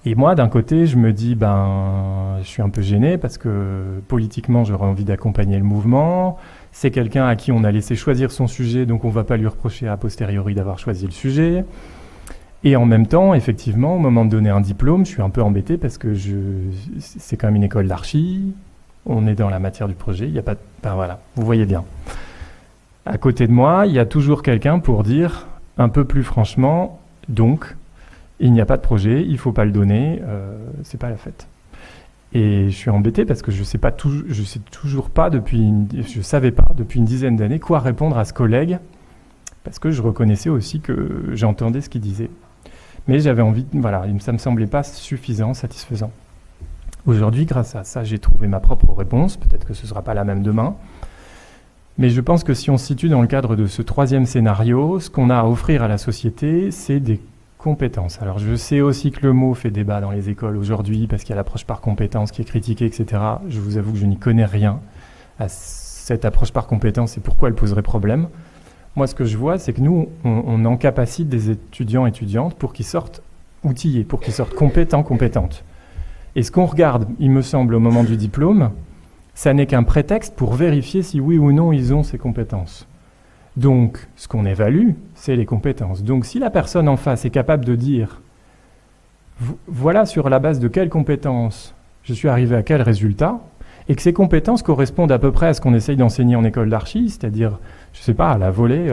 Et moi, d'un côté, je me dis, je suis un peu gêné parce que politiquement, j'aurais envie d'accompagner le mouvement. C'est quelqu'un à qui on a laissé choisir son sujet, donc on ne va pas lui reprocher a posteriori d'avoir choisi le sujet. Et en même temps, effectivement, au moment de donner un diplôme, je suis un peu embêté parce que c'est quand même une école d'archi, on est dans la matière du projet, il n'y a pas de... voilà, vous voyez bien. À côté de moi, il y a toujours quelqu'un pour dire, un peu plus franchement, donc, il n'y a pas de projet, il ne faut pas le donner, c'est pas la fête. Et je suis embêté parce que je sais toujours pas depuis une dizaine d'années quoi répondre à ce collègue, parce que je reconnaissais aussi que j'entendais ce qu'il disait. Mais j'avais envie, ça me semblait pas suffisant, satisfaisant. Aujourd'hui, grâce à ça, j'ai trouvé ma propre réponse. Peut-être que ce sera pas la même demain. Mais je pense que si on se situe dans le cadre de ce troisième scénario, ce qu'on a à offrir à la société, c'est des compétences. Alors je sais aussi que le mot fait débat dans les écoles aujourd'hui, parce qu'il y a l'approche par compétences qui est critiquée, etc. Je vous avoue que je n'y connais rien à cette approche par compétences et pourquoi elle poserait problème. Moi, ce que je vois, c'est que nous, on encapacite des étudiants et étudiantes pour qu'ils sortent outillés, pour qu'ils sortent compétents, compétentes. Et ce qu'on regarde, il me semble, au moment du diplôme, ça n'est qu'un prétexte pour vérifier si oui ou non ils ont ces compétences. Donc, ce qu'on évalue, c'est les compétences. Donc, si la personne en face est capable de dire « voilà sur la base de quelles compétences je suis arrivé à quel résultat », et que ces compétences correspondent à peu près à ce qu'on essaye d'enseigner en école d'archi, c'est-à-dire, je ne sais pas, à la volée,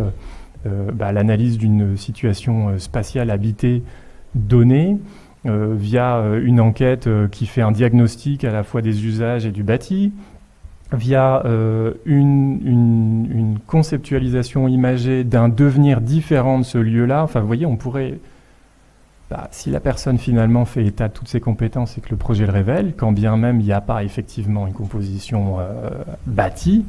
l'analyse d'une situation spatiale habitée donnée, via une enquête qui fait un diagnostic à la fois des usages et du bâti, via une conceptualisation imagée d'un devenir différent de ce lieu-là. Enfin, vous voyez, on pourrait... si la personne finalement fait état de toutes ses compétences et que le projet le révèle, quand bien même il n'y a pas effectivement une composition bâtie,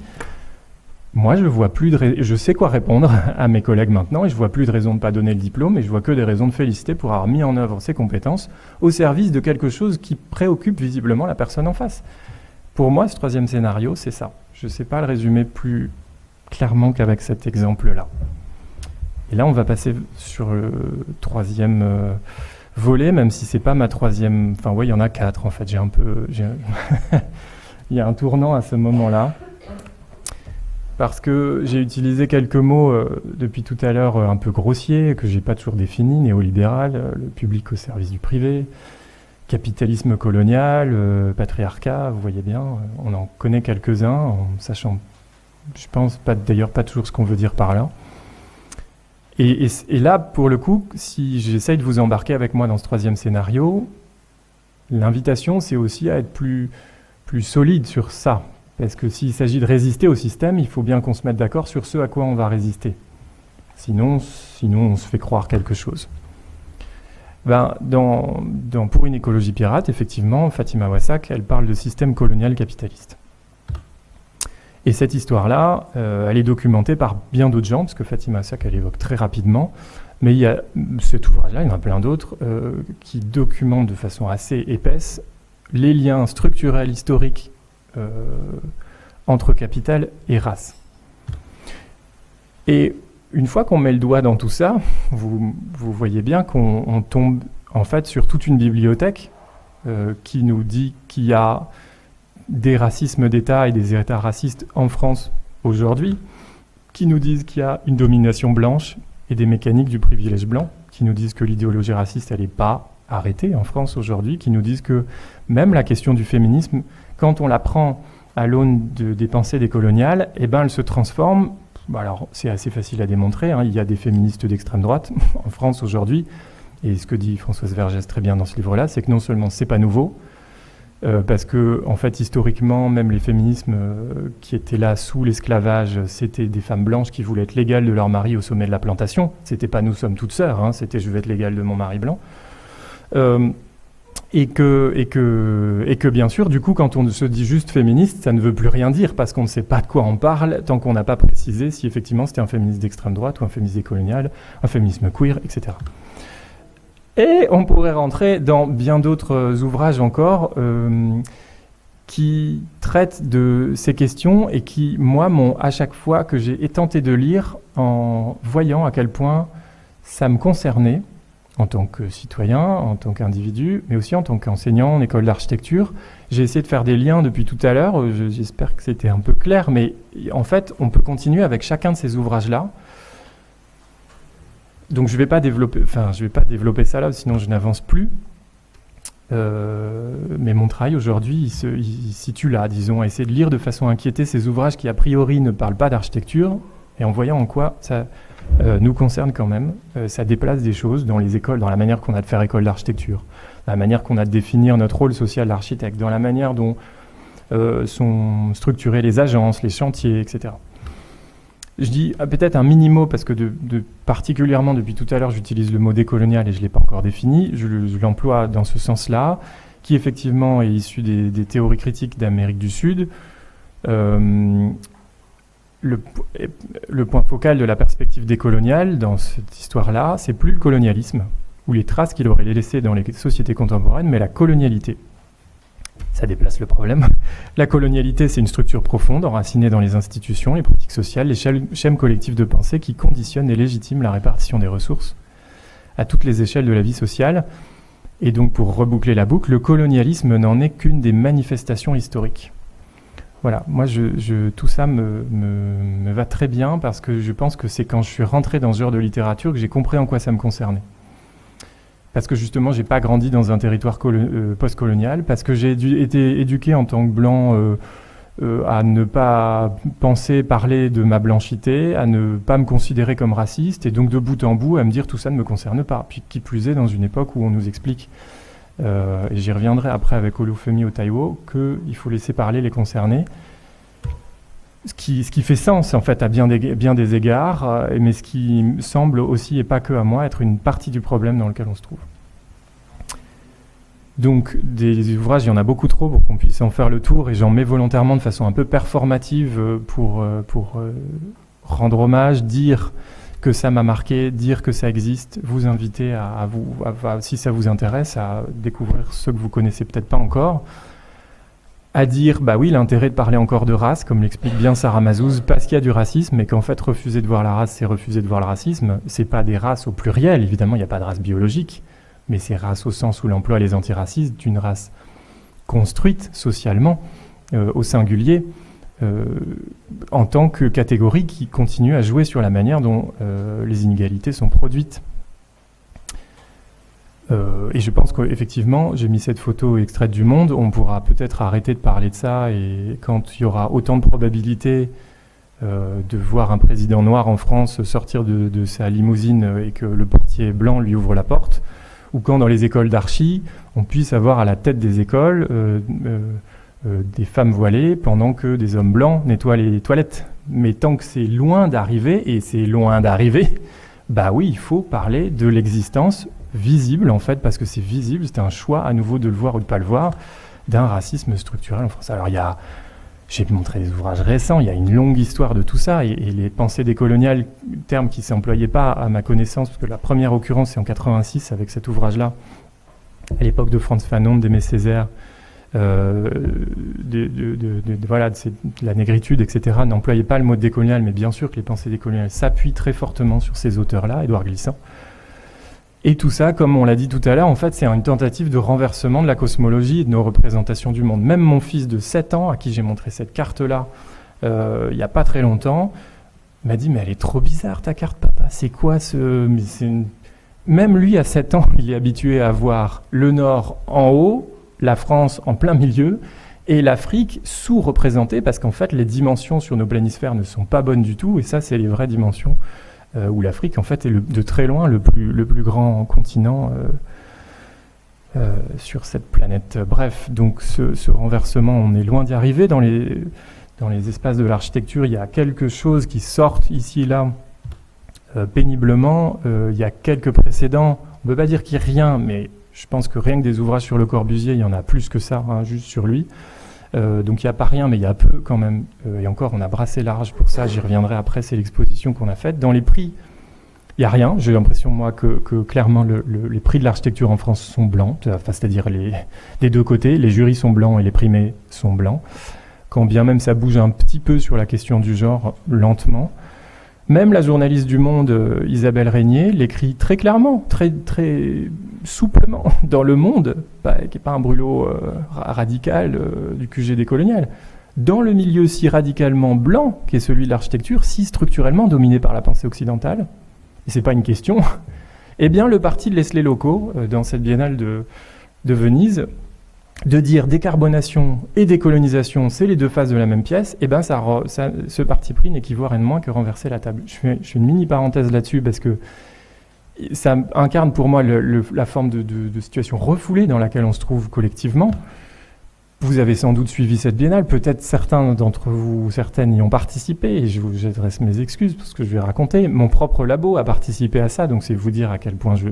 moi je sais quoi répondre à mes collègues maintenant et je vois plus de raison de ne pas donner le diplôme et je vois que des raisons de féliciter pour avoir mis en œuvre ses compétences au service de quelque chose qui préoccupe visiblement la personne en face. Pour moi, ce troisième scénario, c'est ça. Je ne sais pas le résumer plus clairement qu'avec cet exemple-là. Et là, on va passer sur le troisième volet, même si c'est pas ma troisième... Enfin, oui, il y en a 4, en fait. Il y a un tournant à ce moment-là. Parce que j'ai utilisé quelques mots depuis tout à l'heure un peu grossiers, que j'ai pas toujours définis, néolibéral, le public au service du privé, capitalisme colonial, patriarcat, vous voyez bien, on en connaît quelques-uns, en sachant, je pense, d'ailleurs pas toujours ce qu'on veut dire par là. Et là, pour le coup, si j'essaye de vous embarquer avec moi dans ce troisième scénario, l'invitation, c'est aussi à être plus solide sur ça. Parce que s'il s'agit de résister au système, il faut bien qu'on se mette d'accord sur ce à quoi on va résister. Sinon on se fait croire quelque chose. Pour une écologie pirate, effectivement, Fatima Wassak, elle parle de système colonial capitaliste. Et cette histoire-là, elle est documentée par bien d'autres gens, parce que Fatima Wassak, elle évoque très rapidement, mais il y a cet ouvrage-là, il y en a plein d'autres, qui documentent de façon assez épaisse les liens structurels, historiques, entre capital et race. Et une fois qu'on met le doigt dans tout ça, vous voyez bien qu'on tombe en fait sur toute une bibliothèque qui nous dit qu'il y a des racismes d'État et des États racistes en France aujourd'hui, qui nous disent qu'il y a une domination blanche et des mécaniques du privilège blanc, qui nous disent que l'idéologie raciste, elle n'est pas arrêtée en France aujourd'hui, qui nous disent que même la question du féminisme, quand on la prend à l'aune des pensées décoloniales, elle se transforme. Alors, c'est assez facile à démontrer, hein. Il y a des féministes d'extrême droite en France aujourd'hui, et ce que dit Françoise Vergès très bien dans ce livre-là, c'est que non seulement c'est pas nouveau, parce que, en fait, historiquement, même les féminismes qui étaient là sous l'esclavage, c'était des femmes blanches qui voulaient être l'égale de leur mari au sommet de la plantation. C'était pas « nous sommes toutes sœurs », hein, c'était « je veux être l'égale de mon mari blanc ». Et que bien sûr, du coup, quand on se dit juste féministe, ça ne veut plus rien dire parce qu'on ne sait pas de quoi on parle tant qu'on n'a pas précisé si effectivement c'était un féminisme d'extrême droite ou un féminisme décolonial, un féminisme queer, etc. Et on pourrait rentrer dans bien d'autres ouvrages encore qui traitent de ces questions et qui, moi, m'ont à chaque fois que j'ai tenté de lire, en voyant à quel point ça me concernait en tant que citoyen, en tant qu'individu, mais aussi en tant qu'enseignant en école d'architecture. J'ai essayé de faire des liens depuis tout à l'heure, j'espère que c'était un peu clair, mais en fait, on peut continuer avec chacun de ces ouvrages-là. Donc je vais pas développer ça là, sinon je n'avance plus. Mais mon travail aujourd'hui, il se situe là, disons, à essayer de lire de façon inquiétée ces ouvrages qui a priori ne parlent pas d'architecture, et en voyant en quoi ça nous concerne quand même. Ça déplace des choses dans les écoles, dans la manière qu'on a de faire école d'architecture, la manière qu'on a de définir notre rôle social d'architecte, dans la manière dont sont structurées les agences, les chantiers, etc. Je dis peut-être un mini-mot parce que particulièrement depuis tout à l'heure j'utilise le mot décolonial et je ne l'ai pas encore défini, je l'emploie dans ce sens-là, qui effectivement est issu des théories critiques d'Amérique du Sud. Le point focal de la perspective décoloniale dans cette histoire-là, c'est plus le colonialisme ou les traces qu'il aurait laissées dans les sociétés contemporaines, mais la colonialité. Ça déplace le problème. La colonialité, c'est une structure profonde, enracinée dans les institutions, les pratiques sociales, les schèmes collectifs de pensée qui conditionnent et légitiment la répartition des ressources à toutes les échelles de la vie sociale. Et donc, pour reboucler la boucle, le colonialisme n'en est qu'une des manifestations historiques. Voilà, moi, tout ça me va très bien parce que je pense que c'est quand je suis rentré dans ce genre de littérature que j'ai compris en quoi ça me concernait. Parce que justement, je n'ai pas grandi dans un territoire post-colonial, parce que j'ai été éduqué en tant que blanc à ne pas parler de ma blanchité, à ne pas me considérer comme raciste, et donc de bout en bout à me dire tout ça ne me concerne pas. Puis qui plus est, dans une époque où on nous explique, et j'y reviendrai après avec Olufemi Otaïwo, qu'il faut laisser parler les concernés. Ce qui fait sens en fait à bien des égards, mais ce qui me semble aussi, et pas que à moi, être une partie du problème dans lequel on se trouve. Donc des ouvrages, il y en a beaucoup trop pour qu'on puisse en faire le tour, et j'en mets volontairement de façon un peu performative pour rendre hommage, dire que ça m'a marqué, dire que ça existe, vous inviter si ça vous intéresse, à découvrir ceux que vous connaissez peut-être pas encore. À dire, bah oui, l'intérêt de parler encore de race, comme l'explique bien Sarah Mazouz, parce qu'il y a du racisme, mais qu'en fait, refuser de voir la race, c'est refuser de voir le racisme. C'est pas des races au pluriel, évidemment, il n'y a pas de race biologique, mais c'est race au sens où l'emploi les antiracistes d'une race construite socialement, au singulier, en tant que catégorie qui continue à jouer sur la manière dont les inégalités sont produites. Et je pense qu'effectivement, j'ai mis cette photo extraite du Monde, on pourra peut-être arrêter de parler de ça, et quand il y aura autant de probabilités de voir un président noir en France sortir de sa limousine et que le portier blanc lui ouvre la porte, ou quand dans les écoles d'archi, on puisse avoir à la tête des écoles des femmes voilées pendant que des hommes blancs nettoient les toilettes. Mais tant que c'est loin d'arriver, et c'est loin d'arriver, bah oui, il faut parler de l'existence visible, en fait, parce que c'est visible, c'est un choix à nouveau de le voir ou de ne pas le voir, d'un racisme structurel en France. Alors j'ai montré des ouvrages récents, il y a une longue histoire de tout ça, et les pensées décoloniales, terme qui ne s'employait pas à ma connaissance, parce que la première occurrence c'est en 86 avec cet ouvrage-là, à l'époque de Frantz Fanon, d'Aimé Césaire, de la négritude, etc., n'employait pas le mot décolonial, mais bien sûr que les pensées décoloniales s'appuient très fortement sur ces auteurs-là, Édouard Glissant. Et tout ça, comme on l'a dit tout à l'heure, en fait, c'est une tentative de renversement de la cosmologie et de nos représentations du monde. Même mon fils de 7 ans, à qui j'ai montré cette carte-là il n'y a pas très longtemps, m'a dit « Mais elle est trop bizarre ta carte, papa, c'est quoi ce… » Même lui, à 7 ans, il est habitué à voir le Nord en haut, la France en plein milieu, et l'Afrique sous-représentée, parce qu'en fait, les dimensions sur nos planisphères ne sont pas bonnes du tout, et ça, c'est les vraies dimensions. Où l'Afrique, en fait, est de très loin le plus grand continent sur cette planète. Bref, donc ce renversement, on est loin d'y arriver. Dans les espaces de l'architecture, il y a quelque chose qui sort ici et là péniblement. Il y a quelques précédents. On ne peut pas dire qu'il n'y a rien, mais je pense que rien que des ouvrages sur Le Corbusier, il y en a plus que ça, juste sur lui. Donc il n'y a pas rien, mais il y a peu quand même. Et encore, on a brassé large pour ça, j'y reviendrai après, c'est l'exposition qu'on a faite. Dans les prix Il n'y a rien. J'ai l'impression, moi, que clairement, les prix de l'architecture en France sont blancs, enfin, c'est-à-dire des deux côtés. Les jurys sont blancs et les primés sont blancs. Quand bien même ça bouge un petit peu sur la question du genre, lentement. Même la journaliste du Monde, Isabelle Régnier, l'écrit très clairement, très, très souplement dans Le Monde, qui n'est pas un brûlot radical du QG décolonial. Dans le milieu si radicalement blanc qu'est celui de l'architecture, si structurellement dominé par la pensée occidentale, et c'est pas une question, eh bien le parti de Leslie Locaux, dans cette biennale de Venise, de dire décarbonation et décolonisation, c'est les deux faces de la même pièce, eh ben ce parti pris n'équivaut à rien de moins que renverser la table. Je fais une mini parenthèse là-dessus parce que ça incarne pour moi la forme de situation refoulée dans laquelle on se trouve collectivement. Vous avez sans doute suivi cette biennale, peut-être certains d'entre vous ou certaines y ont participé, et j'adresse mes excuses pour ce que je vais raconter. Mon propre labo a participé à ça, donc c'est vous dire à quel point je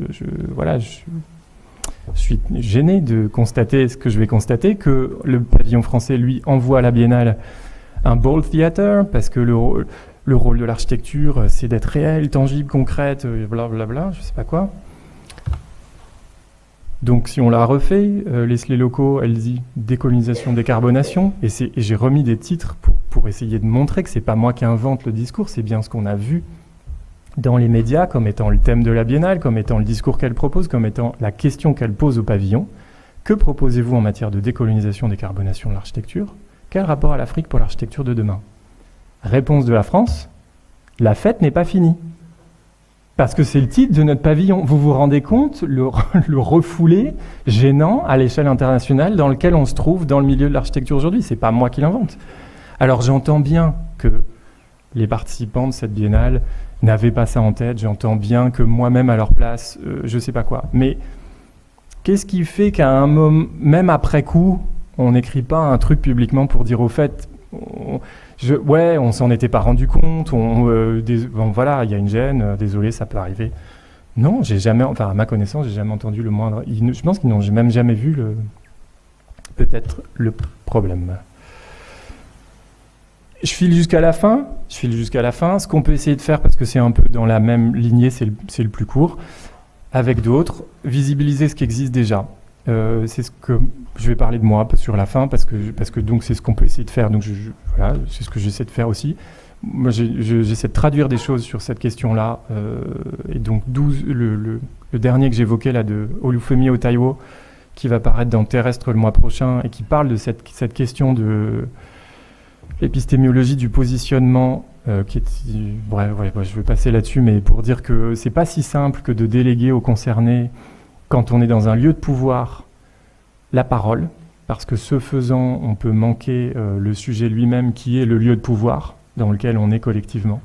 suis gêné de constater ce que je vais constater, que le pavillon français, lui, envoie à la biennale un bold theater, parce que le rôle de l'architecture, c'est d'être réelle, tangible, concrète, blablabla, je sais pas quoi. Donc si on l'a refait, Leslie Locaux, elle dit décolonisation, décarbonation, et j'ai remis des titres pour essayer de montrer que c'est pas moi qui invente le discours, c'est bien ce qu'on a vu dans les médias comme étant le thème de la biennale, comme étant le discours qu'elle propose, comme étant la question qu'elle pose au pavillon. Que proposez-vous en matière de décolonisation, décarbonation de l'architecture? Quel rapport à l'Afrique pour l'architecture de demain? Réponse de la France, la fête n'est pas finie. Parce que c'est le titre de notre pavillon. Vous vous rendez compte, le refoulé, gênant à l'échelle internationale dans lequel on se trouve dans le milieu de l'architecture aujourd'hui. C'est pas moi qui l'invente. Alors j'entends bien que les participants de cette biennale n'avaient pas ça en tête. J'entends bien que moi-même à leur place, je sais pas quoi. Mais qu'est-ce qui fait qu'à un moment, même après coup, on n'écrit pas un truc publiquement pour dire au fait... on s'en était pas rendu compte, voilà, il y a une gêne, désolé, ça peut arriver. Non, à ma connaissance, j'ai jamais entendu le moindre. Je pense qu'ils n'ont même jamais vu peut-être le problème. Je file jusqu'à la fin. Ce qu'on peut essayer de faire, parce que c'est un peu dans la même lignée, c'est le plus court, avec d'autres, visibiliser ce qui existe déjà. C'est ce que je vais parler de moi sur la fin parce que donc c'est ce qu'on peut essayer de faire, donc voilà, c'est ce que j'essaie de faire aussi. Moi j'essaie de traduire des choses sur cette question-là, et donc le dernier que j'évoquais là de Olufemi Otaiwo qui va paraître dans Terrestre le mois prochain et qui parle de cette question de l'épistémiologie du positionnement, je vais passer là-dessus, mais pour dire que c'est pas si simple que de déléguer aux concernés quand on est dans un lieu de pouvoir, la parole, parce que ce faisant, on peut manquer le sujet lui-même qui est le lieu de pouvoir dans lequel on est collectivement.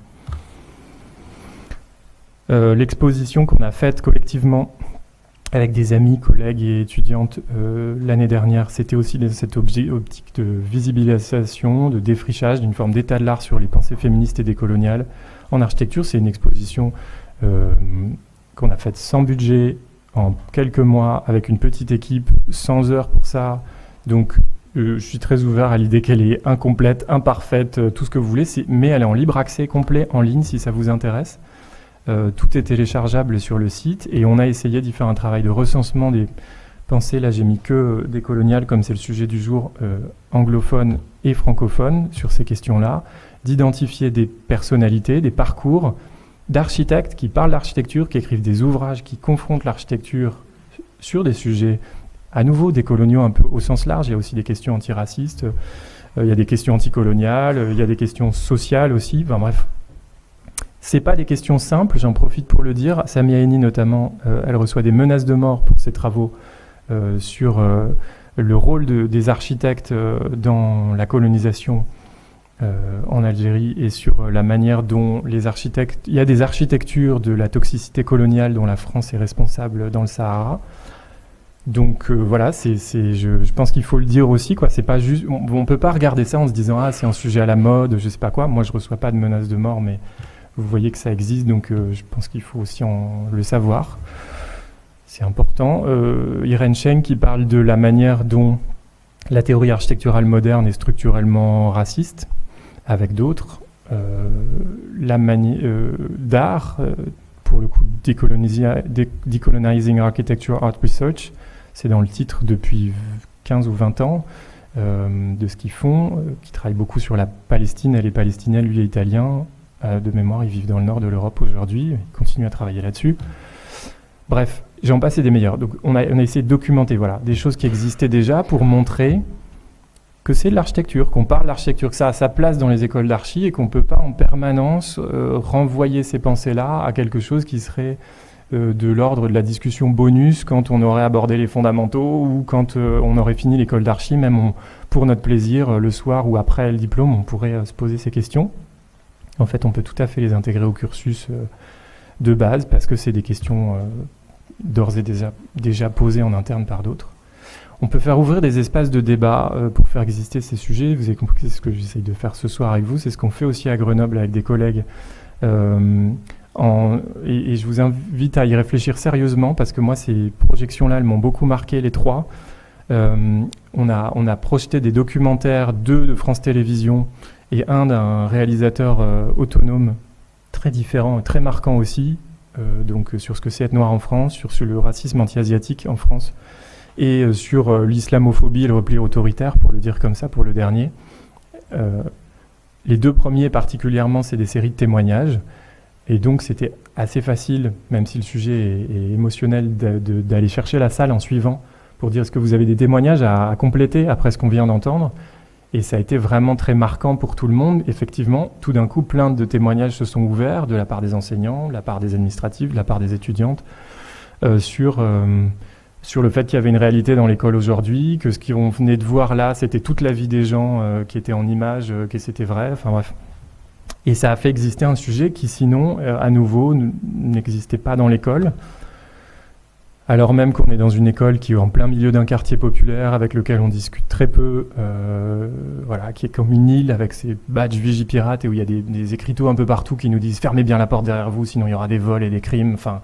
L'exposition qu'on a faite collectivement avec des amis, collègues et étudiantes l'année dernière, c'était aussi cette optique de visibilisation, de défrichage, d'une forme d'état de l'art sur les pensées féministes et décoloniales. En architecture, c'est une exposition qu'on a faite sans budget, en quelques mois, avec une petite équipe, 100 heures pour ça. Donc, je suis très ouvert à l'idée qu'elle est incomplète, imparfaite, tout ce que vous voulez, mais elle est en libre accès complet en ligne si ça vous intéresse. Tout est téléchargeable sur le site et on a essayé d'y faire un travail de recensement des pensées. Là, j'ai mis que décoloniales, comme c'est le sujet du jour, anglophone et francophone, sur ces questions-là, d'identifier des personnalités, des parcours, d'architectes qui parlent d'architecture, qui écrivent des ouvrages, qui confrontent l'architecture sur des sujets à nouveau décoloniaux un peu au sens large. Il y a aussi des questions antiracistes, il y a des questions anticoloniales, il y a des questions sociales aussi. Enfin bref, c'est pas des questions simples, j'en profite pour le dire. Samia Eni notamment, elle reçoit des menaces de mort pour ses travaux sur le rôle des architectes dans la colonisation en Algérie et sur la manière dont les architectes... Il y a des architectures de la toxicité coloniale dont la France est responsable dans le Sahara. Donc voilà, je pense qu'il faut le dire aussi, quoi. C'est pas juste, on peut pas regarder ça en se disant c'est un sujet à la mode, je sais pas quoi. Moi, je reçois pas de menaces de mort, mais vous voyez que ça existe, donc je pense qu'il faut aussi le savoir. C'est important. Irène Cheng qui parle de la manière dont la théorie architecturale moderne est structurellement raciste, avec d'autres. La d'art, pour le coup, Decolonizing Architecture Art Research. C'est dans le titre depuis 15 ou 20 ans de ce qu'ils font, qui travaillent beaucoup sur la Palestine. Et les Palestiniens, lui, est italien. De mémoire, ils vivent dans le nord de l'Europe aujourd'hui. Ils continuent à travailler là-dessus. Bref, j'en passe et des meilleurs. Donc, on a essayé de documenter des choses qui existaient déjà pour montrer que c'est de l'architecture, qu'on parle d'architecture, que ça a sa place dans les écoles d'archi et qu'on ne peut pas en permanence renvoyer ces pensées-là à quelque chose qui serait de l'ordre de la discussion bonus quand on aurait abordé les fondamentaux ou quand on aurait fini l'école d'archi, même pour notre plaisir, le soir ou après le diplôme, on pourrait se poser ces questions. En fait, on peut tout à fait les intégrer au cursus de base parce que c'est des questions d'ores et déjà posées en interne par d'autres. On peut faire ouvrir des espaces de débat pour faire exister ces sujets. Vous avez compris que c'est ce que j'essaye de faire ce soir avec vous. C'est ce qu'on fait aussi à Grenoble avec des collègues. Et je vous invite à y réfléchir sérieusement parce que moi, ces projections-là, elles m'ont beaucoup marqué, les trois. On a projeté des documentaires, 2 de France Télévisions et un d'un réalisateur autonome très différent, très marquant aussi, donc sur ce que c'est être noir en France, sur le racisme anti-asiatique en France, et sur l'islamophobie et le repli autoritaire, pour le dire comme ça, pour le dernier. Les 2 premiers particulièrement, c'est des séries de témoignages, et donc c'était assez facile, même si le sujet est émotionnel, d'aller chercher la salle en suivant, pour dire est-ce que vous avez des témoignages à compléter après ce qu'on vient d'entendre. Et ça a été vraiment très marquant pour tout le monde. Effectivement, tout d'un coup, plein de témoignages se sont ouverts de la part des enseignants, de la part des administratifs, de la part des étudiantes, sur le fait qu'il y avait une réalité dans l'école aujourd'hui, que ce qu'on venait de voir là, c'était toute la vie des gens qui étaient en images, que c'était vrai, enfin bref. Et ça a fait exister un sujet qui, sinon, à nouveau, n'existait pas dans l'école. Alors même qu'on est dans une école qui est en plein milieu d'un quartier populaire avec lequel on discute très peu, qui est comme une île avec ses badges Vigipirate et où il y a des écriteaux un peu partout qui nous disent « fermez bien la porte derrière vous, sinon il y aura des vols et des crimes ». Enfin,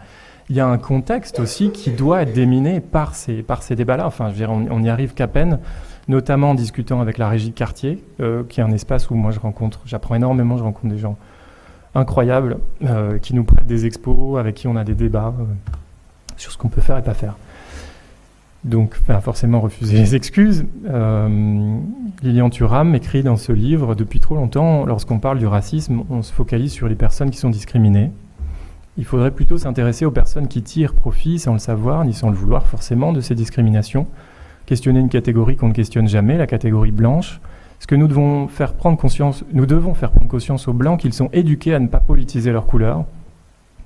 il y a un contexte aussi qui doit être déminé par ces débats-là. Enfin, je veux dire, on n'y arrive qu'à peine, notamment en discutant avec la régie de quartier, qui est un espace où moi j'apprends énormément, je rencontre des gens incroyables qui nous prêtent des expos, avec qui on a des débats sur ce qu'on peut faire et pas faire. Donc, forcément, refuser les excuses. Lilian Thuram écrit dans ce livre, depuis trop longtemps, lorsqu'on parle du racisme, on se focalise sur les personnes qui sont discriminées. Il faudrait plutôt s'intéresser aux personnes qui tirent profit, sans le savoir, ni sans le vouloir forcément, de ces discriminations. Questionner une catégorie qu'on ne questionne jamais, la catégorie blanche. Ce que nous devons faire prendre conscience aux Blancs qu'ils sont éduqués à ne pas politiser leur couleur.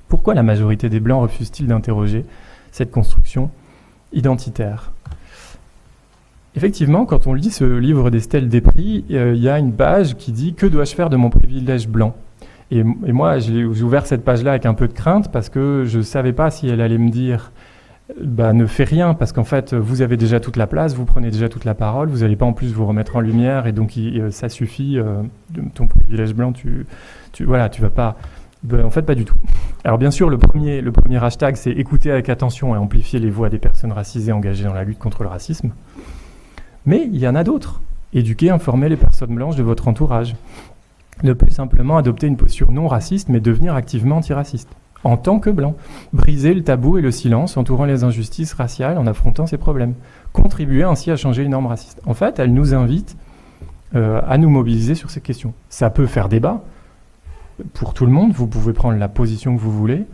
Pourquoi la majorité des Blancs refusent-ils d'interroger cette construction identitaire ? Effectivement, quand on lit ce livre d'Estelle Despris, il y a une page qui dit « Que dois-je faire de mon privilège blanc ?» Et moi, j'ai ouvert cette page-là avec un peu de crainte parce que je ne savais pas si elle allait me dire ne fais rien, parce qu'en fait, vous avez déjà toute la place, vous prenez déjà toute la parole, vous n'allez pas en plus vous remettre en lumière, et donc ça suffit, ton privilège blanc, tu vas pas... en fait, pas du tout. Alors bien sûr, le premier hashtag, c'est écouter avec attention et amplifier les voix des personnes racisées engagées dans la lutte contre le racisme. Mais il y en a d'autres. Éduquer, informer les personnes blanches de votre entourage. Ne plus simplement adopter une posture non raciste, mais devenir activement antiraciste. En tant que blanc. Briser le tabou et le silence entourant les injustices raciales en affrontant ces problèmes. Contribuer ainsi à changer les normes racistes. En fait, elle nous invite à nous mobiliser sur ces questions. Ça peut faire débat. Pour tout le monde, vous pouvez prendre la position que vous voulez.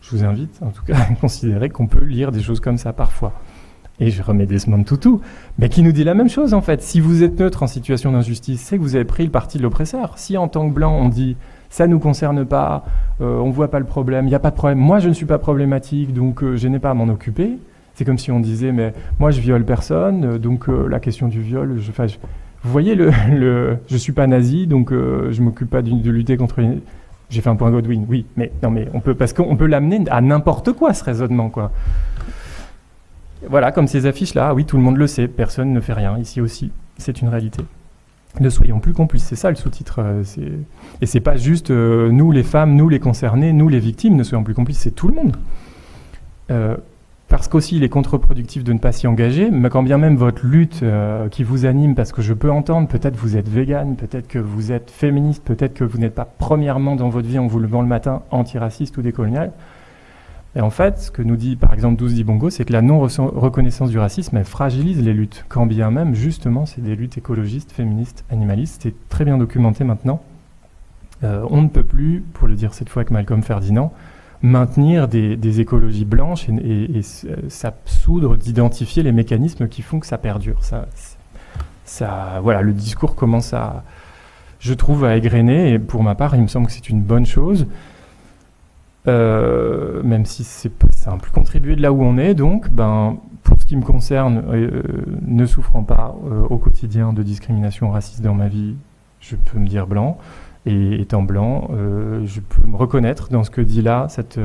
Je vous invite, en tout cas, à considérer qu'on peut lire des choses comme ça parfois. Et je remets Desmond Tutu, mais qui nous dit la même chose, en fait. Si vous êtes neutre en situation d'injustice, c'est que vous avez pris le parti de l'oppresseur. Si, en tant que blanc, on dit « ça ne nous concerne pas, on ne voit pas le problème, il n'y a pas de problème, moi, je ne suis pas problématique, donc je n'ai pas à m'en occuper », c'est comme si on disait « mais moi, je viole personne, donc la question du viol, vous voyez, je ne suis pas nazi, donc je ne m'occupe pas de lutter contre les... J'ai fait un point Godwin, oui, mais parce qu'on peut l'amener à n'importe quoi, ce raisonnement, quoi. Voilà, comme ces affiches-là, oui, tout le monde le sait, personne ne fait rien, ici aussi, c'est une réalité. Ne soyons plus complices, c'est ça le sous-titre. Et c'est pas juste nous les femmes, nous les concernés, nous les victimes, ne soyons plus complices, c'est tout le monde. Parce qu'aussi il est contre-productif de ne pas s'y engager, mais quand bien même votre lutte qui vous anime, parce que je peux entendre, peut-être vous êtes végane, peut-être que vous êtes féministe, peut-être que vous n'êtes pas premièrement dans votre vie en vous levant le matin antiraciste ou décolonial, Et en fait, ce que nous dit par exemple 12 Dibongo, c'est que la non-reconnaissance du racisme, elle fragilise les luttes, quand bien même, justement, c'est des luttes écologistes, féministes, animalistes. C'est très bien documenté maintenant. On ne peut plus, pour le dire cette fois avec Malcolm Ferdinand, maintenir des écologies blanches et s'absoudre d'identifier les mécanismes qui font que ça perdure. Voilà, le discours commence je trouve, à égrener, et pour ma part, il me semble que c'est une bonne chose. Même si c'est pas simple. Contribuer de là où on est, donc, pour ce qui me concerne, ne souffrant pas au quotidien de discrimination raciste dans ma vie, je peux me dire blanc. Et étant blanc, je peux me reconnaître dans ce que dit là cette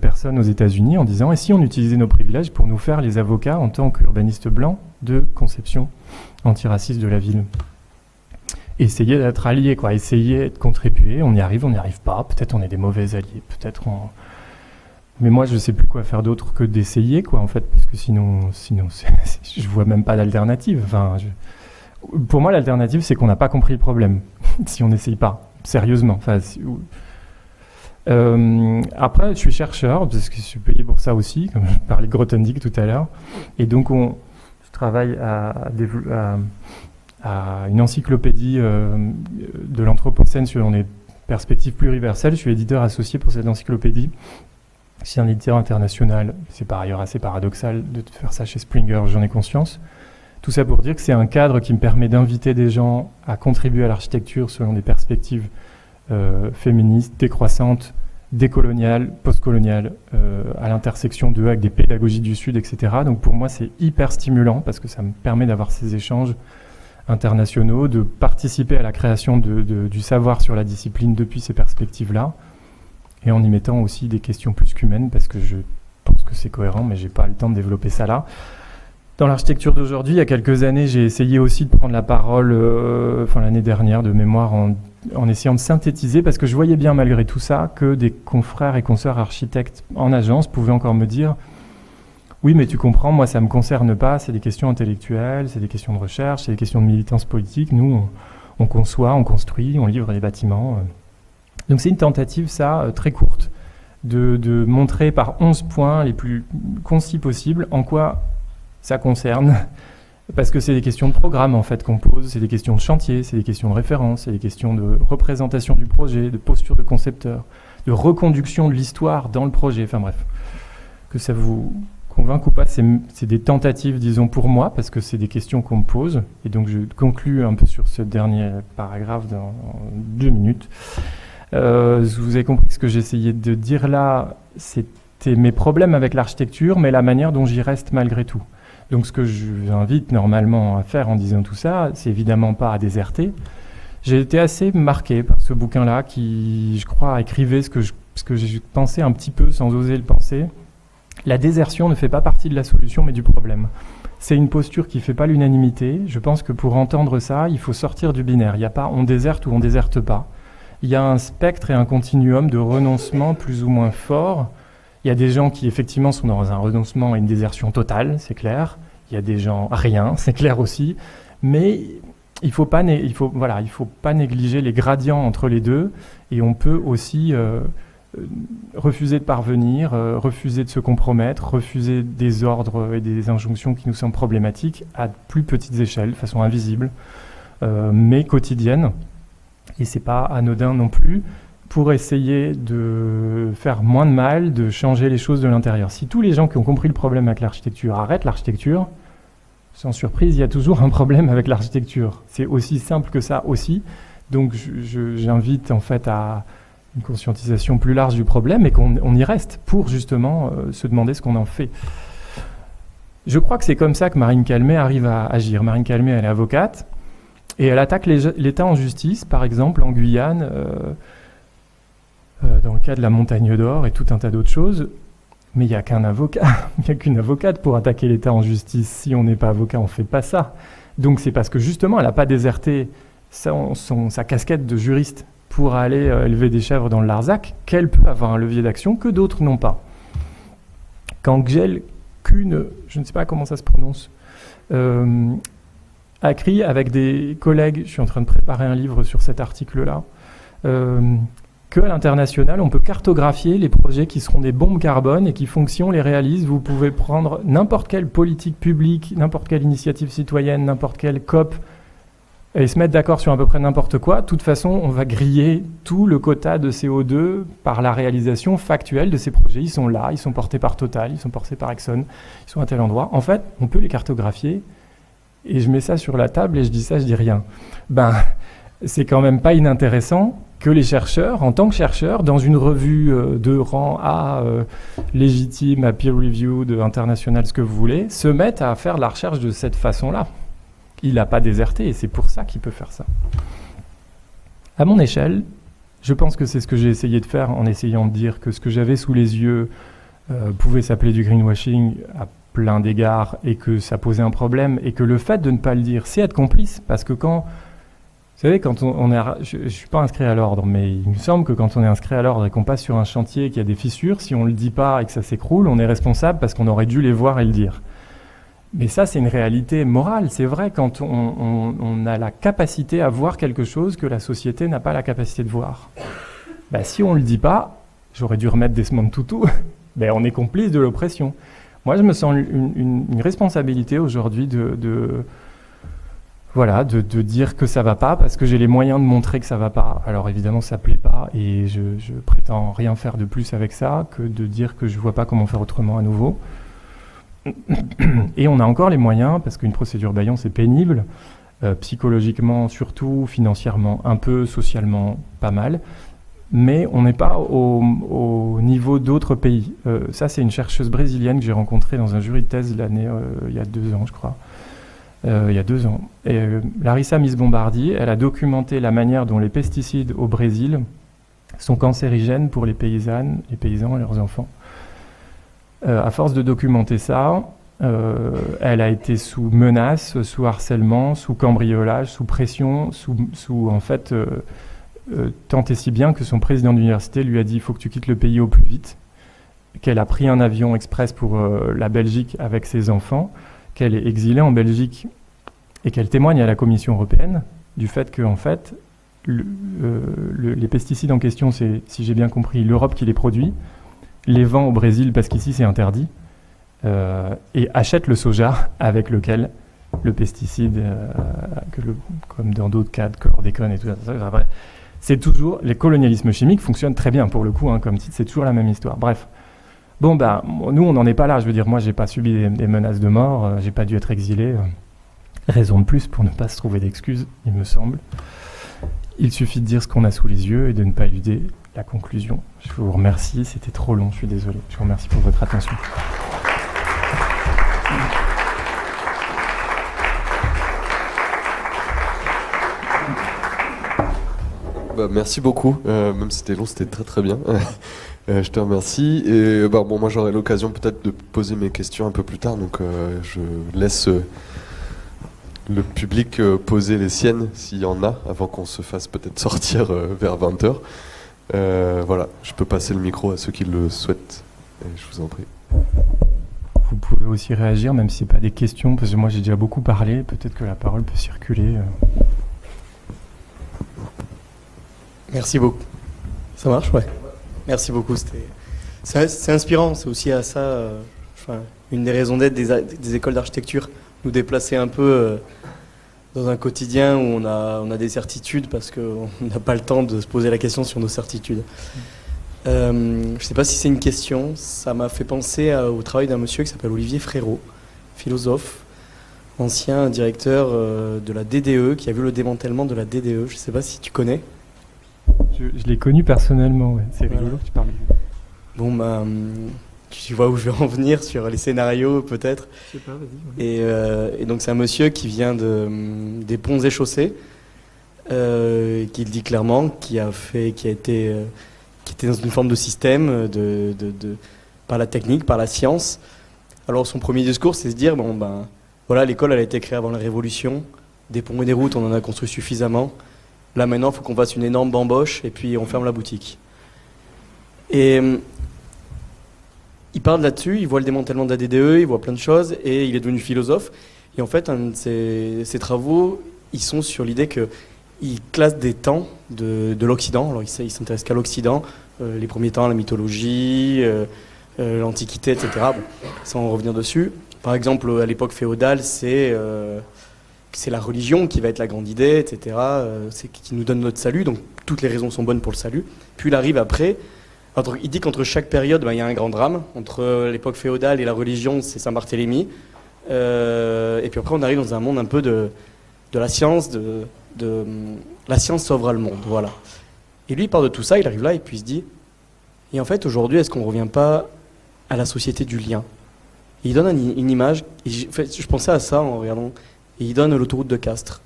personne aux États-Unis en disant « Et si on utilisait nos privilèges pour nous faire les avocats en tant qu'urbanistes blancs de conception antiraciste de la ville ?» Essayer d'être alliés, quoi. Essayer de contribuer. On y arrive, on n'y arrive pas. Peut-être on est des mauvais alliés. Peut-être on... Mais moi, je ne sais plus quoi faire d'autre que d'essayer, quoi, en fait, parce que sinon je vois même pas d'alternative. Enfin, pour moi, l'alternative, c'est qu'on n'a pas compris le problème, si on n'essaye pas, sérieusement. Enfin, après, je suis chercheur, parce que je suis payé pour ça aussi, comme je parlais de Grothendieck tout à l'heure. Et donc, je travaille à une encyclopédie de l'Anthropocène sur les perspectives pluriverselles. Je suis éditeur associé pour cette encyclopédie. Je suis un éditeur international. C'est par ailleurs assez paradoxal de faire ça chez Springer, j'en ai conscience. Tout ça pour dire que c'est un cadre qui me permet d'inviter des gens à contribuer à l'architecture selon des perspectives féministes, décroissantes, décoloniales, postcoloniales, à l'intersection d'eux avec des pédagogies du Sud, etc. Donc pour moi, c'est hyper stimulant parce que ça me permet d'avoir ces échanges internationaux, de participer à la création du savoir sur la discipline depuis ces perspectives-là, et en y mettant aussi des questions plus qu'humaines, parce que je pense que c'est cohérent, mais j'ai pas le temps de développer ça là. Dans l'architecture d'aujourd'hui, il y a quelques années, j'ai essayé aussi de prendre la parole, l'année dernière de mémoire, en essayant de synthétiser, parce que je voyais bien malgré tout ça que des confrères et consoeurs architectes en agence pouvaient encore me dire « Oui, mais tu comprends, moi ça ne me concerne pas, c'est des questions intellectuelles, c'est des questions de recherche, c'est des questions de militance politique, nous on conçoit, on construit, on livre les bâtiments. » Donc c'est une tentative, ça, très courte, de montrer par 11 points les plus concis possibles en quoi ça concerne, parce que c'est des questions de programme en fait qu'on pose, c'est des questions de chantier, c'est des questions de référence, c'est des questions de représentation du projet, de posture de concepteur, de reconduction de l'histoire dans le projet, enfin bref. Que ça vous convainc ou pas, c'est des tentatives, disons, pour moi, parce que c'est des questions qu'on me pose, et donc je conclue un peu sur ce dernier paragraphe dans 2 minutes. Vous avez compris que ce que j'essayais de dire là, c'était mes problèmes avec l'architecture, mais la manière dont j'y reste malgré tout. Donc ce que je vous invite normalement à faire en disant tout ça, c'est évidemment pas à déserter. J'ai été assez marqué par ce bouquin-là qui, je crois, écrivait ce que j'ai pensé un petit peu sans oser le penser. La désertion ne fait pas partie de la solution, mais du problème. C'est une posture qui ne fait pas l'unanimité. Je pense que pour entendre ça, il faut sortir du binaire. Il n'y a pas on déserte ou on déserte pas. Il y a un spectre et un continuum de renoncement plus ou moins fort. Il y a des gens qui, effectivement, sont dans un renoncement et une désertion totale, c'est clair. Il y a des gens rien, c'est clair aussi. Mais il ne faut pas négliger les gradients entre les deux. Et on peut aussi refuser de parvenir, refuser de se compromettre, refuser des ordres et des injonctions qui nous semblent problématiques à plus petites échelles, de façon invisible, mais quotidienne. Et c'est pas anodin non plus, pour essayer de faire moins de mal, de changer les choses de l'intérieur. Si tous les gens qui ont compris le problème avec l'architecture arrêtent l'architecture, sans surprise, il y a toujours un problème avec l'architecture. C'est aussi simple que ça aussi. Donc j'invite en fait à une conscientisation plus large du problème et qu'on y reste pour justement se demander ce qu'on en fait. Je crois que c'est comme ça que Marine Calmet arrive à agir. Marine Calmet, elle est avocate et elle attaque l'État en justice, par exemple en Guyane, dans le cas de la Montagne d'Or et tout un tas d'autres choses. Mais il n'y a qu'un avocat, il n'y a qu'une avocate pour attaquer l'État en justice. Si on n'est pas avocat, on ne fait pas ça. Donc c'est parce que justement, elle n'a pas déserté sa casquette de juriste pour aller élever des chèvres dans le Larzac, qu'elle peut avoir un levier d'action que d'autres n'ont pas. Quand Gjell Kuhn, je ne sais pas comment ça se prononce, a écrit avec des collègues, je suis en train de préparer un livre sur cet article-là, qu'à l'international, on peut cartographier les projets qui seront des bombes carbone et qui, fonction, les réalisent. Vous pouvez prendre n'importe quelle politique publique, n'importe quelle initiative citoyenne, n'importe quelle COP, et se mettre d'accord sur à peu près n'importe quoi. De toute façon, on va griller tout le quota de CO2 par la réalisation factuelle de ces projets. Ils sont là, ils sont portés par Total, ils sont portés par Exxon, ils sont à tel endroit. En fait, on peut les cartographier, et je mets ça sur la table et je dis ça, je dis rien. C'est quand même pas inintéressant que les chercheurs, en tant que chercheurs, dans une revue de rang A, légitime, à peer review, international, ce que vous voulez, se mettent à faire de la recherche de cette façon-là. Il n'a pas déserté et c'est pour ça qu'il peut faire ça. À mon échelle, je pense que c'est ce que j'ai essayé de faire en essayant de dire que ce que j'avais sous les yeux pouvait s'appeler du greenwashing à plein d'égards et que ça posait un problème et que le fait de ne pas le dire, c'est être complice parce que quand... Vous savez, quand on est... Je ne suis pas inscrit à l'ordre, mais il me semble que quand on est inscrit à l'ordre et qu'on passe sur un chantier et qu'il y a des fissures, si on ne le dit pas et que ça s'écroule, on est responsable parce qu'on aurait dû les voir et le dire. Mais ça, c'est une réalité morale. C'est vrai quand on a la capacité à voir quelque chose que la société n'a pas la capacité de voir. Si on ne le dit pas, j'aurais dû remettre Desmond Tutu, on est complice de l'oppression. Moi, je me sens une responsabilité aujourd'hui de dire que ça va pas parce que j'ai les moyens de montrer que ça va pas. Alors évidemment, ça plaît pas et je prétends rien faire de plus avec ça que de dire que je vois pas comment faire autrement à nouveau. Et on a encore les moyens, parce qu'une procédure Bayon, c'est pénible, psychologiquement surtout, financièrement un peu, socialement pas mal, mais on n'est pas au niveau d'autres pays. Ça, c'est une chercheuse brésilienne que j'ai rencontrée dans un jury de thèse l'année, il y a 2 ans, je crois. Il y a 2 ans. Et, Larissa Miss-Bombardi, elle a documenté la manière dont les pesticides au Brésil sont cancérigènes pour les paysannes, les paysans et leurs enfants. À force de documenter ça, elle a été sous menace, sous harcèlement, sous cambriolage, sous pression, tant et si bien que son président d'université lui a dit « il faut que tu quittes le pays au plus vite », qu'elle a pris un avion express pour la Belgique avec ses enfants, qu'elle est exilée en Belgique et qu'elle témoigne à la Commission européenne du fait que, en fait, les pesticides en question, c'est, si j'ai bien compris, l'Europe qui les produit, les vend au Brésil parce qu'ici c'est interdit, et achète le soja avec lequel le pesticide, comme dans d'autres cas de chlordécone et tout ça. C'est toujours, les colonialismes chimiques fonctionnent très bien pour le coup, comme titre, c'est toujours la même histoire. Bref. Nous on n'en est pas là, je veux dire, moi j'ai pas subi des menaces de mort, j'ai pas dû être exilé, raison de plus pour ne pas se trouver d'excuses, il me semble. Il suffit de dire ce qu'on a sous les yeux et de ne pas éluder la conclusion. Je vous remercie, c'était trop long, je suis désolé. Je vous remercie pour votre attention. Merci beaucoup, même si c'était long, c'était très très bien. Je te remercie. Et moi j'aurai l'occasion peut-être de poser mes questions un peu plus tard, donc je laisse le public poser les siennes s'il y en a, avant qu'on se fasse peut-être sortir vers 20h. Je peux passer le micro à ceux qui le souhaitent. Et je vous en prie. Vous pouvez aussi réagir, même si ce n'est pas des questions, parce que moi j'ai déjà beaucoup parlé, peut-être que la parole peut circuler. Merci beaucoup. Ça marche, ouais. Merci beaucoup. C'est inspirant, c'est aussi à ça une des raisons d'être des écoles d'architecture, nous déplacer un peu dans un quotidien où on a des certitudes parce qu'on n'a pas le temps de se poser la question sur nos certitudes. Je ne sais pas si c'est une question, ça m'a fait penser au travail d'un monsieur qui s'appelle Olivier Frérot, philosophe, ancien directeur de la DDE, qui a vu le démantèlement de la DDE. Je ne sais pas si tu connais. Je l'ai connu personnellement, ouais. C'est rigolo que tu parles. Bon, tu vois où je vais en venir sur les scénarios, peut-être. Je sais pas, vas-y. Ouais. Et donc, c'est un monsieur qui vient des ponts et chaussées, qui le dit clairement, qui était dans une forme de système, par la technique, par la science. Alors, son premier discours, c'est se dire, l'école, elle a été créée avant la Révolution, des ponts et des routes, on en a construit suffisamment. Là, maintenant, il faut qu'on fasse une énorme bamboche et puis on ferme la boutique. Et il parle là-dessus, il voit le démantèlement de la DDE, il voit plein de choses et il est devenu philosophe. Et en fait, un de ses travaux, ils sont sur l'idée qu'il il classe des temps de l'Occident. Alors il s'intéresse qu'à l'Occident, les premiers temps, la mythologie, l'Antiquité, etc. Bon, sans revenir dessus. Par exemple, à l'époque féodale, c'est la religion qui va être la grande idée, etc. C'est qui nous donne notre salut, donc toutes les raisons sont bonnes pour le salut. Puis il arrive après, il dit qu'entre chaque période, il y a un grand drame. Entre l'époque féodale et la religion, c'est Saint-Barthélemy. Et puis après, on arrive dans un monde un peu de la science, la science sauvera le monde, voilà. Et lui, il part de tout ça, il arrive là et puis il se dit, et en fait, aujourd'hui, est-ce qu'on ne revient pas à la société du lien? Et il donne une image, et je pensais à ça en regardant, et il donne l'autoroute de Castres.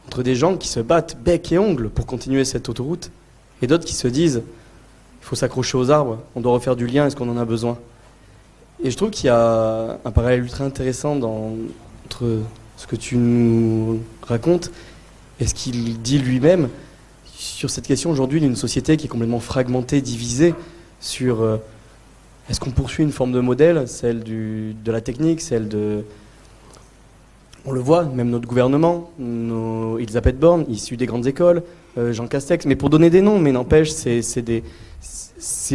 Entre des gens qui se battent bec et ongle pour continuer cette autoroute, et d'autres qui se disent, il faut s'accrocher aux arbres, on doit refaire du lien, est-ce qu'on en a besoin? Et je trouve qu'il y a un parallèle ultra intéressant entre ce que tu nous racontes et ce qu'il dit lui-même sur cette question aujourd'hui d'une société qui est complètement fragmentée, divisée sur est-ce qu'on poursuit une forme de modèle, celle de la technique, celle de... On le voit, même notre gouvernement, Elisabeth Borne, issue des grandes écoles, Jean Castex, mais pour donner des noms, mais n'empêche, c'est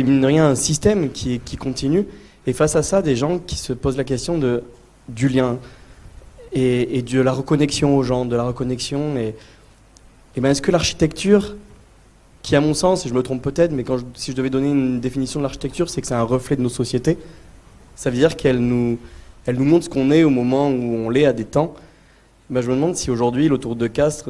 mine de rien un système qui continue. Et face à ça, des gens qui se posent la question du lien et de la reconnexion aux gens, de la reconnexion. Et ben est-ce que l'architecture, qui à mon sens, et je me trompe peut-être, mais si je devais donner une définition de l'architecture, c'est que c'est un reflet de nos sociétés. Ça veut dire qu'elle nous montre ce qu'on est au moment où on l'est à des temps. Ben je me demande si aujourd'hui, l'autoroute de Castres,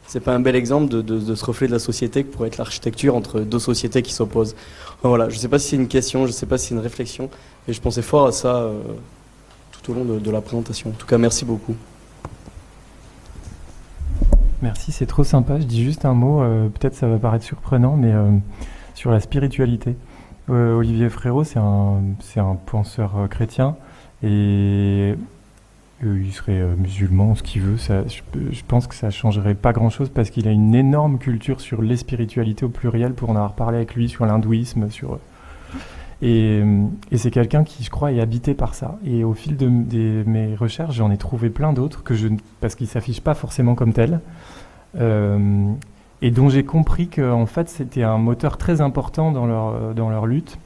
c'est pas un bel exemple de ce reflet de la société que pourrait être l'architecture entre deux sociétés qui s'opposent. Voilà, je ne sais pas si c'est une question, je ne sais pas si c'est une réflexion, et je pensais fort à ça tout au long de la présentation. En tout cas, merci beaucoup. Merci, c'est trop sympa. Je dis juste un mot, peut-être ça va paraître surprenant, mais sur la spiritualité. Olivier Frérot, c'est un penseur chrétien, et il serait musulman, ce qu'il veut. Je pense que ça ne changerait pas grand-chose parce qu'il a une énorme culture sur les spiritualités au pluriel, pour en avoir parlé avec lui, sur l'hindouisme. Et c'est quelqu'un qui, je crois, est habité par ça. Et au fil de mes recherches, j'en ai trouvé plein d'autres, parce qu'ils ne s'affichent pas forcément comme tels, et dont j'ai compris qu'en fait, c'était un moteur très important dans leur lutte.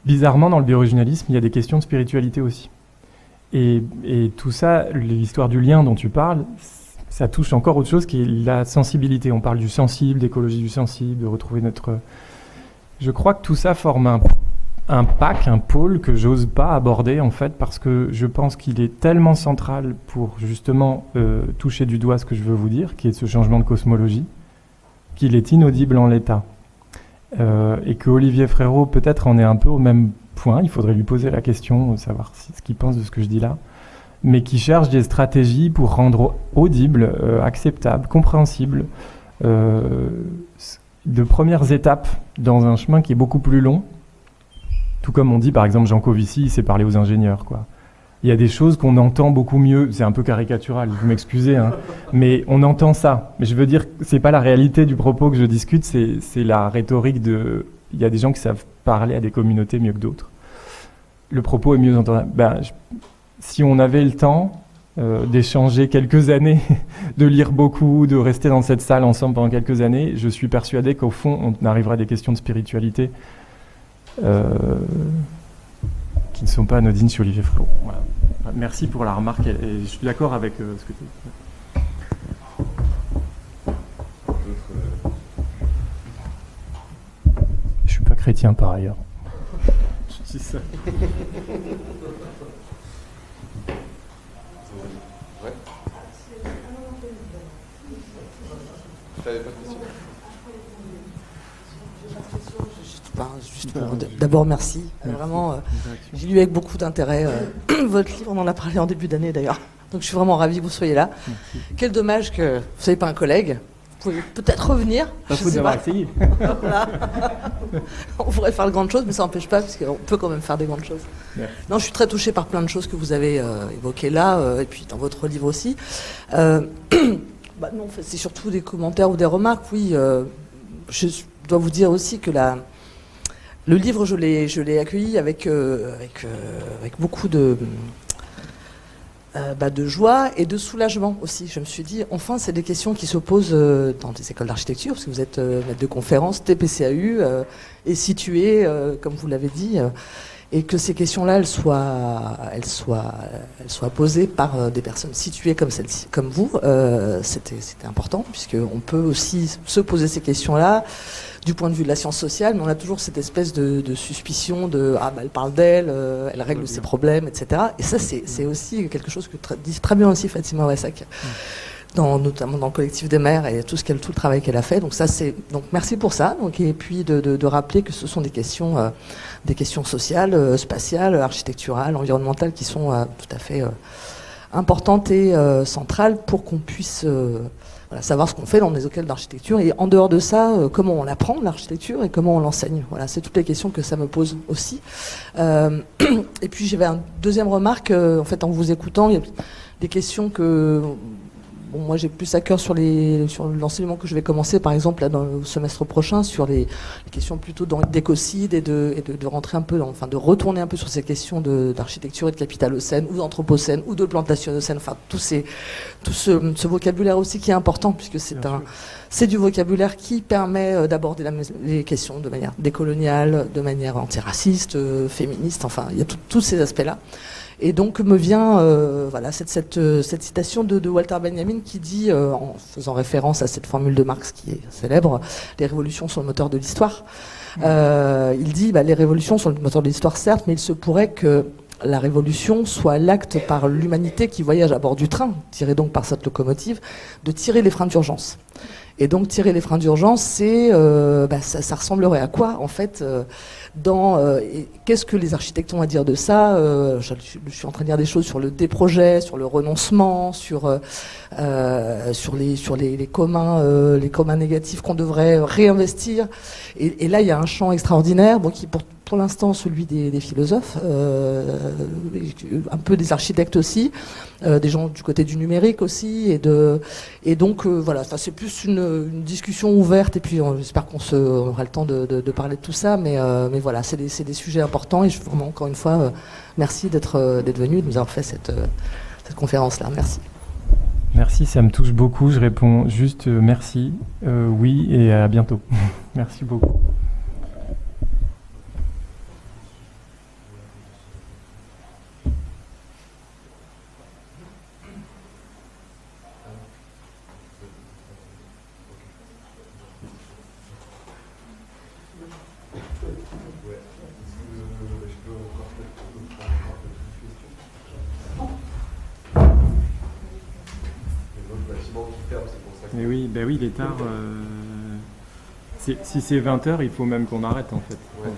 Bizarrement, dans le biooriginalisme, il y a des questions de spiritualité aussi. Et tout ça, l'histoire du lien dont tu parles, ça touche encore autre chose qui est la sensibilité. On parle du sensible, d'écologie du sensible, de retrouver notre... Je crois que tout ça forme un pack, un pôle que j'ose pas aborder en fait, parce que je pense qu'il est tellement central pour justement toucher du doigt ce que je veux vous dire, qui est ce changement de cosmologie, qu'il est inaudible en l'état. Et que Olivier Frérot peut-être en est un peu au même point, il faudrait lui poser la question, savoir ce qu'il pense de ce que je dis là, mais qui cherche des stratégies pour rendre audible, acceptable, compréhensible, de premières étapes dans un chemin qui est beaucoup plus long. Tout comme on dit, par exemple, Jean Covici, il sait parler aux ingénieurs, quoi. Il y a des choses qu'on entend beaucoup mieux, c'est un peu caricatural, vous m'excusez, hein, mais on entend ça. Mais je veux dire, c'est pas la réalité du propos que je discute, c'est la rhétorique de... Il y a des gens qui savent parler à des communautés mieux que d'autres. Le propos est mieux entendu. Si on avait le temps d'échanger quelques années, de lire beaucoup, de rester dans cette salle ensemble pendant quelques années, je suis persuadé qu'au fond, on arrivera à des questions de spiritualité qui ne sont pas anodines sur Olivier Frérot. Voilà. Merci pour la remarque, et je suis d'accord avec ce que tu dis. Je suis pas chrétien par ailleurs. Je dis ça. Ouais. T'avais pas de question ? D'abord, merci. Vraiment, j'ai lu avec beaucoup d'intérêt votre livre. On en a parlé en début d'année d'ailleurs. Donc, je suis vraiment ravie que vous soyez là. Merci. Quel dommage que vous ne soyez pas un collègue. Vous pouvez peut-être revenir. Il faut d'avoir essayé. Voilà. On pourrait faire de grandes choses, mais ça n'empêche pas, parce qu'on peut quand même faire des grandes choses. Merci. Non, je suis très touchée par plein de choses que vous avez évoquées là, et puis dans votre livre aussi. Non, c'est surtout des commentaires ou des remarques. Oui, je dois vous dire aussi que le livre, je l'ai accueilli avec beaucoup de de joie et de soulagement aussi. Je me suis dit, enfin, c'est des questions qui se posent dans des écoles d'architecture, parce que vous êtes maître de conférence, TPCAU, et situé, comme vous l'avez dit, et que ces questions-là, elles soient posées par des personnes situées comme celle-ci, comme vous. C'était important, puisqu'on peut aussi se poser ces questions-là du point de vue de la science sociale, mais on a toujours cette espèce de suspicion de elle parle d'elle, elle règle ses problèmes, etc. Et ça, c'est aussi quelque chose que dit très bien aussi Fatima Ouassak, notamment dans le collectif des maires et tout le travail qu'elle a fait. Donc merci pour ça. Et puis de rappeler que ce sont des questions sociales, spatiales, architecturales, environnementales qui sont tout à fait importantes et centrales pour qu'on puisse savoir ce qu'on fait dans les écoles d'architecture, et en dehors de ça, comment on apprend l'architecture et comment on l'enseigne. Voilà, c'est toutes les questions que ça me pose aussi. Et puis j'avais une deuxième remarque, en fait, en vous écoutant, il y a des questions que moi j'ai plus à cœur sur l'enseignement que je vais commencer, par exemple là, dans le semestre prochain, sur les questions plutôt d'écocide et de rentrer un peu, de retourner un peu sur ces questions d'architecture et de capitalocène ou d'anthropocène ou de plantationnocène, enfin tout ce vocabulaire aussi qui est important, puisque c'est du vocabulaire qui permet d'aborder les questions de manière décoloniale, de manière antiraciste, féministe, enfin il y a tous ces aspects-là. Et donc me vient cette citation de Walter Benjamin qui dit, en faisant référence à cette formule de Marx qui est célèbre, les révolutions sont le moteur de l'histoire. Il dit, les révolutions sont le moteur de l'histoire, certes, mais il se pourrait que la révolution soit l'acte par l'humanité qui voyage à bord du train, tiré donc par cette locomotive, de tirer les freins d'urgence. Et donc tirer les freins d'urgence, c'est ça ressemblerait à quoi en fait qu'est-ce que les architectes ont à dire de ça? Je suis en train de dire des choses sur le déprojet, sur le renoncement, sur les communs négatifs qu'on devrait réinvestir. Et là, il y a un champ extraordinaire, qui pour l'instant celui des philosophes, un peu des architectes aussi, des gens du côté du numérique aussi, et donc c'est plus une discussion ouverte, et puis j'espère qu'on aura le temps de parler de tout ça, mais voilà, c'est des sujets importants, et vraiment encore une fois merci d'être venu, de nous avoir fait cette conférence-là. Merci. Merci, ça me touche beaucoup. Je réponds juste merci, oui, et à bientôt. Merci beaucoup. Mais oui, il est tard. Si c'est 20h, il faut même qu'on arrête en fait. Ouais,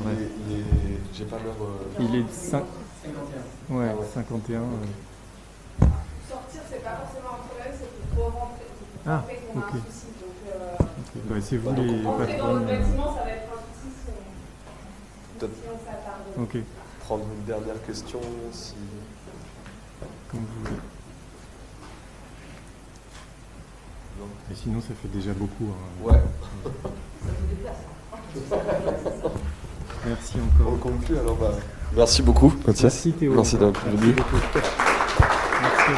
j'ai pas l'heure. Il est 51. Ouais, 51. Sortir, c'est pas forcément un problème, c'est pour rentrer. Ah, qu'on a ok. un souci. Donc, c'est vous les rentrer dans le patrons. bâtiment, ça va être un souci Peut-être si on s'attarde. Ok, prendre une dernière question si. comme vous voulez. Et sinon, ça fait déjà beaucoup. Ouais. Merci encore. On conclut alors. Merci beaucoup, Mathias. Merci Théo. Merci d'être venu. Merci à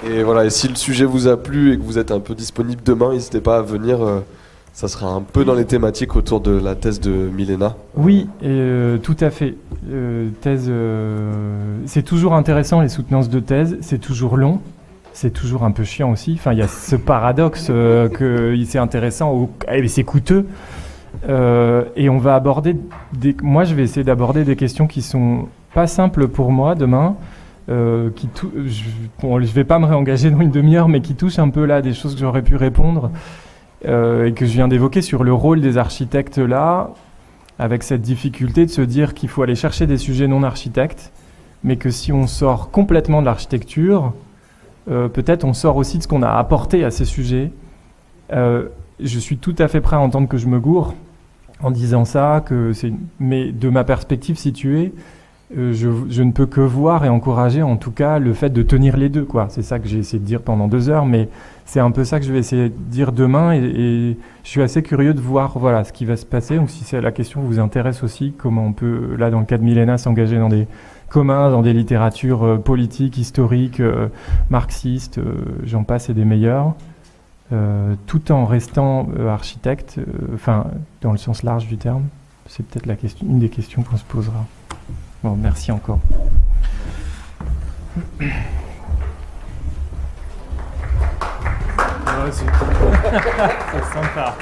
vous. Et voilà, et si le sujet vous a plu et que vous êtes un peu disponible demain, n'hésitez pas à venir. Ça sera un peu dans les thématiques autour de la thèse de Milena. Oui, tout à fait. Thèse, c'est toujours intéressant les soutenances de thèse, c'est toujours long. C'est toujours un peu chiant aussi. Enfin, il y a ce paradoxe que c'est intéressant et c'est coûteux. Et on va aborder moi, je vais essayer d'aborder des questions qui sont pas simples pour moi demain. Je vais pas me réengager dans une demi-heure, mais qui touchent un peu là des choses que j'aurais pu répondre et que je viens d'évoquer sur le rôle des architectes là, avec cette difficulté de se dire qu'il faut aller chercher des sujets non architectes, mais que si on sort complètement de l'architecture, peut-être on sort aussi de ce qu'on a apporté à ces sujets. Je suis tout à fait prêt à entendre que je me gourre en disant ça, mais de ma perspective située, je ne peux que voir et encourager en tout cas le fait de tenir les deux, quoi. C'est ça que j'ai essayé de dire pendant 2 heures, mais c'est un peu ça que je vais essayer de dire demain et je suis assez curieux de voir voilà, ce qui va se passer. Donc si c'est la question vous intéresse aussi, comment on peut, là dans le cas de Milena, s'engager dans des communs, dans des littératures politiques, historiques, marxistes, j'en passe et des meilleurs, tout en restant architecte, enfin dans le sens large du terme. C'est peut-être une des questions qu'on se posera. Bon, merci encore. C'est sympa.